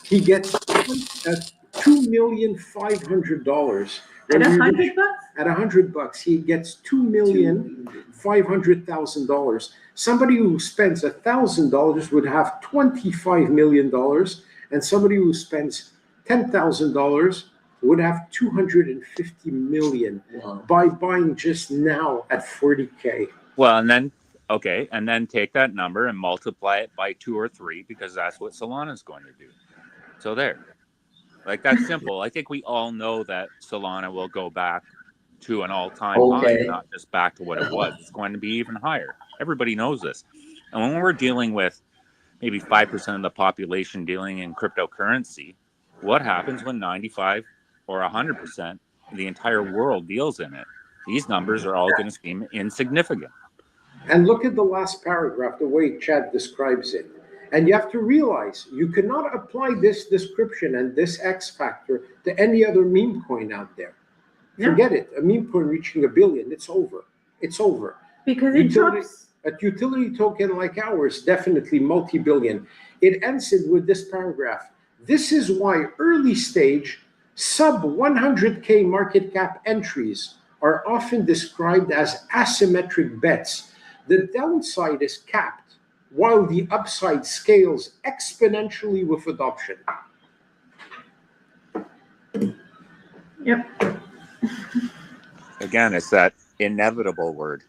he gets $2,500,000. At $100? At $100, he gets $2,500,000. Somebody who spends $1,000 would have $25 million, and somebody who spends $10,000 would have $250 million by buying just now at 40K. Well, and then take that number and multiply it by 2 or 3, because that's what Solana's going to do. So there. Like, that's simple. I think we all know that Solana will go back to an all-time high, not just back to what it was. It's going to be even higher. Everybody knows this. And when we're dealing with maybe 5% of the population dealing in cryptocurrency. What happens when 95 or 100% of the entire world deals in it? These numbers are all going to seem insignificant. And look at the last paragraph, the way Chad describes it. And you have to realize you cannot apply this description and this X factor to any other meme coin out there. No. Forget it. A meme coin reaching $1 billion, it's over. It's over. Because it drops. A utility token like ours, definitely multi-billion. It ends it with this paragraph. This is why early stage sub 100K market cap entries are often described as asymmetric bets. The downside is capped, while the upside scales exponentially with adoption. Yep. Again, it's that inevitable word.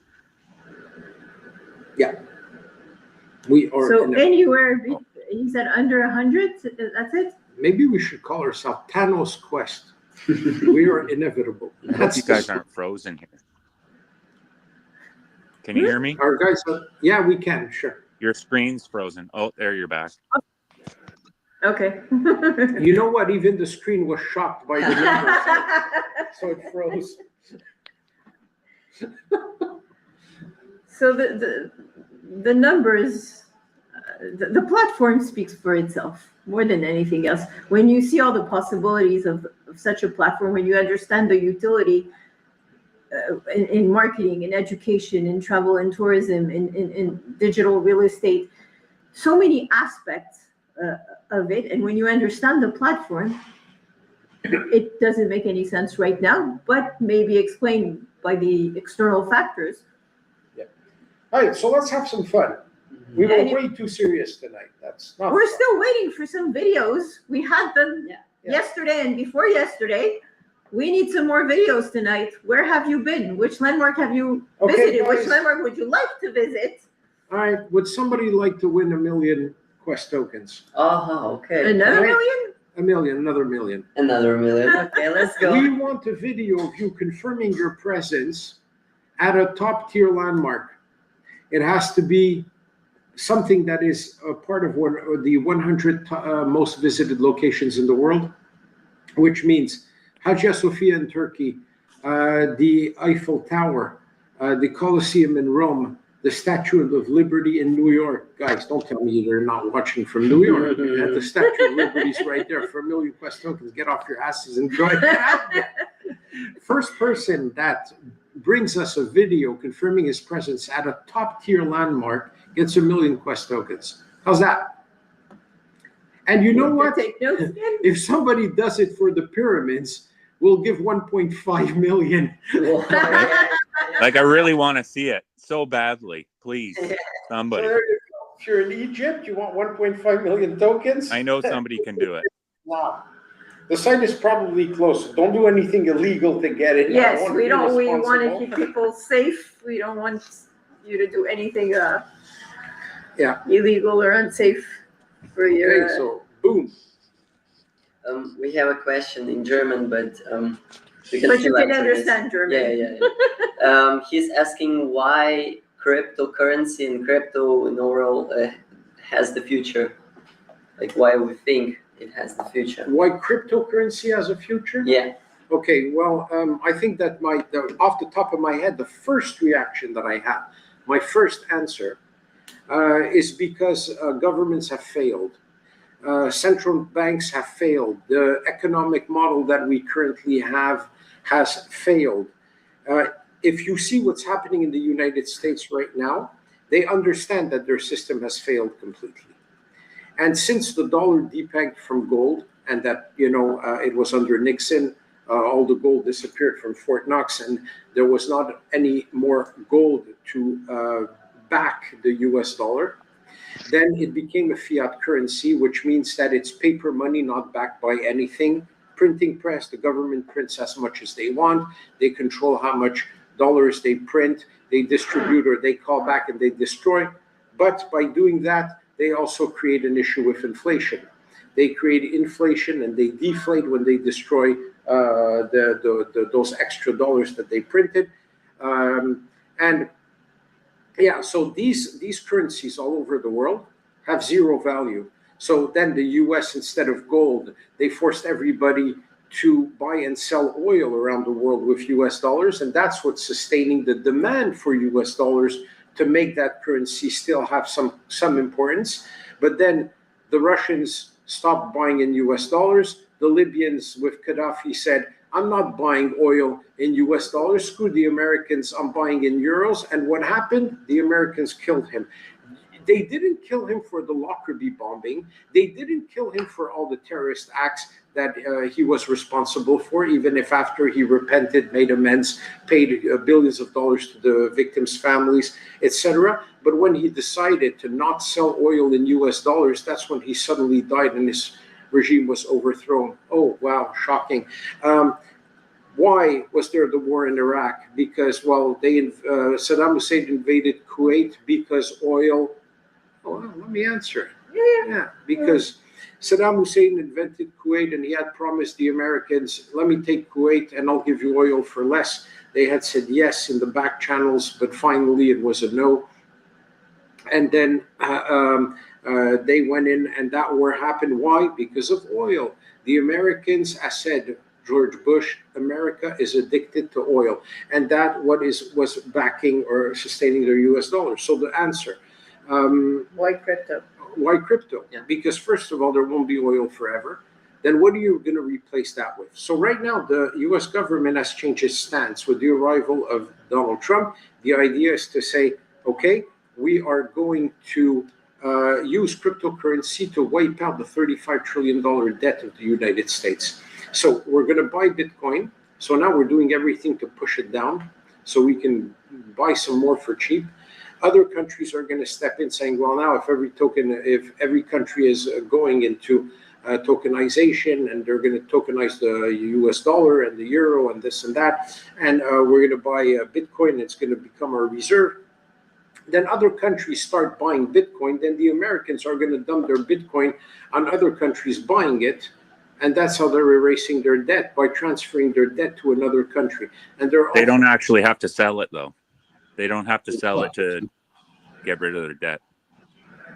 Yeah. We are. So anywhere, he said under 100, that's it? Maybe we should call ourselves Thanos Quest. We are inevitable. I hope you guys aren't frozen here. Can you hear me? Our guys, yeah, we can, sure. Your screen's frozen. Oh, there you're back. Okay. You know what? Even the screen was shocked by the numbers, so it froze. So the numbers, the platform speaks for itself more than anything else. When you see all the possibilities of such a platform, when you understand the utility in marketing, in education, in travel and tourism, in digital real estate, so many aspects of it. And when you understand the platform, it doesn't make any sense right now, but maybe explained by the external factors. Yeah. All right, so let's have some fun. We were way too serious tonight. That's not. We're fun. still waiting for some videos. We had them yesterday and before yesterday. We need some more videos tonight. Where have you been? Which landmark have you visited? Guys. Which landmark would you like to visit? All right, would somebody like to win 1 million Quest tokens? Okay. Another Right. million? 1 million, another 1 million. Another million. Okay, let's go. We want a video of you confirming your presence at a top tier landmark. It has to be something that is a part of one of the 100 most visited locations in the world, which means Hagia Sophia in Turkey, the Eiffel Tower, the Colosseum in Rome, the Statue of Liberty in New York. Guys, don't tell me they're not watching from New York. The Statue of Liberty's right there for 1 million Quest tokens. Get off your asses and enjoy it. First person that brings us a video confirming his presence at a top tier landmark gets 1 million Quest tokens. How's that? And you know what? Take notes. If somebody does it for the pyramids, we'll give 1.5 million. Like, I really want to see it so badly. Please, somebody. So if you're in Egypt, you want 1.5 million tokens? I know somebody can do it. Wow. The site is probably closed. Don't do anything illegal to get it. Yes, we don't. We want to responsible. keep people safe. We don't want you to do anything illegal or unsafe for your. Okay, so boom. We have a question in German, but we But you still can answer this. understand German. Yeah. He's asking why cryptocurrency and crypto in overall has the future. Like why we think it has the future. Why cryptocurrency has a future? Yeah. Okay, well, I think that off the top of my head, the first reaction that I had, my first answer, is because governments have failed. Central banks have failed. The economic model that we currently have has failed. If you see what's happening in the United States right now, they understand that their system has failed completely. And since the dollar depegged from gold, and that, it was under Nixon, all the gold disappeared from Fort Knox, and there was not any more gold to back the US dollar. Then it became a fiat currency, which means that it's paper money, not backed by anything. Printing press, the government prints as much as they want. They control how much dollars they print, they distribute, or they call back and they destroy. But by doing that, they also create an issue with inflation. They create inflation and they deflate when they destroy those extra dollars that they printed. So these currencies all over the world have zero value. So then the US, instead of gold, they forced everybody to buy and sell oil around the world with US dollars. And that's what's sustaining the demand for US dollars to make that currency still have some importance. But then the Russians stopped buying in US dollars. The Libyans with Gaddafi said, I'm not buying oil in US dollars. Screw the Americans, I'm buying in euros. And what happened? The Americans killed him. They didn't kill him for the Lockerbie bombing. They didn't kill him for all the terrorist acts that he was responsible for, even if after he repented, made amends, paid billions of dollars to the victims' families, etc. But when he decided to not sell oil in US dollars, that's when he suddenly died and his regime was overthrown. Oh, wow, shocking. Why was there the war in Iraq? Because, well, Saddam Hussein invaded Kuwait because oil. Well, let me answer. Yeah, because Saddam Hussein invented Kuwait and he had promised the Americans, let me take Kuwait and I'll give you oil for less. They had said yes in the back channels, but finally it was a no. And then they went in and that war happened. Why? Because of oil. The Americans, as said George Bush, America is addicted to oil. And that was backing or sustaining their US dollars. So the answer. Why crypto? Why crypto? Yeah. Because first of all, there won't be oil forever. Then what are you going to replace that with? So right now, the US government has changed its stance with the arrival of Donald Trump. The idea is to say, okay, we are going to use cryptocurrency to wipe out the $35 trillion debt of the United States. So we're going to buy Bitcoin. So now we're doing everything to push it down so we can buy some more for cheap. Other countries are going to step in saying, well, now if every country is going into tokenization and they're going to tokenize the US dollar and the euro and this and that, and we're going to buy Bitcoin, it's going to become our reserve. Then other countries start buying Bitcoin, then the Americans are going to dump their Bitcoin on other countries buying it. And that's how they're erasing their debt, by transferring their debt to another country. And they don't actually have to sell it, though. They don't have to sell it to get rid of their debt.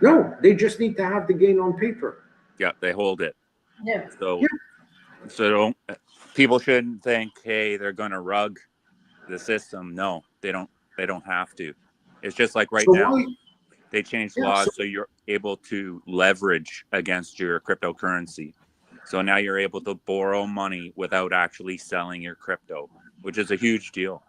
No, they just need to have the gain on paper. Yeah, they hold it. Yeah. So people shouldn't think, hey, they're going to rug the system. No, they don't have to. It's just like now, they changed laws so you're able to leverage against your cryptocurrency. So now you're able to borrow money without actually selling your crypto, which is a huge deal.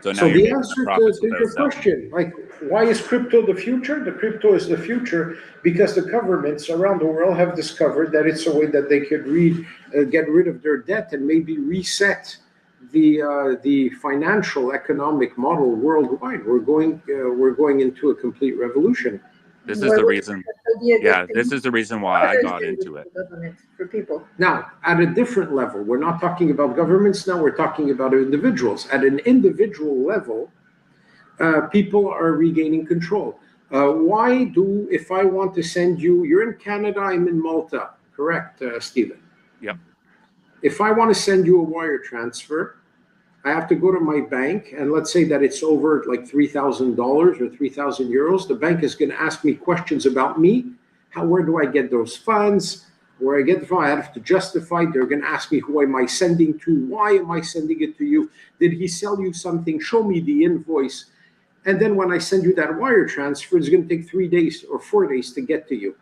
So now the answer to your question, like, why is crypto the future? The crypto is the future because the governments around the world have discovered that it's a way that they could get rid of their debt and maybe reset the financial economic model worldwide. We're going into a complete revolution. This is the reason. Yeah, this is the reason why I got into it. For people. Now, at a different level, we're not talking about governments now, we're talking about individuals. At an individual level, people are regaining control. If I want to send you, you're in Canada, I'm in Malta, correct, Stephen? Yep. If I want to send you a wire transfer, I have to go to my bank, and let's say that it's over like $3,000 or 3,000 euros. The bank is going to ask me questions about me. Where do I get those funds? Where I get the funds, I have to justify. They're going to ask me who am I sending to? Why am I sending it to you? Did he sell you something? Show me the invoice. And then when I send you that wire transfer, it's going to take 3 days or 4 days to get to you.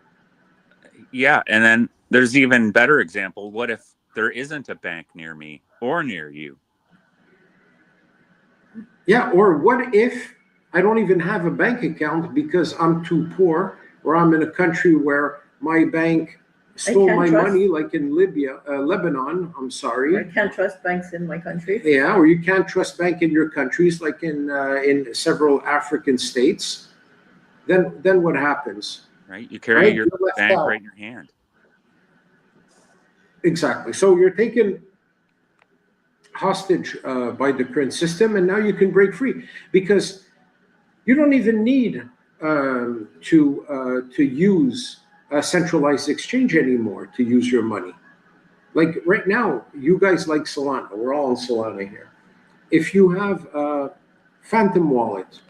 Yeah, and then there's even better example. What if there isn't a bank near me or near you? Yeah, or what if I don't even have a bank account because I'm too poor, or I'm in a country where my bank stole my money, like in Lebanon, I'm sorry. I can't trust banks in my country. Yeah, or you can't trust bank in your countries, like in several African states. Then what happens? Right, you carry your bank right in your hand. Exactly. So you're taken hostage by the current system, and now you can break free because you don't even need to use a centralized exchange anymore to use your money. Like right now, you guys like Solana. We're all on Solana here. If you have a Phantom wallet,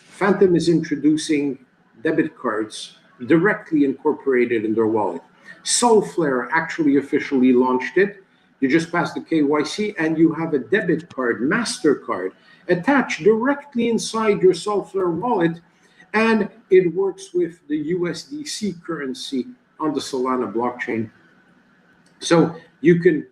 Phantom is introducing debit cards directly incorporated in their wallet. Soulflare actually officially launched it. You just pass the KYC and you have a debit card, MasterCard, attached directly inside your Soulflare wallet, and it works with the USDC currency on the Solana blockchain. So you can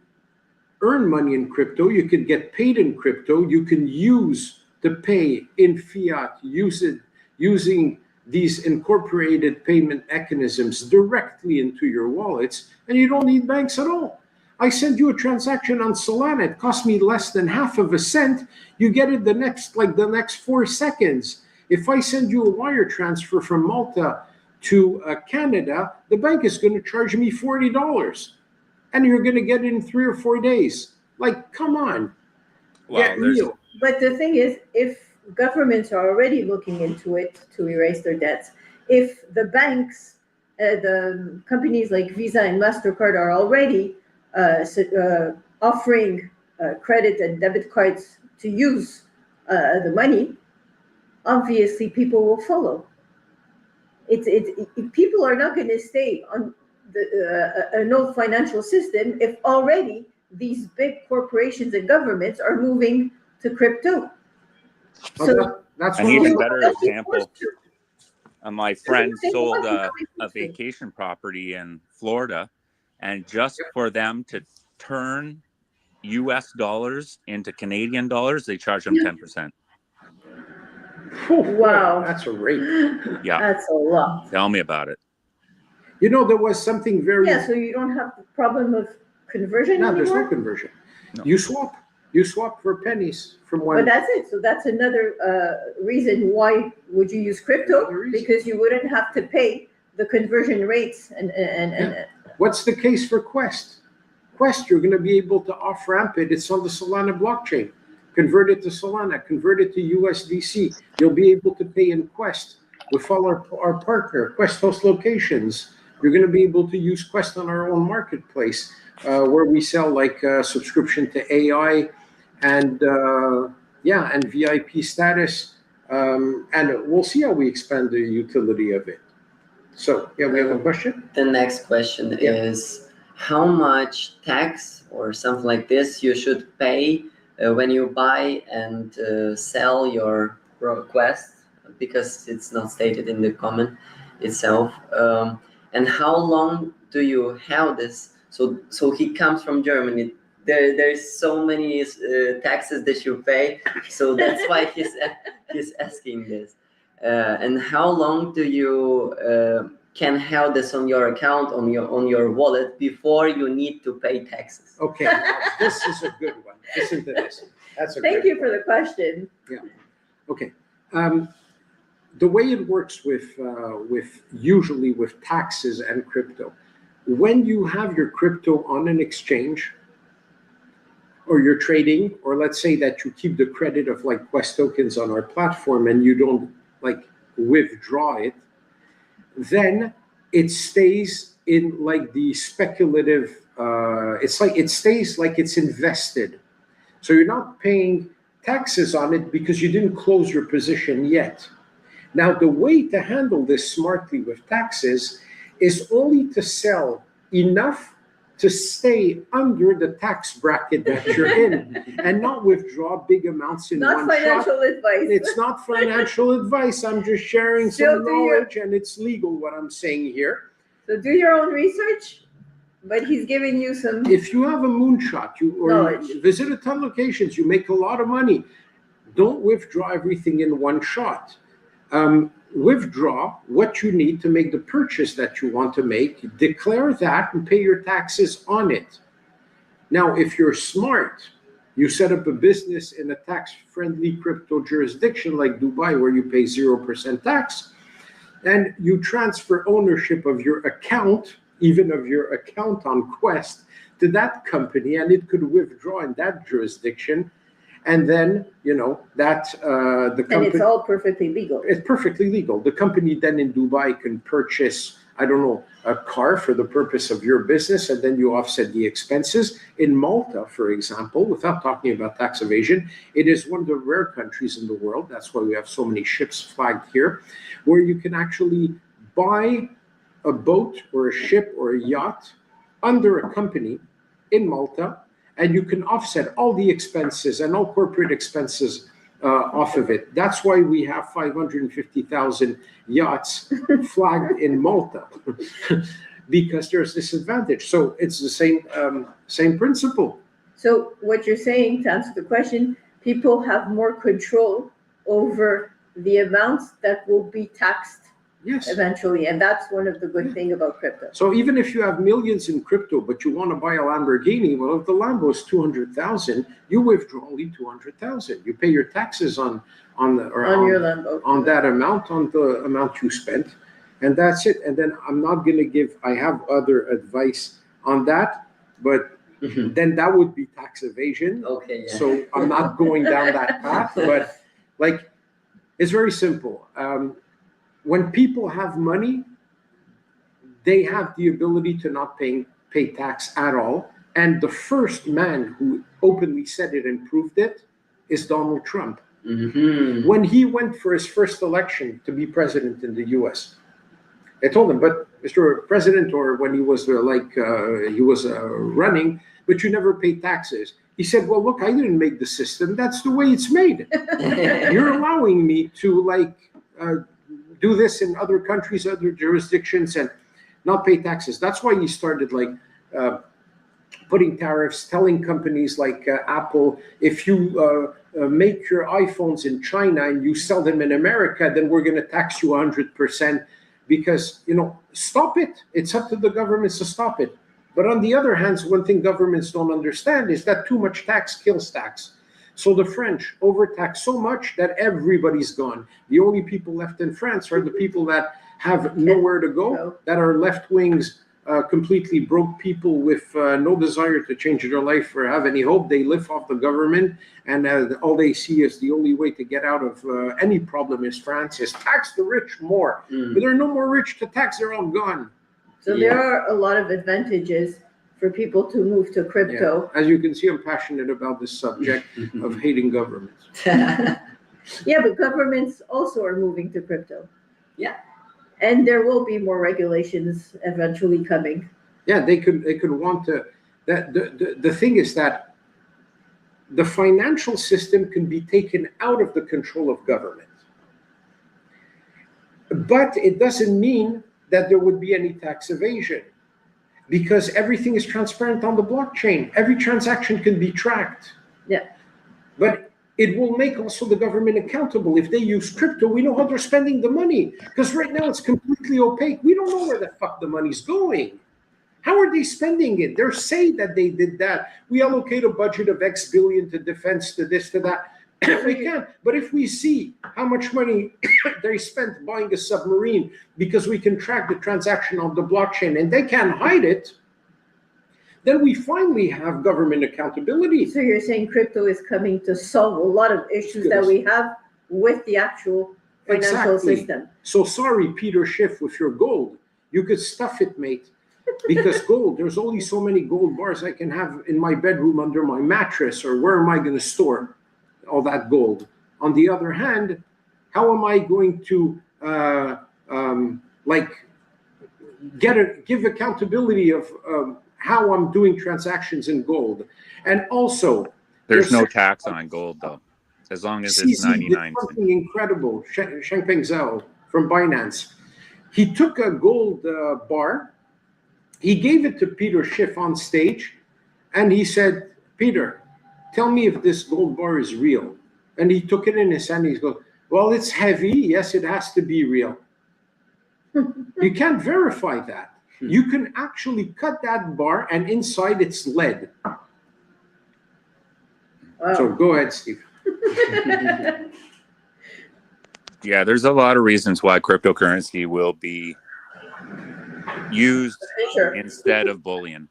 earn money in crypto, you can get paid in crypto, you can use to pay in fiat, using these incorporated payment mechanisms directly into your wallets, and you don't need banks at all. I send you a transaction on Solana, it costs me less than half of a cent, you get it the next 4 seconds. If I send you a wire transfer from Malta to Canada, the bank is going to charge me $40, and you're going to get it in 3 or 4 days. Like, come on. Well, Get there's real. But the thing is, if governments are already looking into it to erase their debts, if the banks, the companies like Visa and MasterCard are already offering credit and debit cards to use the money, obviously people will follow. People are not going to stay on an old financial system if already these big corporations and governments are moving to crypto. So That's an what even we- better they'll be example. forced to. My friend They sold want to a vacation property in Florida, and just for them to turn US dollars into Canadian dollars, they charge them 10%. Wow. That's a rate. Yeah. That's a lot. Tell me about it. You know, there was something very... Yeah, so you don't have the problem of conversion No, there's no anymore? conversion. No. You swap for pennies from one... But that's it. So that's another reason why would you use crypto? Another reason. Because you wouldn't have to pay the conversion rates and What's the case for Quest? Quest, you're going to be able to off-ramp it. It's on the Solana blockchain. Convert it to Solana, convert it to USDC. You'll be able to pay in Quest with all our partner, Quest Host Locations. You're going to be able to use Quest on our own marketplace, where we sell like subscription to AI and VIP status. And we'll see how we expand the utility of it. So, yeah, we have a question? The next question is how much tax or something like this you should pay when you buy and sell your Quest, because it's not stated in the comment itself. And how long do you have this? So he comes from Germany. There's so many taxes that you pay, so that's why he's asking this. And how long do you can have this on your account, on your wallet, before you need to pay taxes? Okay, now this is a good one. Listen to this. That's a thank good you for the question. Okay. The way it works usually with taxes and crypto, when you have your crypto on an exchange, or you're trading, or let's say that you keep the credit of like Quest tokens on our platform and you don't like withdraw it, then it stays in like the speculative, it stays like it's invested. So you're not paying taxes on it because you didn't close your position yet. Now, the way to handle this smartly with taxes is only to sell enough to stay under the tax bracket that you're in and not withdraw big amounts in Not one shot. financial advice. It's not financial advice. I'm just sharing Still some do your- knowledge, and it's legal what I'm saying here. So do your own research, but he's giving you some. If you have a moonshot, you Knowledge. visit a ton of locations, you make a lot of money. Don't withdraw everything in one shot. Withdraw what you need to make the purchase that you want to make, declare that, and pay your taxes on it. Now, if you're smart, you set up a business in a tax-friendly crypto jurisdiction like Dubai, where you pay 0% tax, and you transfer ownership of your account, even of your account on Quest, to that company, and it could withdraw in that jurisdiction. And then, you know, that the company... And it's all perfectly legal. It's perfectly legal. The company then in Dubai can purchase, I don't know, a car for the purpose of your business, and then you offset the expenses. In Malta, for example, without talking about tax evasion, it is one of the rare countries in the world, that's why we have so many ships flagged here, where you can actually buy a boat or a ship or a yacht under a company in Malta, and you can offset all the expenses and all corporate expenses off of it. That's why we have 550,000 yachts flagged in Malta, because there's this advantage. So it's the same principle. So what you're saying, to answer the question, people have more control over the amounts that will be taxed Yes. eventually, and that's one of the good things about crypto. So even if you have millions in crypto, but you want to buy a Lamborghini, well, if the Lambo is 200,000, you withdraw only 200,000. You pay your taxes on Your Lambo. on that amount, on the amount you spent, and that's it. And then I'm not going to give. I have other advice on that, but then that would be tax evasion. Okay. Yeah. So I'm not going down that path. But like, it's very simple. When people have money, they have the ability to not pay tax at all. And the first man who openly said it and proved it is Donald Trump. When he went for his first election to be president in the US, I told him, but Mr. President, or when he was running, but you never pay taxes. He said, well, look, I didn't make the system. That's the way it's made. You're allowing me to do this in other countries, other jurisdictions, and not pay taxes. That's why he started putting tariffs, telling companies like Apple, if you make your iPhones in China and you sell them in America, then we're going to tax you 100%, because, stop it. It's up to the governments to stop it. But on the other hand, one thing governments don't understand is that too much tax kills tax. So the French overtax so much that everybody's gone. The only people left in France are the people that have nowhere to go, that are left wings, completely broke people with no desire to change their life or have any hope. They live off the government, and all they see is the only way to get out of any problem is France, is tax the rich more. But there are no more rich to tax, they're all gone. So there are a lot of advantages for people to move to crypto. Yeah. As you can see, I'm passionate about this subject of hating governments. Yeah, but governments also are moving to crypto. Yeah. And there will be more regulations eventually coming. Yeah, they could want to. The thing is that the financial system can be taken out of the control of government. But it doesn't mean that there would be any tax evasion, because everything is transparent on the blockchain. Every transaction can be tracked. Yeah. But it will make also the government accountable. If they use crypto, we know how they're spending the money, because right now it's completely opaque. We don't know where the fuck the money's going. How are they spending it? They're saying that they did that. We allocate a budget of X billion to defense, to this, to that. We can. But if we see how much money they spent buying a submarine, because we can track the transaction on the blockchain and they can't hide it, then we finally have government accountability. So you're saying crypto is coming to solve a lot of issues that we have with the actual financial system. So sorry, Peter Schiff, with your gold. You could stuff it, mate. Because gold, there's only so many gold bars I can have in my bedroom under my mattress, or where am I going to store all that gold? On the other hand, how am I going to give accountability of how I'm doing transactions in gold? And also, there's no tax on gold, though, as long as it's 99. Something incredible. Changpeng Zhao from Binance. He took a gold bar. He gave it to Peter Schiff on stage, and he said, Peter, tell me if this gold bar is real. And he took it in his hand. He goes, well, it's heavy. Yes, it has to be real. You can't verify that. You can actually cut that bar, and inside it's lead. Wow. So go ahead, Steve. Yeah, there's a lot of reasons why cryptocurrency will be used instead of bullion.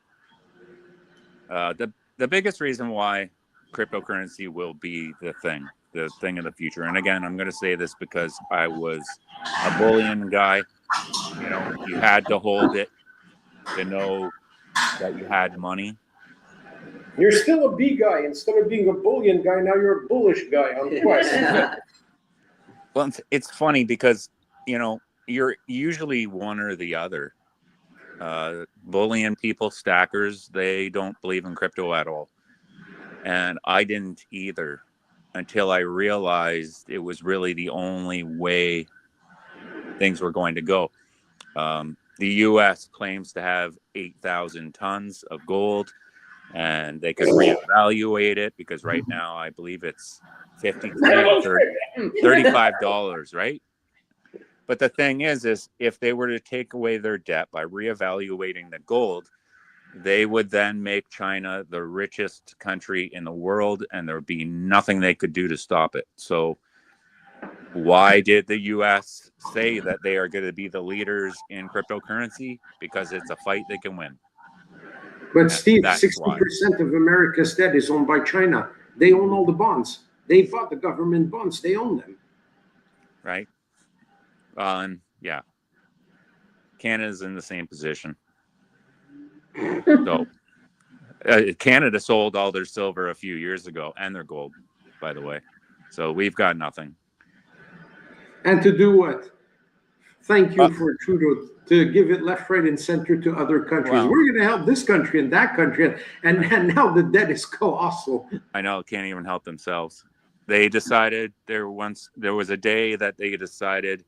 The biggest reason why cryptocurrency will be the thing of the future. And again, I'm going to say this because I was a bullion guy. You had to hold it to know that you had money. You're still a B guy. Instead of being a bullion guy, now you're a bullish guy on Quest. Well, it's funny because, you're usually one or the other. Bullion people, stackers, they don't believe in crypto at all. And I didn't either until I realized it was really the only way things were going to go. The U.S. claims to have 8,000 tons of gold, and they could reevaluate it because right now I believe it's $53 or $35, right? But the thing is if they were to take away their debt by reevaluating the gold, they would then make China the richest country in the world, and there would be nothing they could do to stop it. So why did the U.S. say that they are going to be the leaders in cryptocurrency? Because it's a fight they can win. But Steve, That's 60% of America's debt is owned by China. They own all the bonds. They bought the government bonds. They own them. Right? And yeah, Canada's in the same position. So Canada sold all their silver a few years ago and their gold, by the way. So we've got nothing. And to do what? Thank you for Trudeau to give it left, right, and center to other countries. Well, we're going to help this country and that country, and now the debt is colossal. I know, can't even help themselves. They decided there was a day that they decided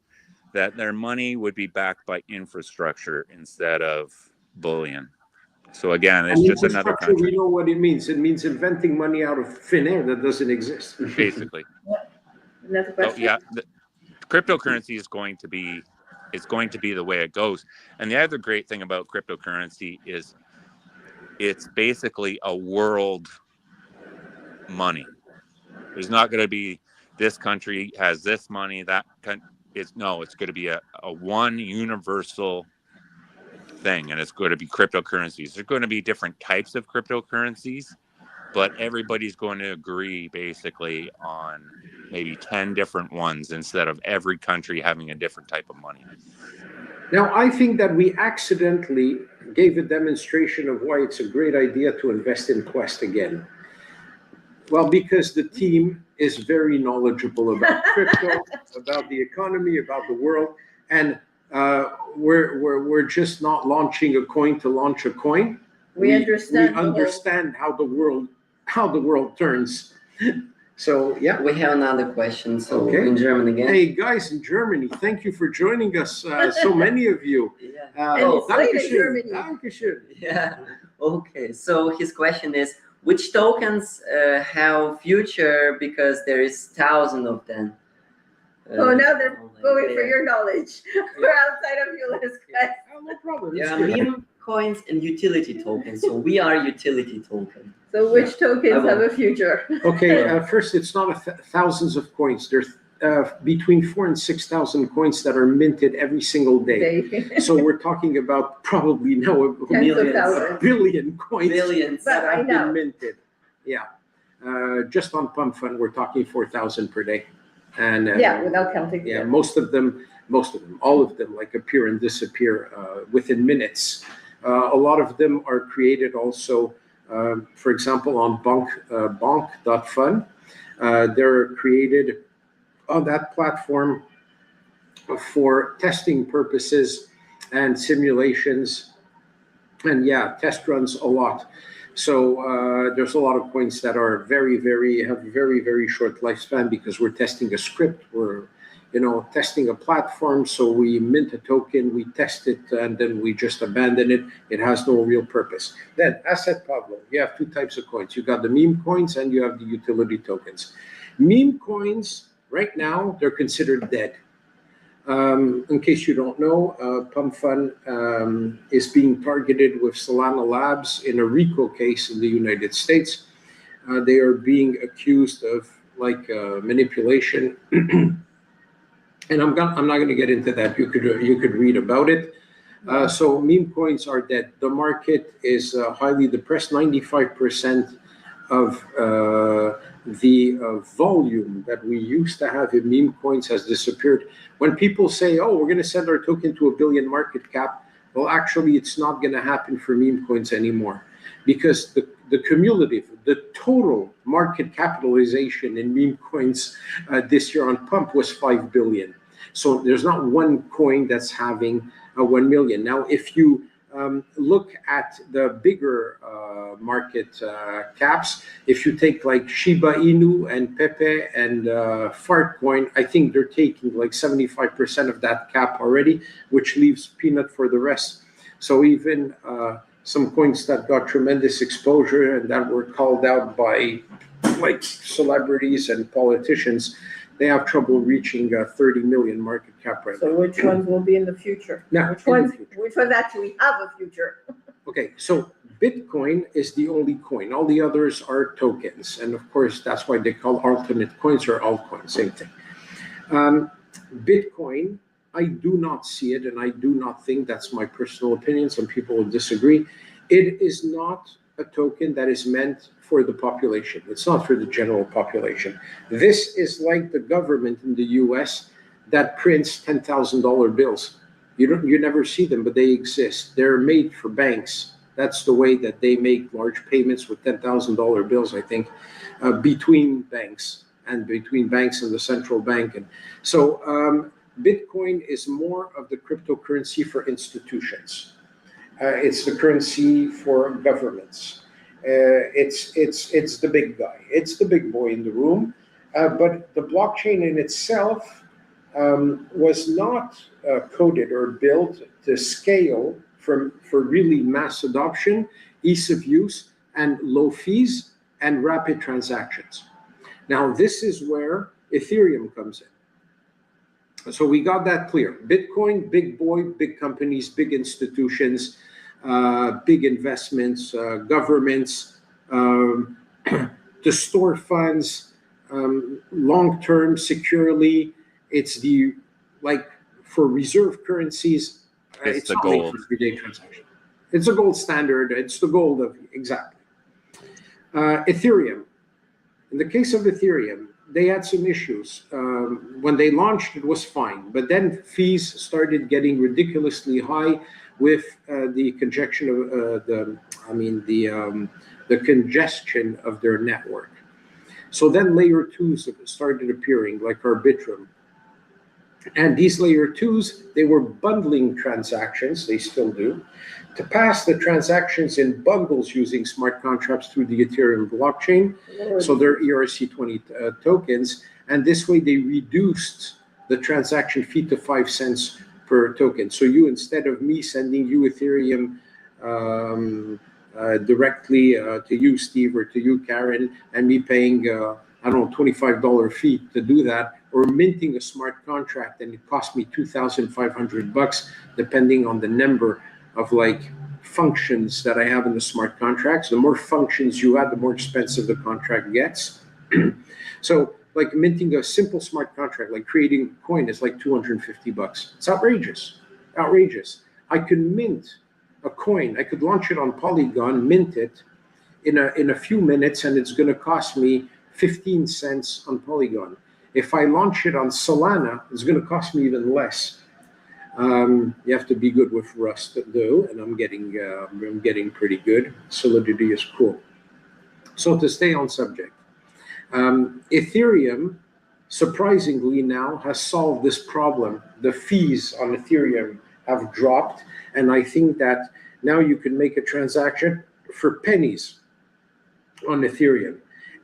that their money would be backed by infrastructure instead of bullion. So again, it's just another country. We know what it means. It means inventing money out of thin air that doesn't exist. Basically. Another question? So, yeah, cryptocurrency is going to be the way it goes. And the other great thing about cryptocurrency is it's basically a world money. There's not going to be this country has this money, that it's going to be a one universal thing, and it's going to be cryptocurrencies. There's going to be different types of cryptocurrencies, but everybody's going to agree basically on maybe 10 different ones instead of every country having a different type of money. Now, I think that we accidentally gave a demonstration of why it's a great idea to invest in Quest again. Well, because the team is very knowledgeable about crypto, about the economy, about the world, and we're just not launching a coin to launch a coin. We understand how the world turns. So yeah, we have another question. So okay. In German again. Hey guys in Germany, thank you for joining us. So many of you. Yeah. And it's late in Germany. Dankeschön. Yeah. Okay. So his question is, which tokens have future because there is thousands of them? Oh, now they're going for your knowledge. We're outside of Ulys, guys. Oh, no problem. There are meme coins and utility tokens. So we are utility token. So which tokens have a future? Okay, first, it's not thousands of coins. There's between 4,000 and 6,000 coins that are minted every single day. So we're talking about probably now a billion coins that have been minted. Yeah, just on Pump Fund, we're talking 4,000 per day. And without counting. Yeah, most of them, all of them, like appear and disappear within minutes. A lot of them are created also, for example, on bonk.fun. They're created on that platform for testing purposes and simulations, and test runs a lot. So there's a lot of coins that are have very, very short lifespan because we're testing a script. We're, testing a platform. So we mint a token, we test it, and then we just abandon it. It has no real purpose. Then, as said Pablo, you have two types of coins. You got the meme coins and you have the utility tokens. Meme coins, right now, they're considered dead. In case you don't know, Pump Fund is being targeted with Solana Labs in a RICO case in the United States. They are being accused of manipulation, and I'm not going to get into that. You could read about it. So meme coins are dead. The market is highly depressed. 95% of the volume that we used to have in meme coins has disappeared. When people say, oh, we're going to send our token to 1 billion market cap, well, actually, it's not going to happen for meme coins anymore because the cumulative, the total market capitalization in meme coins this year on Pump was 5 billion. So there's not one coin that's having 1 million. Now, if you look at the bigger market caps. If you take like Shiba Inu and Pepe and Fartcoin, I think they're taking like 75% of that cap already, which leaves peanut for the rest. So even some coins that got tremendous exposure and that were called out by like celebrities and politicians, they have trouble reaching 30 million market cap right now. So which ones will be in the future? Now, Which in the ones future. actually have a future? Okay, so Bitcoin is the only coin. All the others are tokens. And of course, that's why they call alternate coins or altcoins, same thing. Bitcoin, I do not see it, and I do not think, that's my personal opinion, some people will disagree. It is not a token that is meant for the population. It's not for the general population. This is like the government in the US that prints $10,000 bills. You never see them, but they exist. They're made for banks. That's the way that they make large payments with $10,000 bills, I think, between banks and the central bank. And so Bitcoin is more of the cryptocurrency for institutions. It's the currency for governments. It's the big guy. It's the big boy in the room. But the blockchain in itself was not coded or built to scale for really mass adoption, ease of use, and low fees and rapid transactions. Now, this is where Ethereum comes in. So we got that clear. Bitcoin, big boy, big companies, big institutions, big investments, governments, to store funds long-term securely. It's the, like, for reserve currencies, It's the not made gold. for everyday transaction. It's a gold standard. It's the gold of, exactly. Ethereum. In the case of Ethereum, they had some issues. When they launched, it was fine, but then fees started getting ridiculously high with the congestion of the congestion of their network. So then layer twos started appearing, like Arbitrum. And these layer twos, they were bundling transactions, they still do, to pass the transactions in bundles using smart contracts through the Ethereum blockchain. So they're ERC20 tokens. And this way they reduced the transaction fee to 5 cents per token. So you, instead of me sending you Ethereum directly to you, Steve, or to you, Karen, and me paying, I don't know, $25 fee to do that, or minting a smart contract, and it cost me $2,500, depending on the number of like functions that I have in the smart contracts. The more functions you add, the more expensive the contract gets. So like minting a simple smart contract, like creating a coin, is like $250. It's outrageous, outrageous. I can mint a coin. I could launch it on Polygon, mint it in a few minutes, and it's going to cost me 15 cents on Polygon. If I launch it on Solana, it's going to cost me even less. You have to be good with Rust, though, and I'm getting pretty good. Solidity is cool. So to stay on subject, Ethereum, surprisingly now, has solved this problem. The fees on Ethereum have dropped, and I think that now you can make a transaction for pennies on Ethereum.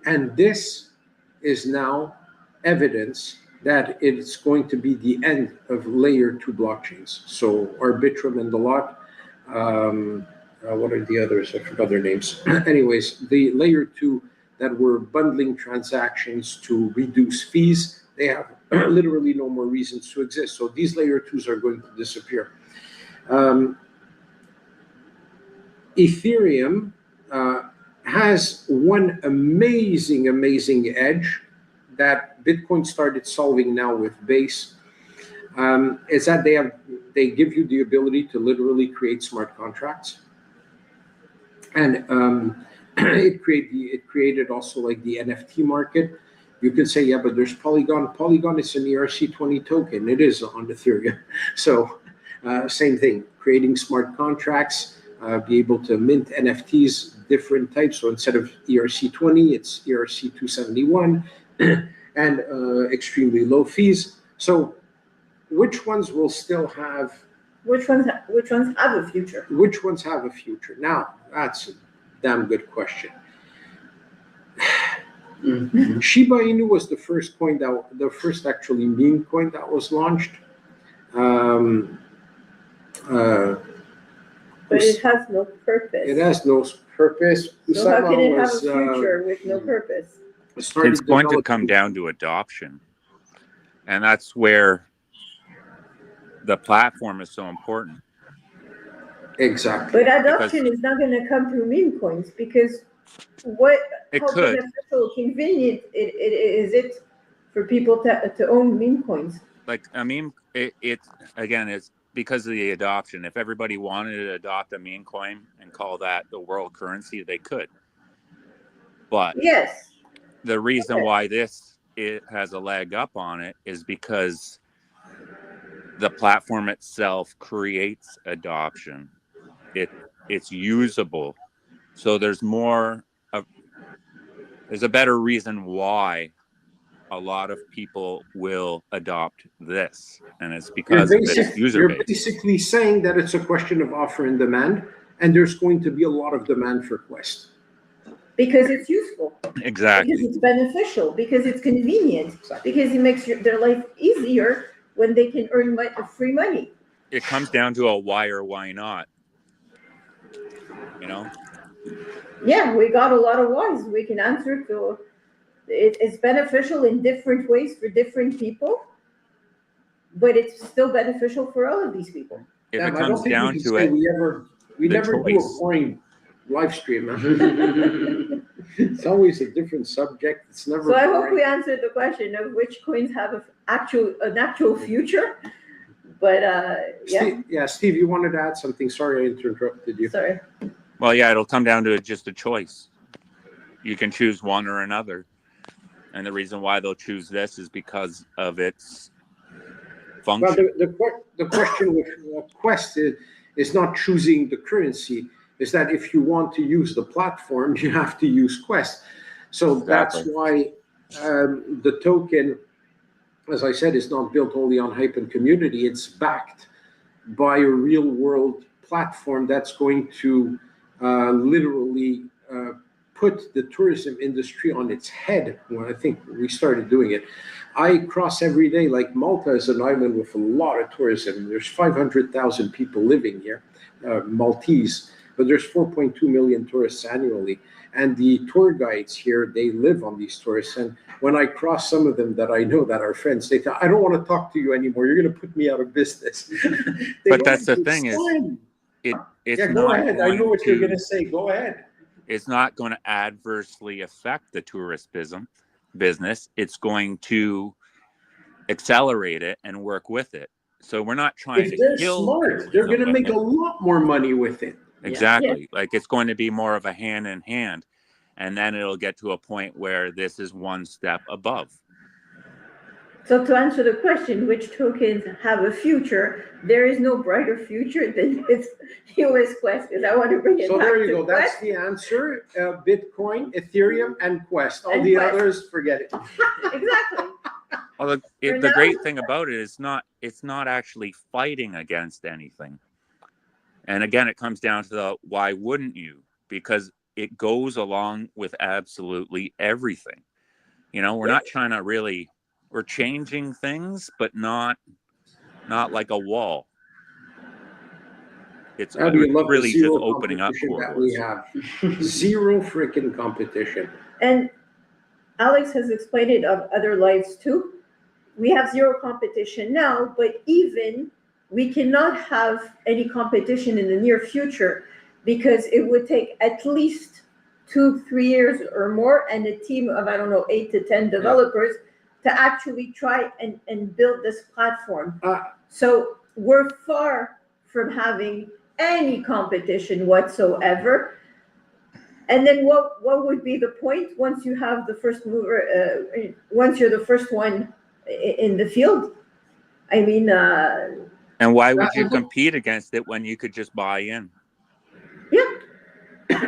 And this is now evidence that it's going to be the end of layer 2 blockchains. So Arbitrum and the lot, what are the others? I forgot their names. Anyways, the layer 2 that were bundling transactions to reduce fees, they have literally no more reasons to exist. So these layer 2s are going to disappear. Ethereum has one amazing edge that Bitcoin started solving now with Base, is that they give you the ability to literally create smart contracts, and it created also like the NFT market. You can say, yeah, but there's Polygon. Polygon is an ERC20 token. It is on Ethereum. So same thing, creating smart contracts, be able to mint NFTs, different types. So instead of ERC20, it's ERC271. And extremely low fees. So which ones will still have Which ones have a future? Which ones have a future? Now, that's a damn good question. Mhm. Shiba Inu was the first actually meme coin that was launched. But it has no purpose. It has no purpose. So how can it have a was, future with no purpose? started It's going to developing- come down to adoption. And that's where the platform is so important. Exactly. But adoption is not going to come through meme coins because It how could. beneficial, convenient is it for people to own meme coins? Like, I mean, it's again, it's because of the adoption. If everybody wanted to adopt a meme coin and call that the world currency, they could. But Yes. the reason Okay. why it has a leg up on it is because the platform itself creates adoption. It's usable. So there's a better reason why a lot of people will adopt this, and it's because of its user You're base. basically saying that it's a question of offer and demand, and there's going to be a lot of demand for Quest. Because it's useful. Exactly. Because it's beneficial. Because it's convenient. Exactly. Because it makes their life easier when they can earn free money. It comes down to a why or why not. You know? Yeah, we got a lot of whys. We can answer to it's beneficial in different ways for different people, but it's still beneficial for all of these people. If I it don't comes think down we can to say it, we the never do a choice. boring live stream. It's always a different subject. It's never So I hope boring. we answered the question of which coins have an actual future. But yeah, Steve, you wanted to add something. Sorry, I interrupted you. sorry. Well, yeah, it'll come down to just a choice. You can choose one or another. And the reason why they'll choose this is because of its Well, function. the question with Quest is not choosing the currency. Is that if you want to use the platform, you have to use Quest. So that's Exactly. why the token, as I said, is not built only on hype and community. It's backed by a real world platform that's going to literally put the tourism industry on its head. When I think we started doing it, I cross every day. Like Malta is an island with a lot of tourism. There's 500,000 people living here, Maltese, but there's 4.2 million tourists annually. And the tour guides here, they live on these tourists. And when I cross some of them that I know that are friends, they tell, I don't want to talk to you anymore. You're going to put me out of business. But that's the thing is, it's yeah, not go ahead. I know going what you're to- going to say. Go ahead. It's not going to adversely affect the tourism business. It's going to accelerate it and work with it. So we're not trying If to they're kill smart, they're going to tourism make with a it. lot more money with it. Exactly. Like it's going to be more of a hand in hand. And then it'll get to a point where this is one step above. So to answer the question, which tokens have a future? There is no brighter future than this US Quest, because I want to bring it So back there you to go. That's Quest. the answer. Bitcoin, Ethereum, and Quest. All And the Quest. others, forget it. Exactly. Well, For the now- great thing about it is it's not actually fighting against anything. And again, it comes down to the why wouldn't you? Because it goes along with absolutely everything. You know, we're not trying to really, we're changing things, but not like a wall. It's How do you love the really just zero opening up competition that we corridors. have? Zero freaking competition. And Alex has explained it of other lives too. We have zero competition now, but even we cannot have any competition in the near future because it would take at least 2-3 years or more and a team of, 8 to 10 developers to actually try and build this platform. So we're far from having any competition whatsoever. And then what would be the point once you have the first mover, once you're the first one in the field? I mean, and why would you compete against it when you could just buy in? Yeah.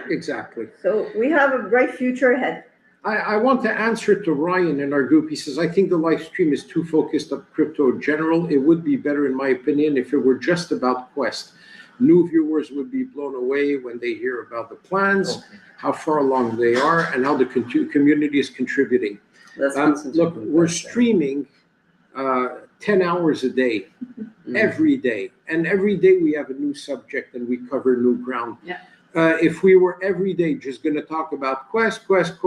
Exactly. So we have a bright future ahead. I want to answer to Ryan in our group. He says, I think the live stream is too focused on crypto in general. It would be better, in my opinion, if it were just about Quest. New viewers would be blown away when they hear about the plans, how far along they are, and how the community is contributing. Look, we're streaming 10 hours a day, every day. And every day we have a new subject and we cover new ground. Yeah. If we were every day just going to talk about Quest, we would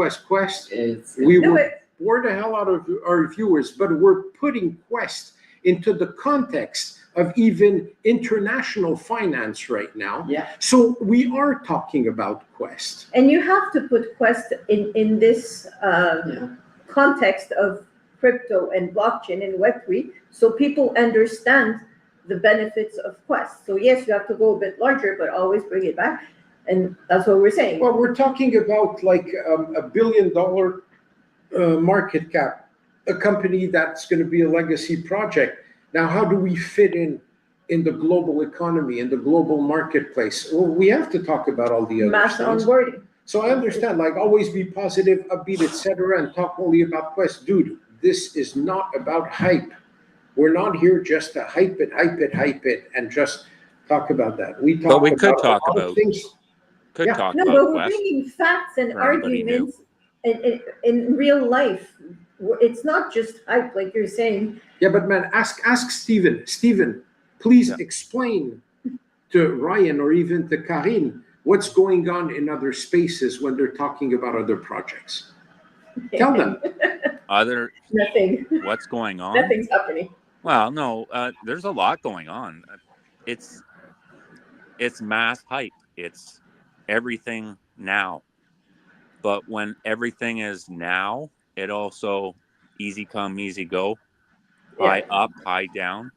bore the hell out of our viewers, but we're putting Quest into the context of even international finance right now. Yeah. So we are talking about Quest. And you have to put Quest in this context of crypto and blockchain and Web3, so people understand the benefits of Quest. So yes, you have to go a bit larger, but always bring it back. And that's what we're saying. Well, we're talking about like $1 billion market cap, a company that's going to be a legacy project. Now, how do we fit in the global economy, in the global marketplace? Well, we have to talk about all the other Mass things. onboarding. So I understand, like, always be positive, upbeat, etc., and talk only about Quest. Dude, this is not about hype. We're not here just to hype it, and just talk about that. We talk about things. No, but we're bringing facts and arguments in real life. It's not just hype, like you're saying. Yeah, but man, ask Steven. Steven, please explain to Ryan or even to Karine what's going on in other spaces when they're talking about other projects. Tell them. Nothing. What's going on? Nothing's happening. Well, no, there's a lot going on. It's mass hype. It's everything now. But when everything is now, it also easy come, easy go, high up, high down,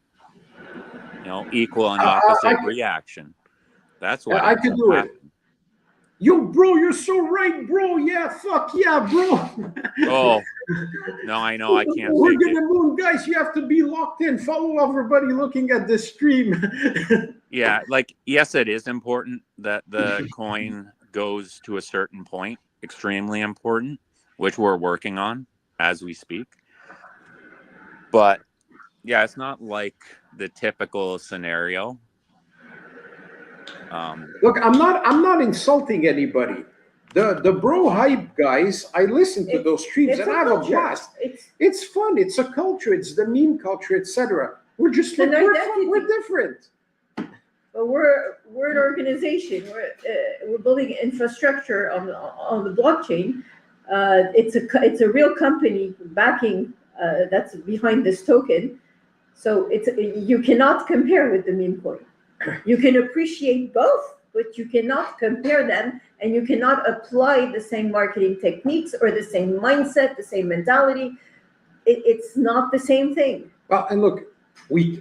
equal and opposite reaction. That's what I could do it. Yo, bro, you're so right, bro. Yeah, fuck yeah, bro. Oh, no, I know. I can't. We're gonna move, guys. You have to be locked in. Follow everybody looking at the stream. Yeah, like, yes, it is important that the coin goes to a certain point. Extremely important, which we're working on as we speak. But yeah, it's not like the typical scenario. Look, I'm not insulting anybody. The bro hype guys, I listen to those streams and I have a blast. It's fun. It's a culture. It's the meme culture, etc. We're just like, we're different. But we're an organization. We're building infrastructure on the blockchain. It's a real company backing that's behind this token. So you cannot compare with the meme coin. You can appreciate both, but you cannot compare them, and you cannot apply the same marketing techniques or the same mindset, the same mentality. It's not the same thing. Well, and look, we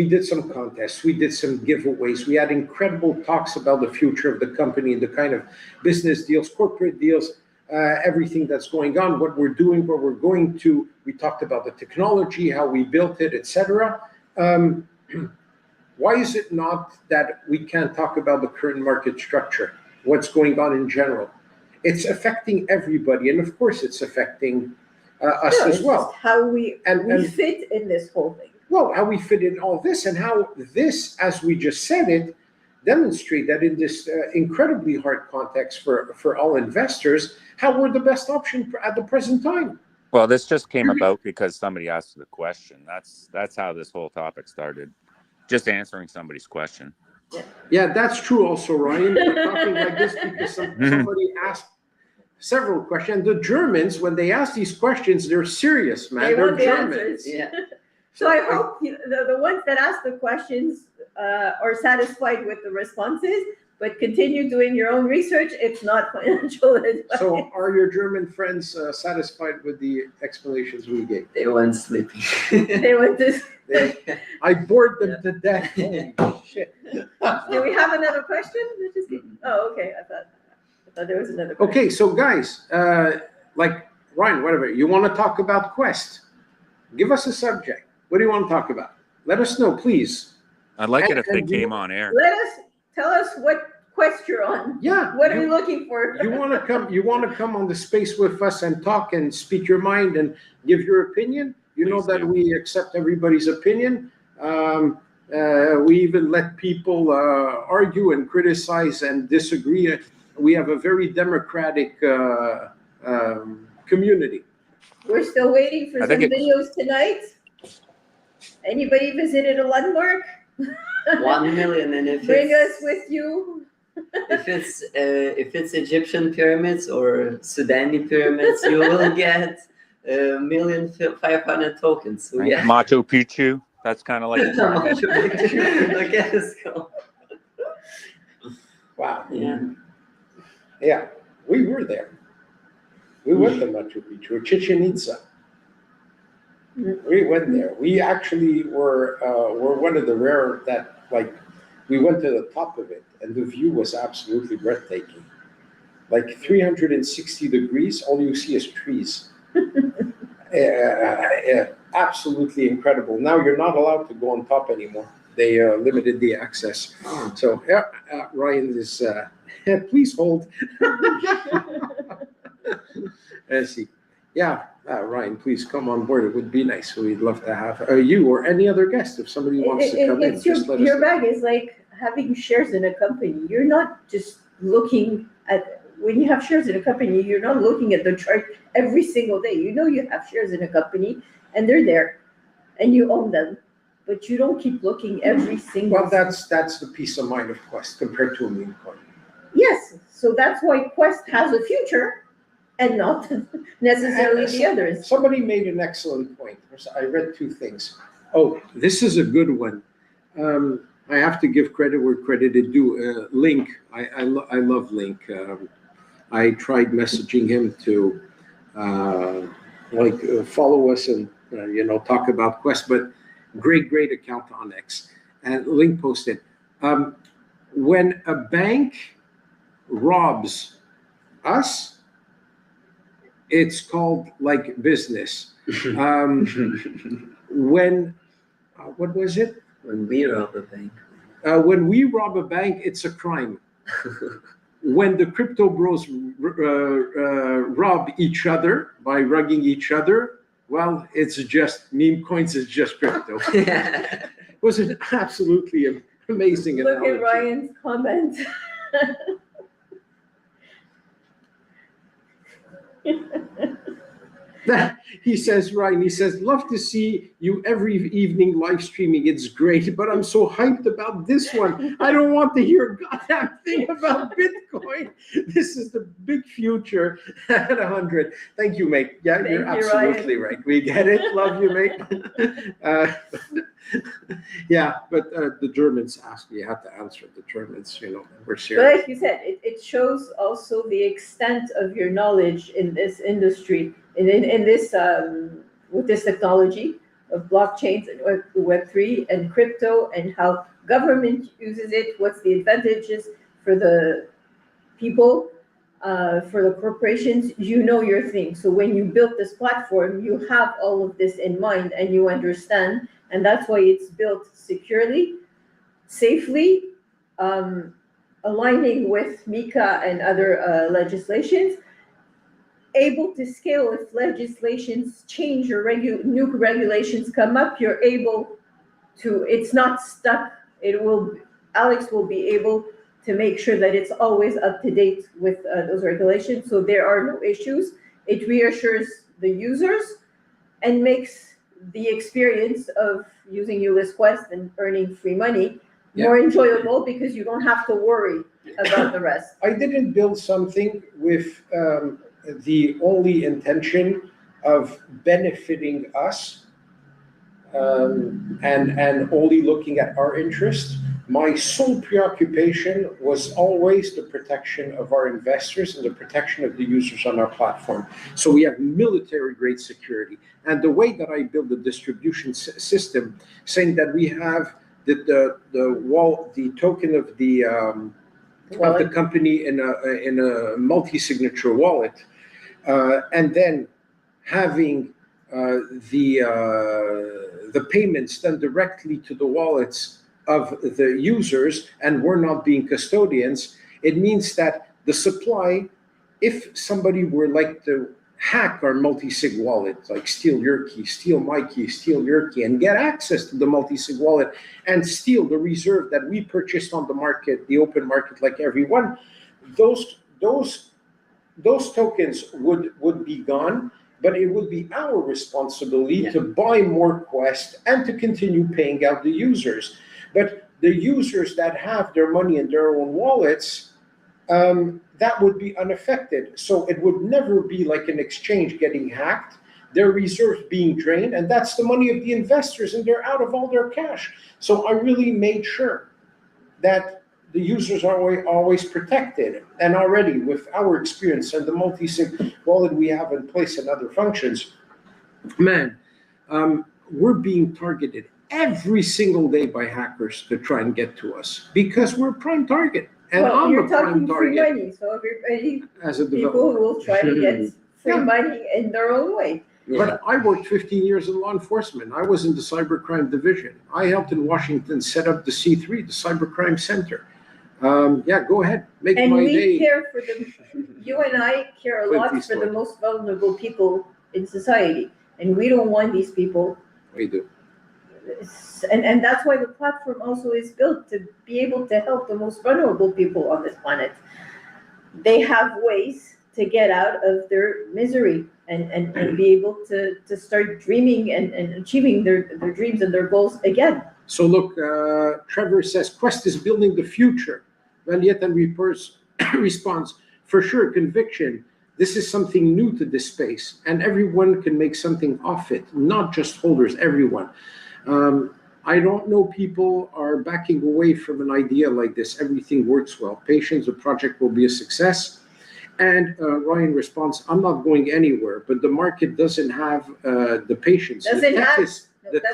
did some contests, we did some giveaways, we had incredible talks about the future of the company, the kind of business deals, corporate deals, everything that's going on, what we're doing, where we're going to. We talked about the technology, how we built it, etc. Why is it not that we can't talk about the current market structure, what's going on in general? It's affecting everybody, and of course it's affecting us as well. Just how we fit in this whole thing. Well, how we fit in all this, and how this, as we just said it, demonstrate that in this incredibly hard context for all investors, how we're the best option at the present time. Well, this just came about because somebody asked the question. That's how this whole topic started. Just answering somebody's question. Yeah, that's true also, Ryan. We're talking like this because somebody asked several questions. The Germans, when they ask these questions, they're serious, man. They're Germans. Yeah. So I hope the ones that ask the questions are satisfied with the responses, but continue doing your own research. It's not financial advice. So are your German friends satisfied with the explanations we gave? They went sleeping. They went to I bored them to death. Holy shit. Do we have another question? Oh, okay. I thought there was another question. Okay, so guys, like Ryan, whatever, you want to talk about Quest? Give us a subject. What do you want to talk about? Let us know, please. I'd like it if they came on air. Tell us what quest you're on? Yeah. What are we looking for? You want to come on the space with us and talk and speak your mind and give your opinion. You know Please that do. we accept everybody's opinion. We even let people argue and criticize and disagree. We have a very democratic community. We're still waiting for I some think videos tonight. Anybody visited a landmark? 1 million, and if Bring us it's, with you. if it's Egyptian pyramids or Sudani pyramids, you will get 1,500,000 tokens. So Right? yeah. Machu Picchu. That's kind of like the target. Machu Picchu. Okay, let's go. Wow. Yeah. Yeah, we were there. We went to Machu Picchu, Chichen Itza. We went there. We actually were one of the rare that, like, we went to the top of it, and the view was absolutely breathtaking. Like 360 degrees, all you see is trees. Absolutely incredible. Now you're not allowed to go on top anymore. They limited the access. So yeah, Ryan is. Please hold. Let's see. Yeah, Ryan, please come on board. It would be nice. We'd love to have you or any other guest if somebody wants to come in. It's Just let us your know. bag is like having shares in a company. You're not just looking at, when you have shares in a company, you're not looking at the chart every single day. You know you have shares in a company and they're there and you own them, but you don't keep looking every single. Well, that's the peace of mind of Quest compared to a meme coin. Yes, so that's why Quest has a future and not necessarily the others. Somebody made an excellent point. I read two things. Oh, this is a good one. I have to give credit where credit is due. Link, I love Link. I tried messaging him to follow us and talk about Quest, but great account on X. And Link posted, when a bank robs us, it's called like business. When what was it? When we rob a bank. When we rob a bank, it's a crime. When the crypto bros rob each other by rugging each other, well, it's just meme coins. It's just crypto. It was an absolutely amazing Look analogy. at Ryan's comment. He says, Ryan, he says, love to see you every evening live streaming. It's great, but I'm so hyped about this one. I don't want to hear a goddamn thing about Bitcoin. This is the big future at 100. Thank you, mate. Yeah, Thank you're you, absolutely Ryan. right. We get it. Love you, mate. Yeah, but the Germans asked me, I had to answer the Germans, we're But serious. like you said, it shows also the extent of your knowledge in this industry, in this with this technology of blockchains and Web3 and crypto, and how government uses it. What's the advantages for the people, for the corporations? You know your thing. So when you built this platform, you have all of this in mind and you understand, and that's why it's built securely, safely, aligning with MiCA and other legislations, able to scale if legislations change or new regulations come up. You're able to, it's not stuck. Alex will be able to make sure that it's always up to date with those regulations, so there are no issues. It reassures the users and makes the experience of using Ulys Quest and earning free money more enjoyable, because you don't have to worry about the rest. I didn't build something with the only intention of benefiting us and only looking at our interest. My sole preoccupation was always the protection of our investors and the protection of the users on our platform. So we have military-grade security. And the way that I build the distribution system, saying that we have the token of the company in a multi-signature wallet, and then having the payments done directly to the wallets of the users, and we're not being custodians, It means that the supply, if somebody were like to hack our multi-sig wallet, like steal your key, steal my key, steal your key, and get access to the multi-sig wallet and steal the reserve that we purchased on the market, the open market, like everyone, those tokens would be gone, but it would be our responsibility to buy more Quest and to continue paying out the users. But the users that have their money in their own wallets, that would be unaffected. So it would never be like an exchange getting hacked, their reserves being drained, and that's the money of the investors, and they're out of all their cash. So I really made sure that the users are always protected. And already with our experience and the multi-sig wallet we have in place and other functions, man, we're being targeted every single day by hackers to try and get to us because we're a prime target. And Well, I'm you're a prime talking free target money, so everybody, as a people developer. will try to get free Yeah. money in their own way. But I worked 15 years in law enforcement. I was in the cybercrime division. I helped in Washington set up the C3, the Cybercrime Center. Yeah, go ahead, make And my we day. care for you and I care a lot Clint for the Eastwood. most vulnerable people in society. And we don't want these people. We do. And that's why the platform also is built to be able to help the most vulnerable people on this planet. They have ways to get out of their misery and be able to start dreaming and achieving their dreams and their goals again. So look, Trevor says, Quest is building the future. Valietan responds, for sure, conviction. This is something new to this space, and everyone can make something off it, not just holders, everyone. I don't know people are backing away from an idea like this. Everything works well. Patience, the project will be a success. And Ryan responds, I'm not going anywhere, but the market doesn't have the patience. Does The it tech have- is- the tech-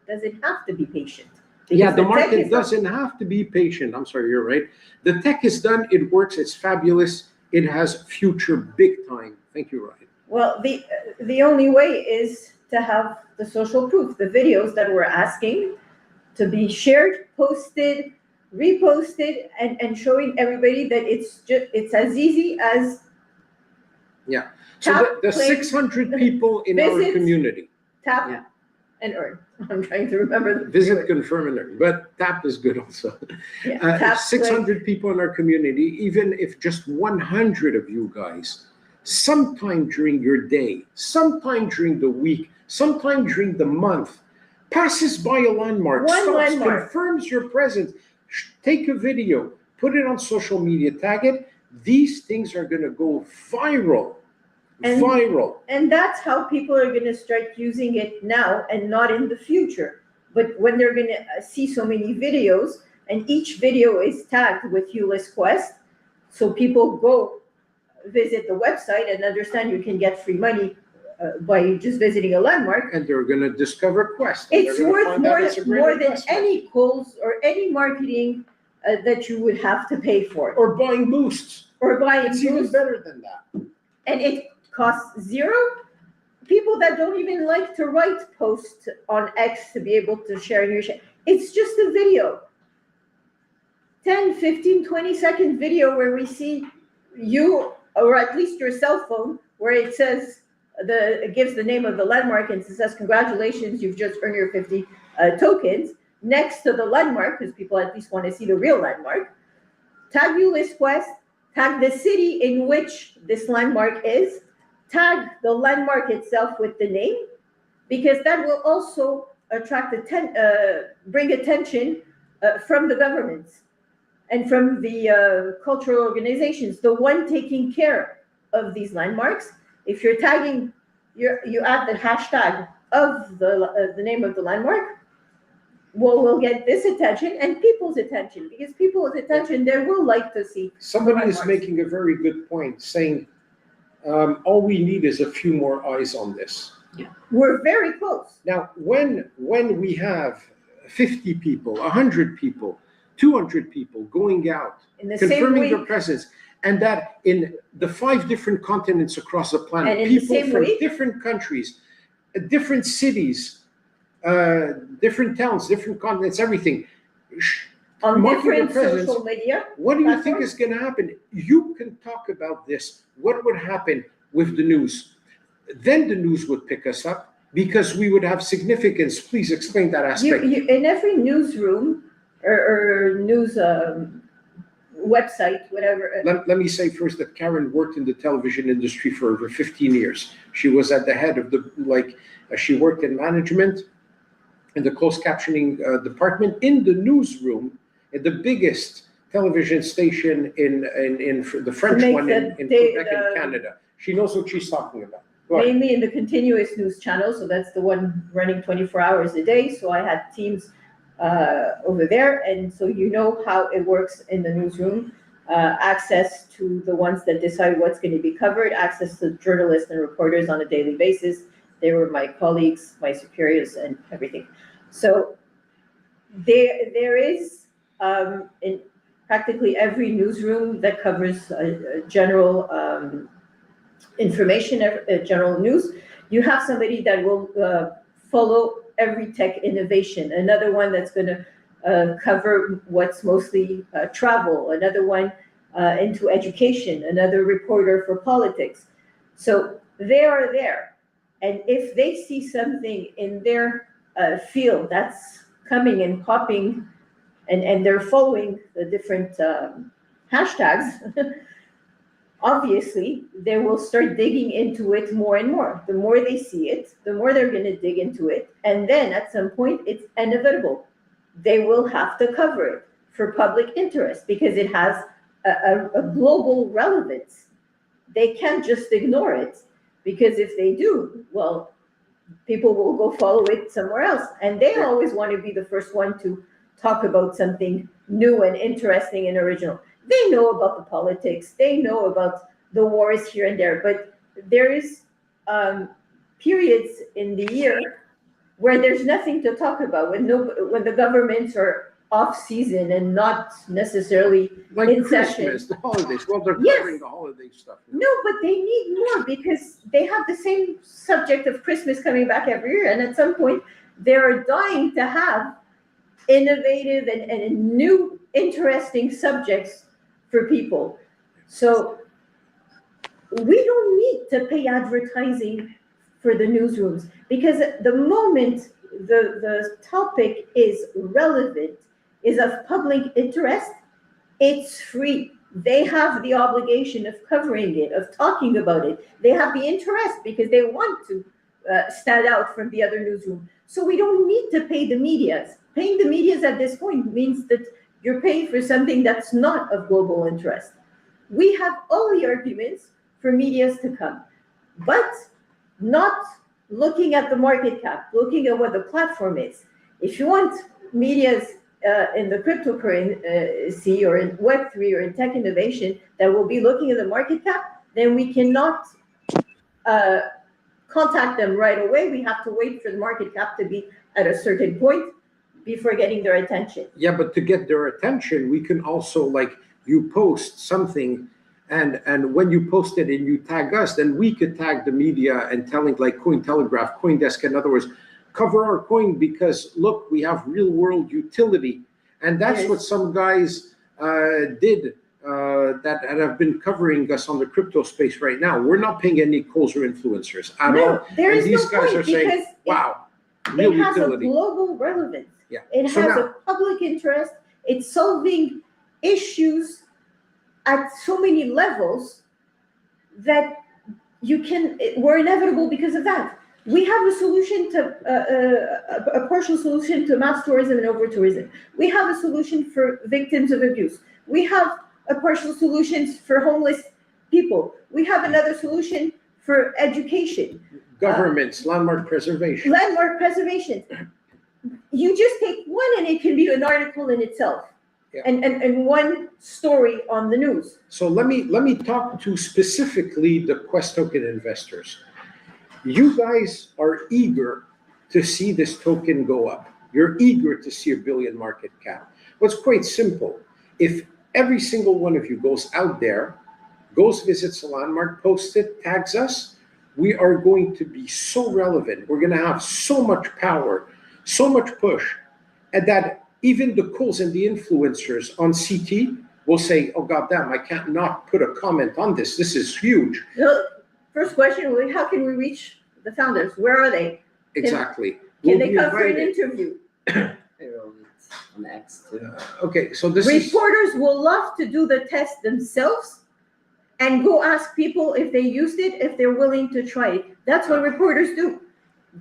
Does it have to be patient? Yeah, Because the tech market is- doesn't have to be patient. I'm sorry, you're right. The tech is done, it works, it's fabulous. It has future big time. Thank you, Ryan. Well, the only way is to have the social proof, the videos that we're asking to be shared, posted, reposted, and showing everybody that it's as easy as So tap, the play, 600 people in our visit, community, tap, Yeah. and earn. I'm trying to remember. visit, confirm, and learn, but tap is good also. Yeah, tap, play. 600 people in our community, even if just 100 of you guys, sometime during your day, sometime during the week, sometime during the month, passes by a landmark, One stops, landmark. confirms your presence, take a video, put it on social media, tag it. These things are going to go viral. And- Viral. And that's how people are gonna start using it now and not in the future. But when they're gonna see so many videos, and each video is tagged with Ulys Quest, so people go visit the website and understand you can get free money by just visiting a landmark. And they're going to discover Quest. and It's they're gonna worth find out it's a great more than investment. any calls or any marketing that you would have to pay for, Or buying boosts. or buying It's even boosts. better than that. And it costs zero. People that don't even like to write posts on X to be able to share in your share. It's just a video. 10, 15, 20-second video where we see you, or at least your cell phone, where it says, it gives the name of the landmark and it says, congratulations, you've just earned your 50 tokens. Next to the landmark, because people at least want to see the real landmark. Tag Ulys Quest, tag the city in which this landmark is, tag the landmark itself with the name, because that will also bring attention from the governments and from the cultural organizations, the one taking care of these landmarks. If you're tagging, you add the hashtag of the name of the landmark, we'll get this attention and people's attention, because people's attention, they will like to see. Somebody is landmarks. making a very good point, saying all we need is a few more eyes on this. We're very close. Now, when we have 50 people, 100 people, 200 people going out, In the same confirming their week, presence, and that in the 5 different continents across the planet, And in the people same from week? different countries, different cities, different towns, different continents, everything, on Market your different presence. social media. What do you think platforms? is going to happen? You can talk about this. What would happen with the news? Then the news would pick us up because we would have significance. Please explain that aspect. In every newsroom or news website, whatever. Let me say first that Karen worked in the television industry for over 15 years. She was at the head of she worked in management in the closed captioning department in the newsroom at the biggest television station in the French one in Quebec in Canada. She knows what she's talking about. Mainly in the continuous news channel, so that's the one running 24 hours a day. So I had teams over there, and so you know how it works in the newsroom. Access to the ones that decide what's going to be covered, access to journalists and reporters on a daily basis. They were my colleagues, my superiors, and everything. So there is in practically every newsroom that covers general information, general news, you have somebody that will follow every tech innovation. Another one that's going to cover what's mostly travel. Another one into education. Another reporter for politics. So they are there. And if they see something in their field that's coming and popping, and they're following the different hashtags, obviously they will start digging into it more and more. The more they see it, the more they're going to dig into it. And then at some point, it's inevitable. They will have to cover it for public interest because it has a global relevance. They can't just ignore it, because if they do, well, people will go follow it somewhere else. And they always want to be the first one to talk about something new and interesting and original. They know about the politics, they know about the wars here and there, but there is periods in the year where there's nothing to talk about, when the governments are off season and not necessarily Like in Christmas, session. the holidays. Well, they're Yes. covering the holiday stuff. No, but they need more because they have the same subject of Christmas coming back every year. And at some point, they're dying to have innovative and new, interesting subjects for people. So we don't need to pay advertising for the newsrooms, because the moment the topic is relevant, is of public interest, it's free. They have the obligation of covering it, of talking about it. They have the interest because they want to stand out from the other newsroom. So we don't need to pay the medias. Paying the medias at this point means that you're paying for something that's not of global interest. We have all the arguments for medias to come, but not looking at the market cap, looking at what the platform is. If you want medias in the cryptocurrency or in Web3 or in tech innovation that will be looking at the market cap, then we cannot contact them right away. We have to wait for the market cap to be at a certain point before getting their attention. Yeah, but to get their attention, we can also, like, you post something, and when you post it and you tag us, then we could tag the media and telling, like Cointelegraph, CoinDesk, in other words, cover our coin because look, we have real world utility. And that's what some guys did that have been covering us on the crypto space right now. We're not paying any calls or influencers at all. There is and these no guys point are saying, because wow, real it has utility. a global relevance. Yeah. It So has now- a public interest. It's solving issues at so many levels that we're inevitable because of that. We have a solution to a partial solution to mass tourism and over tourism. We have a solution for victims of abuse. We have a partial solutions for homeless people. We have another solution for education. Governments, landmark preservation. Landmark preservation. You just take one and it can be an article in itself. Yeah. And one story on the news. So let me talk to specifically the Quest token investors. You guys are eager to see this token go up. You're eager to see $1 billion market cap. Well, it's quite simple. If every single one of you goes out there, goes visits a landmark, posts it, tags us, we are going to be so relevant. We're going to have so much power, so much push, and that even the Coles and the influencers on CT will say, oh, goddamn, I can't not put a comment on this. This is huge. The first question will be, how can we reach the founders? Where are they? Exactly. Can We'll they be come for an invited. interview? On X too. Okay, so this is, Reporters will love to do the test themselves and go ask people if they used it, if they're willing to try it. That's what reporters do.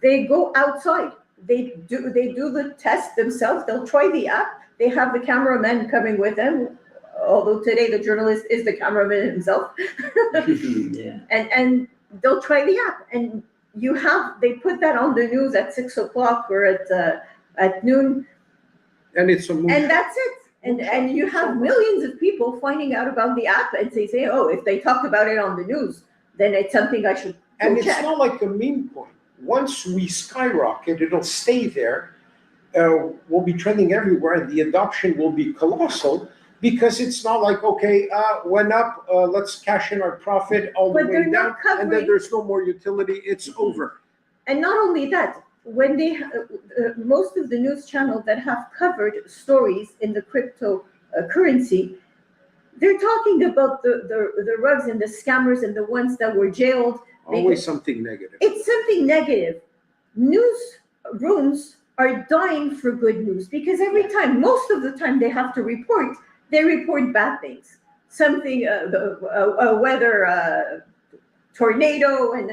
They go outside. They do the test themselves. They'll try the app. They have the cameraman coming with them. Although today the journalist is the cameraman himself. Yeah. And they'll try the app. And they put that on the news at 6:00 or at noon. and it's a move. And that's it. And you have millions of people finding out about the app and say, oh, if they talked about it on the news, then it's something I should go And it's check. not like a meme coin. Once we skyrocket, it'll stay there. We'll be trending everywhere, and the adoption will be colossal because it's not like, okay, went up, let's cash in our profit all the But way they're down, not and then covering, there's no more utility. It's over. and not only that, when they most of the news channels that have covered stories in the crypto currency, they're talking about the rugs and the scammers and the ones that were jailed. Always something negative. It's something negative. News rooms are dying for good news because most of the time they have to report, they report bad things. Something, a weather, tornado and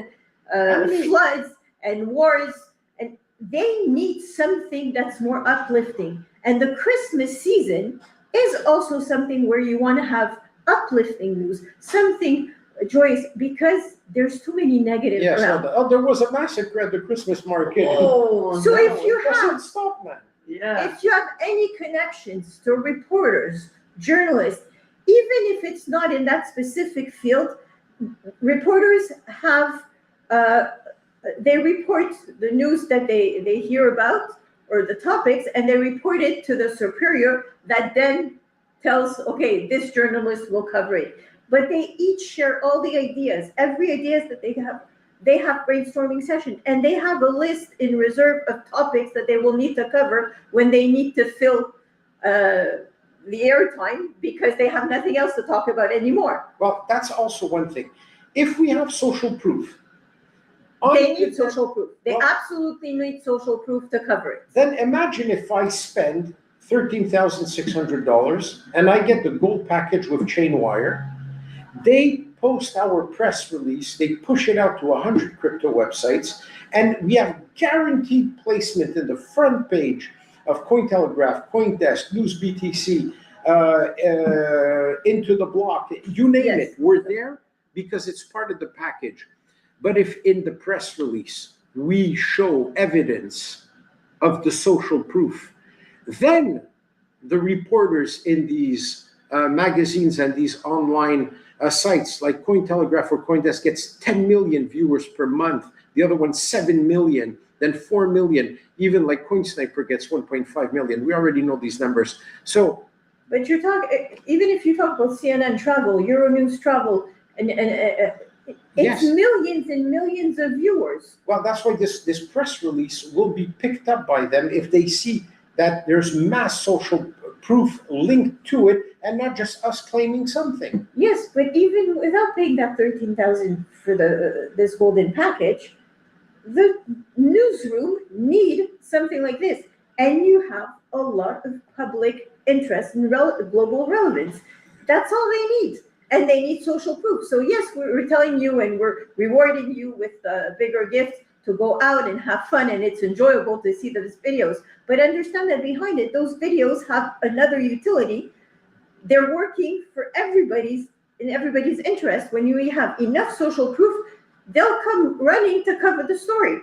floods and wars. And they need something that's more uplifting. And the Christmas season is also something where you want to have uplifting news, something joyous, because there's too many negatives Yes, around. there was a massacre at the Christmas market. Oh, So no. if you It doesn't have stop, man. Yeah. If you have any connections to reporters, journalists, even if it's not in that specific field, reporters have, they report the news that they hear about or the topics, and they report it to the superior that then tells, okay, this journalist will cover it. But they each share all the ideas, every ideas that they have brainstorming session, and they have a list in reserve of topics that they will need to cover when they need to fill the airtime because they have nothing else to talk about anymore. Well, that's also one thing. If we have social proof, They need social proof. They Well- absolutely need social proof to cover it. then imagine if I spend $13,600 and I get the gold package with chain wire. They post our press release, they push it out to 100 crypto websites, and we have guaranteed placement in the front page of Cointelegraph, CoinDesk, News BTC, Into the Block, you name Yes. it. We're there because it's part of the package. But if in the press release we show evidence of the social proof, then the reporters in these magazines and these online sites like Cointelegraph or CoinDesk gets 10 million viewers per month. The other one, 7 million, then 4 million. Even like CoinSniper gets 1.5 million. We already know these numbers. So, But you're talking, even if you talk about CNN Travel, Euronews Travel, and it's Yes. millions and millions of viewers. well, that's why this press release will be picked up by them if they see that there's mass social proof linked to it and not just us claiming something. Yes, but even without paying that 13,000 for this golden package, the newsroom need something like this, and you have a lot of public interest and global relevance. That's all they need, and they need social proof. So yes, we're telling you and we're rewarding you with a bigger gift to go out and have fun, and it's enjoyable to see those videos. But understand that behind it, those videos have another utility. They're working for everybody's interest. When you have enough social proof, they'll come running to cover the story,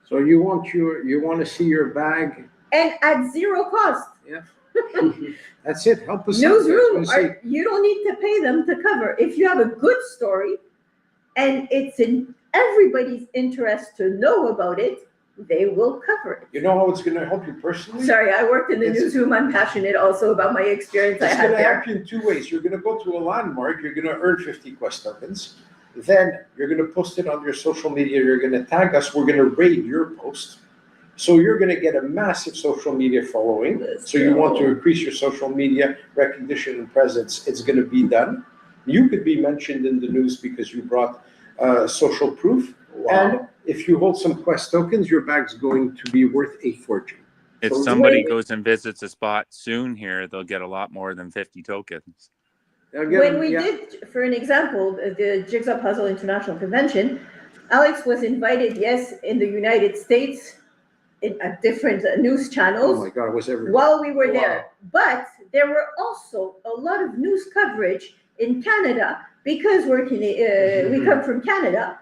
So you want to see your bag? and at zero cost. That's it. Help us out, guys. Newsroom, We'll see. you don't need to pay them to cover. If you have a good story and it's in everybody's interest to know about it, they will cover it. You know how it's going to help you personally? Sorry, I worked in the It's- newsroom. I'm passionate also about my experience I It's had going to there. help you in two ways. You're going to go to a landmark. You're going to earn 50 Quest tokens. Then you're going to post it on your social media. You're going to tag us. We're going to raid your post. So you're going to get a massive social media following. That's So you want to true. increase your social media recognition and presence. It's going to be done. You could be mentioned in the news because you brought social proof. And if you hold some Quest tokens, your bag's going to be worth a fortune. If So somebody goes and visits a spot soon here, they'll get a lot more than 50 tokens. again, When we yeah, did, for an example, the Jigsaw Puzzle International Convention, Alex was invited, yes, in the United States, at different news oh channels, my God, it was everywhere. while we were Wow. there. But there were also a lot of news coverage in Canada because we come from Canada.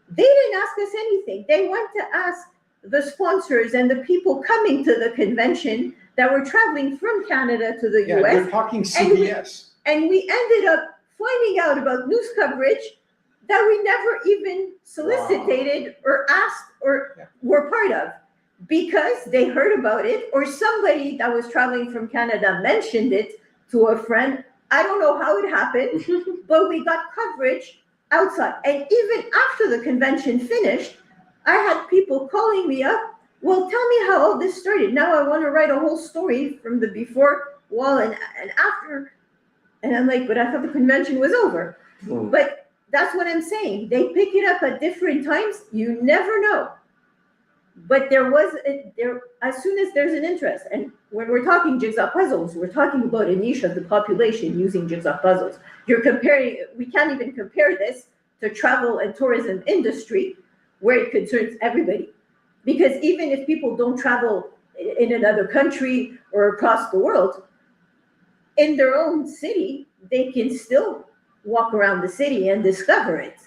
They didn't ask us anything. They went to ask the sponsors and the people coming to the convention that were traveling from Canada to the Yeah, US. they're talking CBS. And we ended up finding out about news coverage that we never even solicited or asked or were part of, because they heard about it or somebody that was traveling from Canada mentioned it to a friend. I don't know how it happened, but we got coverage outside. And even after the convention finished, I had people calling me up. Well, tell me how all this started. Now I want to write a whole story from the before, while, and after. And I'm like, but I thought the convention was over. Mm. But that's what I'm saying. They pick it up at different times. You never know. But there, as soon as there's an interest, and when we're talking jigsaw puzzles, we're talking about a niche of the population using jigsaw puzzles. We can't even compare this to travel and tourism industry, where it concerns everybody. Because even if people don't travel in another country or across the world, in their own city, they can still walk around the city and discover it.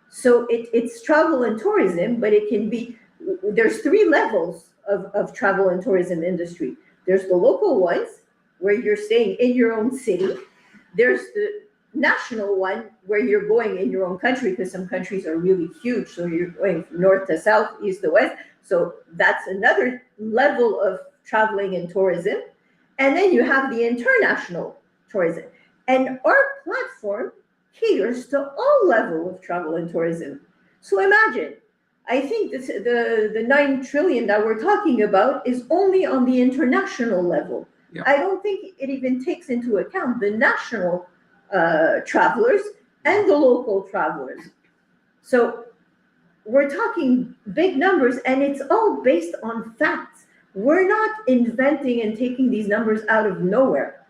So it's travel and tourism, but it can be, there's three levels of travel and tourism industry. There's the local ones, where you're staying in your own city. There's the national one, where you're going in your own country, because some countries are really huge. So you're going from north to south, east to west. So that's another level of traveling and tourism. And then you have the international tourism. And our platform caters to all levels of travel and tourism. So imagine, I think the 9 trillion that we're talking about is only on the international level. Yeah. I don't think it even takes into account the national travelers and the local travelers. So we're talking big numbers, and it's all based on facts. We're not inventing and taking these numbers out of nowhere.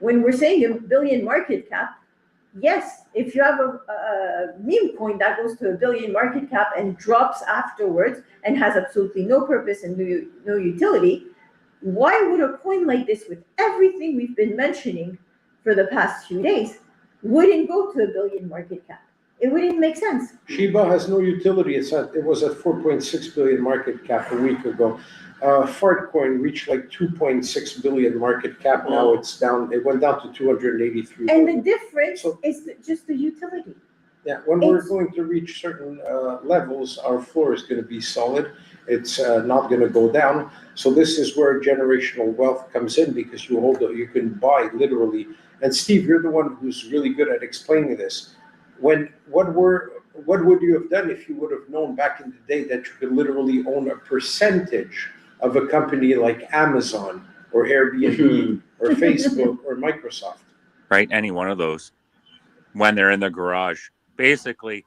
When we're saying $1 billion market cap, yes, if you have a meme coin that goes to $1 billion market cap and drops afterwards and has absolutely no purpose and no utility, why would a coin like this, with everything we've been mentioning for the past few days, wouldn't go to $1 billion market cap? It wouldn't make sense. Shiba has no utility. It was at 4.6 billion market cap a week ago. Fartcoin reached like 2.6 billion market cap. Now it's down. It went down to 283. And the difference is just the utility. Yeah, when we're going to reach certain levels, our floor is going to be solid. It's not going to go down. So this is where generational wealth comes in, because you can buy literally. And Steve, you're the one who's really good at explaining this. What would you have done if you would have known back in the day that you could literally own a percentage of a company like Amazon or Airbnb or Facebook or Microsoft? Right, any one of those, when they're in the garage. Basically,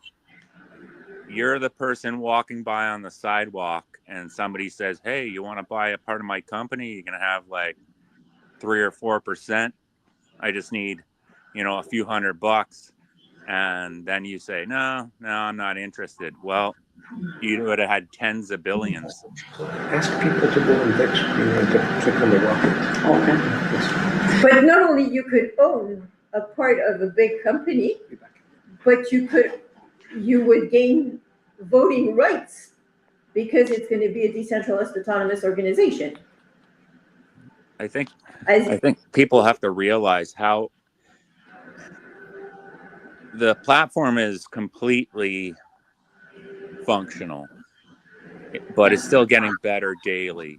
you're the person walking by on the sidewalk and somebody says, hey, you want to buy a part of my company? You're going to have like 3 or 4%. I just need, a few $100. And then you say, no, I'm not interested. Well, you would have had tens of billions. Ask people to go and text you and to click on the rocket. Okay. But not only you could own a part of a big company, but you would gain voting rights, because it's going to be a decentralized autonomous organization. I think people have to realize how the platform is completely functional, but it's still getting better daily.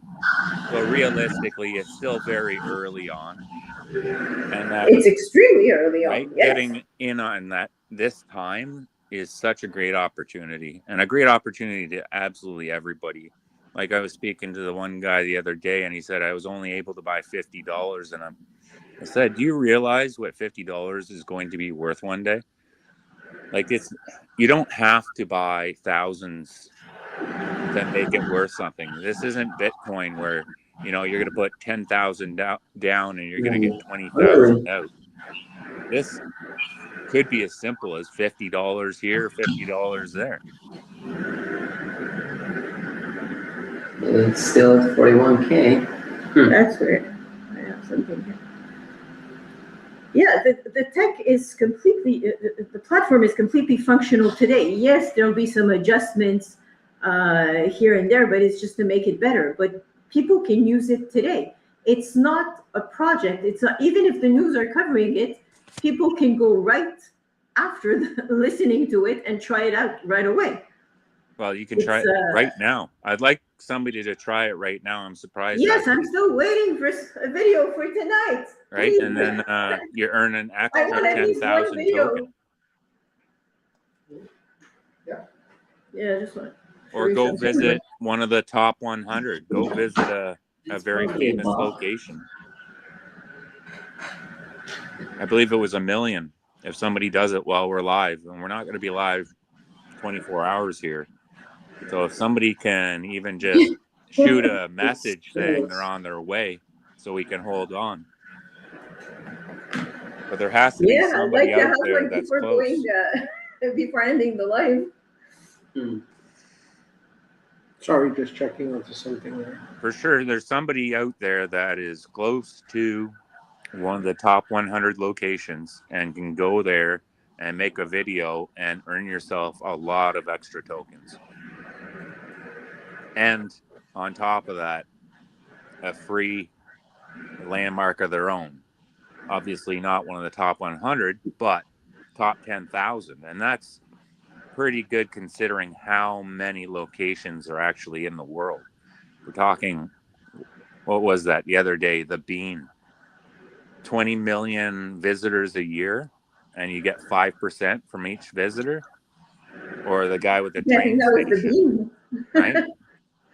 So realistically, it's still very early on, and that it's extremely early on. Right, Yes. getting in on that this time is such a great opportunity, and a great opportunity to absolutely everybody. Like I was speaking to the one guy the other day, and he said I was only able to buy $50, and I said, "Do you realize what $50 is going to be worth one day? Like you don't have to buy thousands to make it worth something. This isn't Bitcoin where you're going to put 10,000 down and you're going to get 20,000 out. This could be as simple as $50 here, $50 there." It's still at 41K. That's weird. I have something here. Yeah, the tech is completely, the platform is completely functional today. Yes, there'll be some adjustments here and there, but it's just to make it better. But people can use it today. It's not a project. It's not, even if the news are covering it, people can go right after listening to it and try it out right away. Well, you can try it right now. I'd like somebody to try it right now. I'm surprised. Yes, I'm still waiting for a video for tonight. Right, Please. and then you earn an I extra want at least one 10,000 video. token. Yeah, just one. Or go visit one of the top 100. Go visit a very famous location. I believe it was $1 million if somebody does it while we're live, and we're not going to be live 24 hours here. So if somebody can even just shoot a message saying they're on their way, so we can hold on. But there has to be somebody out there that's close. Before ending the live. Sorry, just checking onto something there. For sure, there's somebody out there that is close to one of the top 100 locations and can go there and make a video and earn yourself a lot of extra tokens. And on top of that, a free landmark of their own. Obviously not one of the top 100, but top 10,000. And that's pretty good considering how many locations are actually in the world. We're talking, what was that the other day? The Bean. 20 million visitors a year, and you get 5% from each visitor. Or the guy with the train station, right?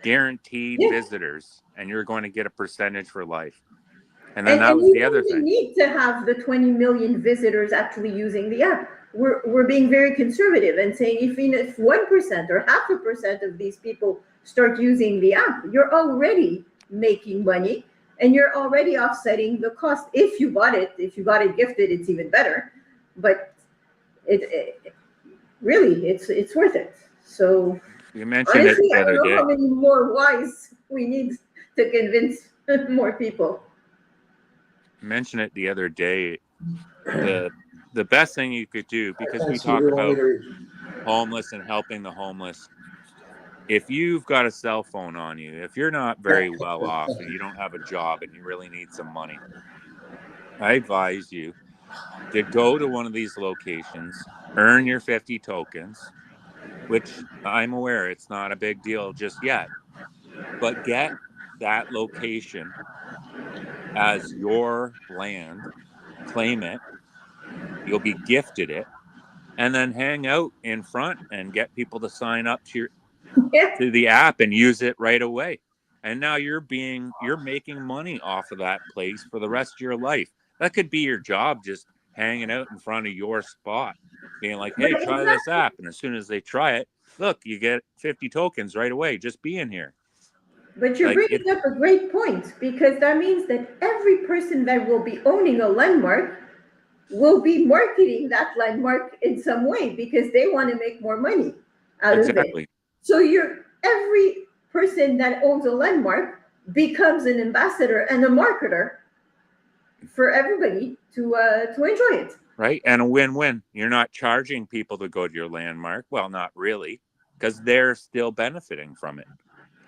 Guaranteed visitors, and you're going to get a percentage for life. And then that was the other thing. We need to have the 20 million visitors actually using the app. We're being very conservative and saying even if 1% or 0.5% of these people start using the app, you're already making money and you're already offsetting the cost. If you got it gifted, it's even better. But really, it's worth it. So you mentioned honestly, it the other day. I don't know how many more whys we need to convince more people. Mention it the other day. The best thing you could do, because we talk about homeless and helping the homeless. If you've got a cell phone on you, if you're not very well off and you don't have a job and you really need some money, I advise you to go to one of these locations, earn your 50 tokens, which I'm aware it's not a big deal just yet, but get that location as your land, claim it, you'll be gifted it, and then hang out in front and get people to sign up to the app and use it right away. And now you're making money off of that place for the rest of your life. That could be your job, just hanging out in front of your spot, being like, hey, try this app. And as soon as they try it, look, you get 50 tokens right away, just being here. But you're bringing up a great point, because that means that every person that will be owning a landmark will be marketing that landmark in some way because they want to make more money out of it. So every person that owns a landmark becomes an ambassador and a marketer for everybody to enjoy it. Right, and a win-win. You're not charging people to go to your landmark. Well, not really, because they're still benefiting from it.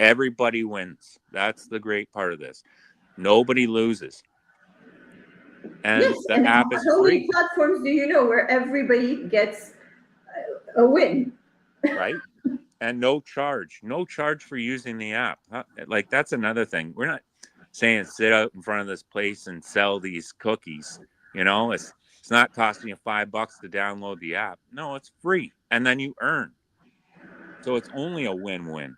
Everybody wins. That's the great part of this. Nobody loses. And the app is free. How many platforms do you know where everybody gets a win? Right? And no charge for using the app. Like, that's another thing. We're not saying sit out in front of this place and sell these cookies. It's not costing you $5 to download the app. No, it's free. And then you earn. So it's only a win-win.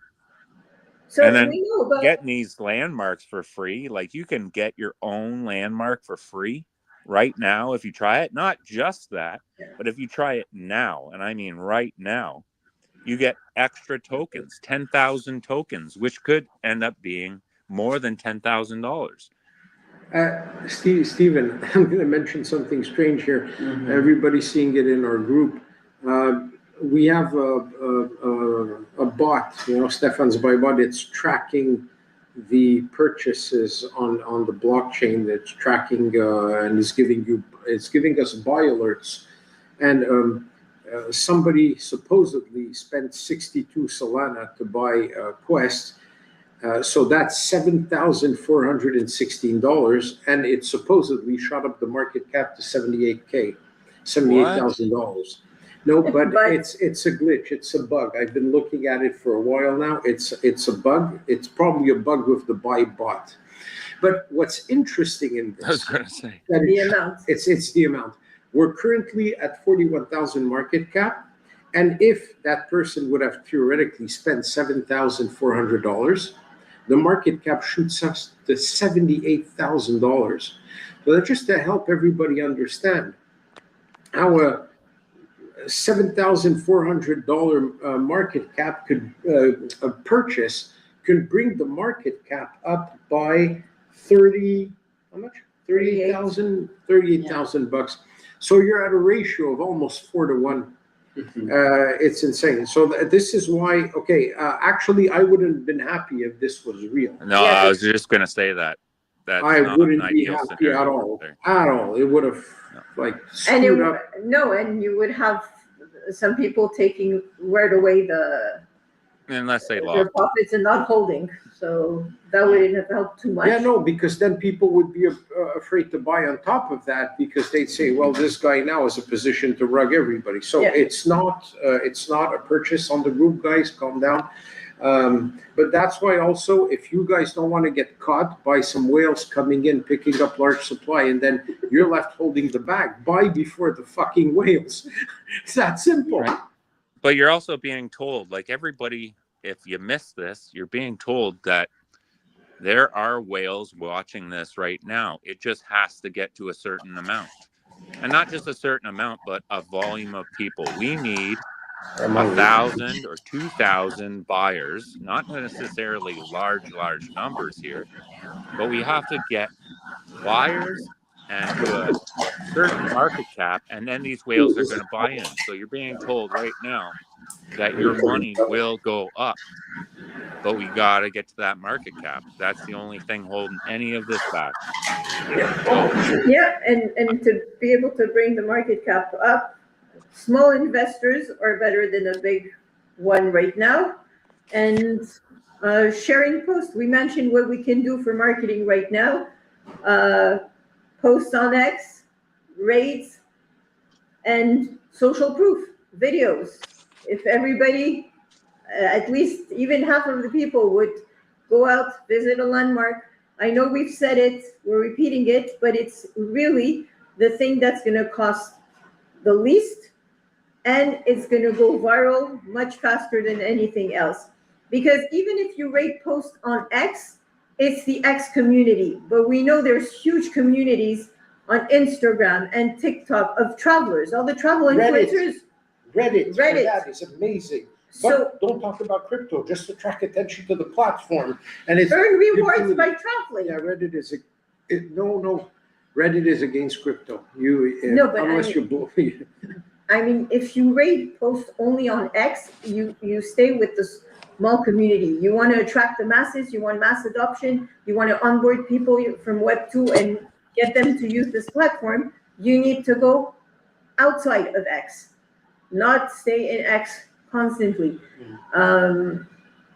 So And then we know about getting these landmarks for free, like you can get your own landmark for free right now if you try it. Not just that, but if you try it now, and I mean right now, you get extra tokens, 10,000 tokens, which could end up being more than $10,000. Stephen, I'm going to mention something strange here. Everybody's seeing it in our group. We have a bot, Stefan's by bot. It's tracking the purchases on the blockchain. That's tracking and is giving us buy alerts. And somebody supposedly spent 62 Solana to buy Quest. So that's $7,416, and it supposedly shot up the market cap to $78,000. No, but it's a glitch. It's a bug. I've been looking at it for a while now. It's a bug. It's probably a bug with the buy bot. But what's interesting in this, I was going to say the amount. It's the amount. We're currently at 41,000 market cap, and if that person would have theoretically spent $7,400. The market cap shoots us to $78,000. So that's just to help everybody understand how a $7,400 market cap could a purchase could bring the market cap up by 30. How much? 38,000 bucks. So you're at a ratio of almost 4 to 1. It's insane. So this is why, actually, I wouldn't have been happy if this was real. No, Yeah. I was just going to say that. That's I not wouldn't an be ideal happy scenario at all. there. At all. It would have, screwed up. And you would have some people taking right away Unless they their lost. profits and not holding. So that wouldn't have helped too much. Yeah, no, because then people would be afraid to buy on top of that because they'd say, well, this guy now is a position to rug everybody. So it's not a purchase on the group, guys. Calm down. But that's why also, if you guys don't want to get caught by some whales coming in, picking up large supply, and then you're left holding the bag, buy before the fucking whales. It's that simple. Right. But you're also being told, like everybody, if you miss this, you're being told that there are whales watching this right now. It just has to get to a certain amount. And not just a certain amount, but a volume of people. We need 1,000 or 2,000 buyers, not necessarily large numbers here, but we have to get buyers and to a certain market cap, and then these whales are going to buy in. So you're being told right now that your money will go up, but we got to get to that market cap. That's the only thing holding any of this back. Yeah, and to be able to bring the market cap up, small investors are better than a big one right now. And sharing posts, we mentioned what we can do for marketing right now. Posts on X, raids, and social proof videos. If everybody, at least even half of the people, would go out, visit a landmark. I know we've said it, we're repeating it, but it's really the thing that's going to cost the least, and it's going to go viral much faster than anything else. Because even if you rate posts on X, it's the X community, but we know there's huge communities on Instagram and TikTok of travelers, all the travel influencers. Reddit. That is amazing. So but don't talk about crypto, just to attract attention to the platform. And it's earn rewards by traveling. Yeah, Reddit is no. Reddit is against crypto. No, but unless I mean, if you rate posts only on X, you stay with the small community. You want to attract the masses. You want mass adoption. You want to onboard people from Web 2 and get them to use this platform. You need to go outside of X, not stay in X constantly. And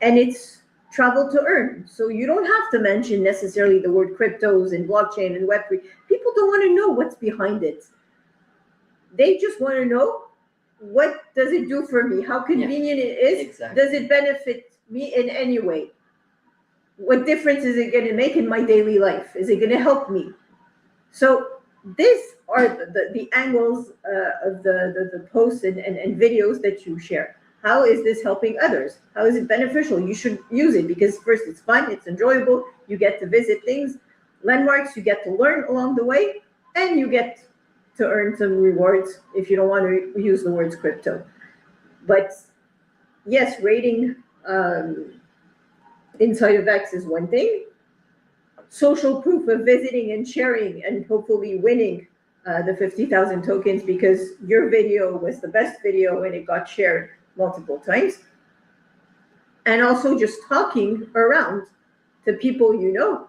it's travel to earn. So you don't have to mention necessarily the word cryptos and blockchain and Web3. People don't want to know what's behind it. They just want to know, what does it do for me? How convenient it is? Exactly. Does it benefit me in any way? What difference is it going to make in my daily life? Is it going to help me? So these are the angles of the posts and videos that you share. how is this helping others? How is it beneficial? You should use it because first it's fun, it's enjoyable, you get to visit things, landmarks, you get to learn along the way, and you get to earn some rewards if you don't want to use the words crypto. But yes, rating inside of X is one thing. Social proof of visiting and sharing and hopefully winning the 50,000 tokens because your video was the best video and it got shared multiple times. And also just talking around to people you know.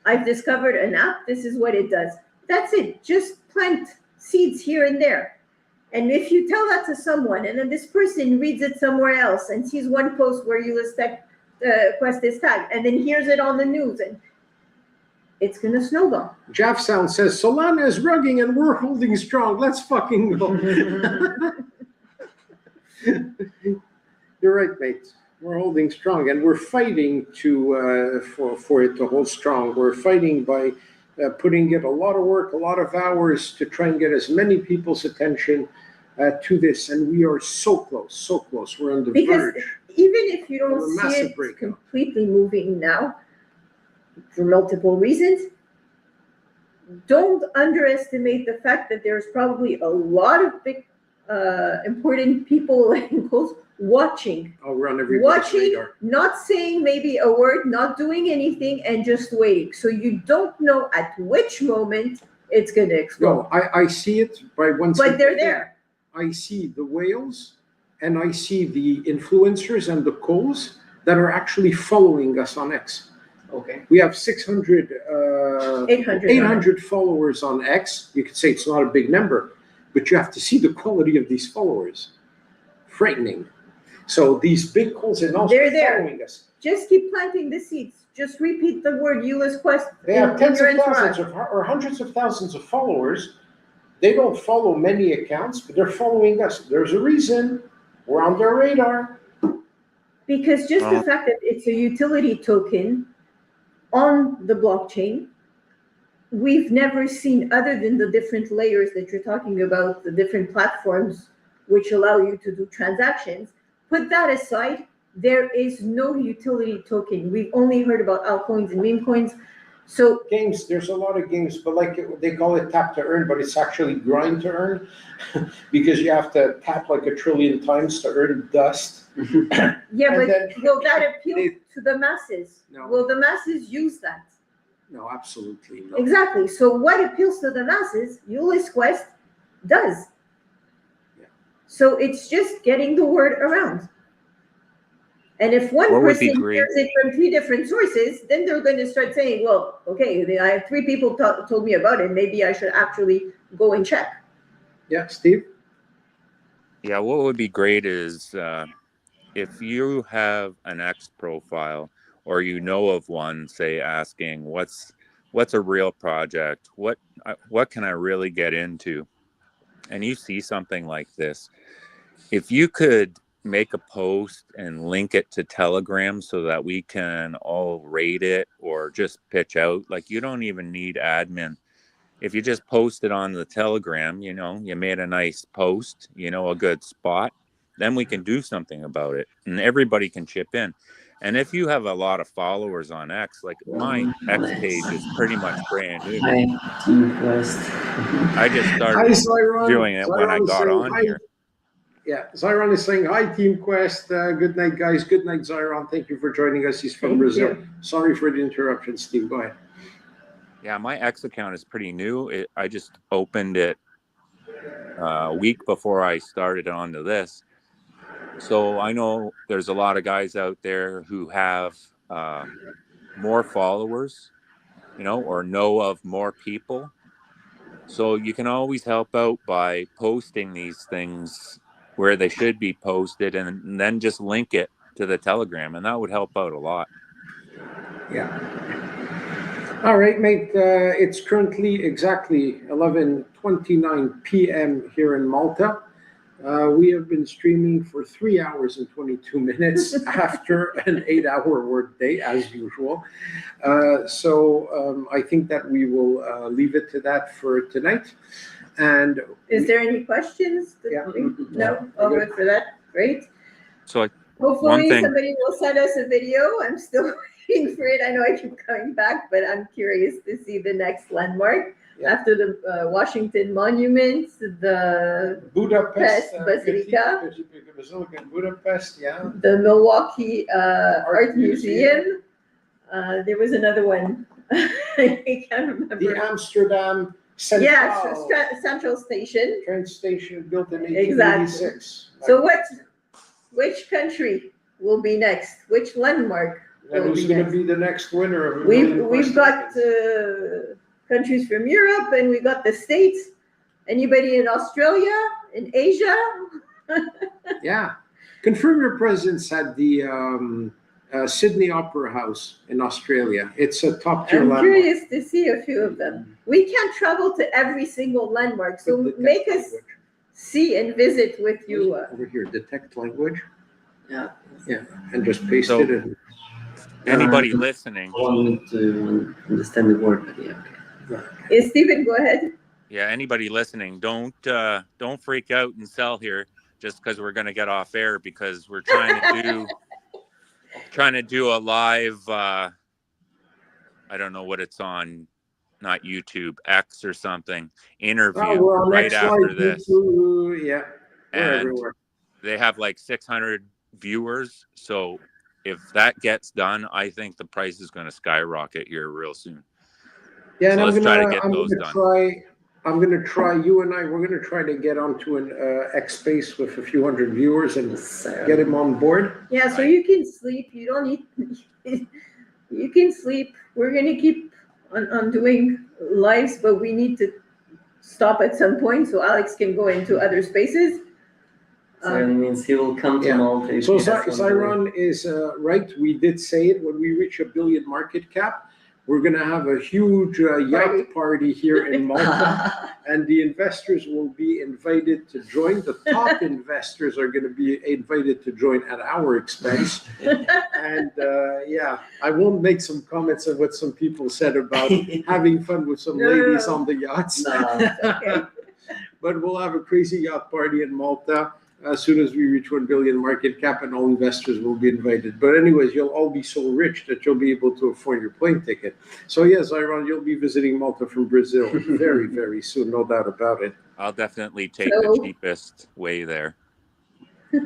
I've discovered an app, this is what it does. That's it, just plant seeds here and there. And if you tell that to someone and then this person reads it somewhere else and sees one post where Ulys Quest is tagged and then hears it on the news, and it's gonna snowball. Jeff Sound says, Solana is rugging and we're holding strong. Let's fucking go. You're right, mate. We're holding strong and we're fighting to for it to hold strong. We're fighting by putting in a lot of work, a lot of hours to try and get as many people's attention to this. And we are so close, so close. We're on the verge. Even if you don't see it completely moving now, for multiple reasons, don't underestimate the fact that there's probably a lot of big, important people watching. Oh, we're on everybody's radar. Not saying maybe a word, not doing anything, and just waiting. So you don't know at which moment it's going to explode. No, I see it by one. But they're there. I see the whales, and I see the influencers and the calls that are actually following us on X. Okay. We have 800 followers on X. You could say it's not a big number, but you have to see the quality of these followers. Frightening. So these big calls are also following us. Just keep planting the seeds. Just repeat the word Ulys Quest. They have tens of thousands or hundreds of thousands of followers. They don't follow many accounts, but they're following us. There's a reason. We're on their radar. Because just the fact that it's a utility token on the blockchain, we've never seen, other than the different layers that you're talking about, the different platforms which allow you to do transactions. Put that aside, there is no utility token. We've only heard about altcoins and meme coins. So games, there's a lot of games, but like they call it tap to earn, but it's actually grind to earn because you have to tap like 1 trillion times to earn dust. Yeah, but will that appeal to the masses? No. Will the masses use that? No, absolutely not. Exactly. So what appeals to the masses, Ulys Quest does. Yeah. So it's just getting the word around. And if one person hears it from 3 different sources, then they're going to start saying, well, okay, I have 3 people told me about it. Maybe I should actually go and check. Yeah, Steve? Yeah, what would be great is if you have an X profile or you know of one, say, asking what's a real project, what can I really get into, and you see something like this, if you could make a post and link it to Telegram so that we can all rate it or just pitch out, like you don't even need admin. If you just post it on the Telegram, you made a nice post, a good spot, then we can do something about it and everybody can chip in. And if you have a lot of followers on X, like my X page is pretty much brand new. I just started doing it when I got on here. Yeah, Zyron is saying, hi, Team Quest. Good night, guys. Good night, Zyron. Thank you for joining us. He's from Brazil. Sorry for the interruption, Steve. Go ahead. Yeah, my X account is pretty new. I just opened it a week before I started onto this. So I know there's a lot of guys out there who have more followers, or know of more people. So you can always help out by posting these things where they should be posted and then just link it to the Telegram, and that would help out a lot. Yeah. All right, mate. It's currently exactly 11:29 p.m. here in Malta. We have been streaming for 3 hours and 22 minutes after an 8-hour workday, as usual. So I think that we will leave it to that for tonight. And is there any questions? Yeah. No? All good for that? Great. So one Hopefully thing- somebody will send us a video. I'm still waiting for it. I know I keep coming back, but I'm curious to see the next landmark. Yeah. After the Washington Monument, the Budapest, Basilica. Basilica in Budapest, yeah. the Milwaukee Art Museum. Museum. There was another one. I can't remember. The Amsterdam Central Yeah, Central Station. train station built in Exactly. 1886. So which country will be next? Which landmark? And will who's be going to next? be the next winner of a million We've got countries from Europe, and we got the States. Anybody in Australia, in Asia? Yeah. Confirm your presence at the Sydney Opera House in Australia. It's a top tier I'm landmark. curious to see a few of them. We can't travel to every single landmark, so Detect make us language. see and visit with you. Over here, detect language. Yeah. Yeah, and just paste So- it in. Anybody listening? I wanted to understand the word, but yeah. Okay. Stephen, go ahead. Yeah, anybody listening, don't freak out and sell here just because we're going to get off air, because we're trying to do a live. I don't know what it's on, not YouTube, X or something, interview Oh, we're on right next after slide, this, YouTube. Yeah, we're and everywhere. they have like 600 viewers. So if that gets done, I think the price is going to skyrocket here real soon. Yeah, and So I'm let's try to gonna, get I'm those gonna done. try. I'm gonna try. You and I, we're gonna try to get onto an X space with a few hundred viewers and get him on board. Yeah, so Right. you can sleep. You don't need. You can sleep. We're gonna keep on doing lives, but we need to stop at some point so Alex can go into other spaces. So it means he will come to Yeah. Malta. if So he has one Zyron is right. We did say it when we reach 1 billion market cap. We're gonna have a huge yacht party here in Malta. And the investors will be invited to join. The top investors are going to be invited to join at our expense. And yeah, I won't make some comments on what some people said about having fun with some No. ladies on the yachts. No. Okay. But we'll have a crazy yacht party in Malta as soon as we reach 1 billion market cap, and all investors will be invited. But anyways, you'll all be so rich that you'll be able to afford your plane ticket. So yes, Zyron, you'll be visiting Malta from Brazil very, very soon, no doubt about it. I'll definitely take So- the cheapest way there. Do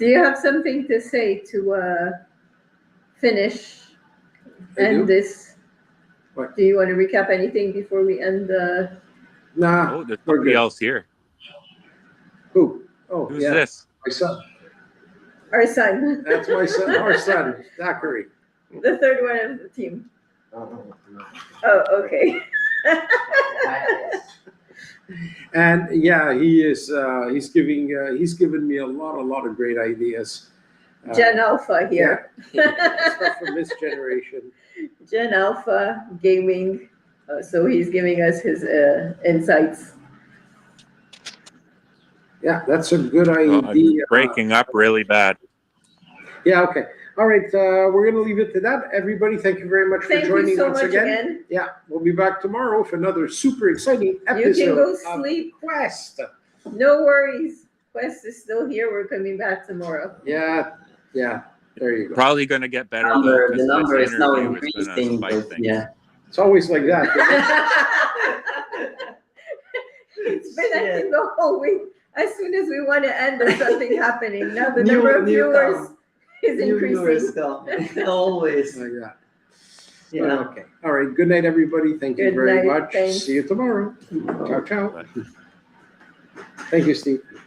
you have something to say to finish I do. end this? What? Do you want to recap anything before we end the? Nah, Oh, there's we're somebody good. else here. Who? Oh, Who's yeah, this? my son. Our son, That's my son, our son, Zachary. the third one of the team. No. Oh, okay. And yeah, he is. He's given me a lot of great ideas. Gen Alpha here. Stuff from this generation. Gen Alpha Gaming. So he's giving us his insights. Yeah, that's a good Oh, idea. breaking up really bad. Yeah, okay. All right, we're gonna leave it to that. Everybody, thank you very much for Thank joining you so once much again. again. Yeah, we'll be back tomorrow with another super exciting You episode can go of sleep. Quest. No worries. Quest is still here. We're coming back tomorrow. Yeah, there you go. Probably going to get better though. The 'cause number this is now interview is gonna increasing, spike but things. yeah. It's always like that. It's been acting the whole week. As soon as we want to end, there's something happening. Now the New- number of new viewers come. is New viewers increasing. come. Always. Like that. Yeah. Okay. All right. Good night, everybody. Thank you Good very night. much. Thanks. See you tomorrow. Ciao, ciao. Bye. Thank you, Steve.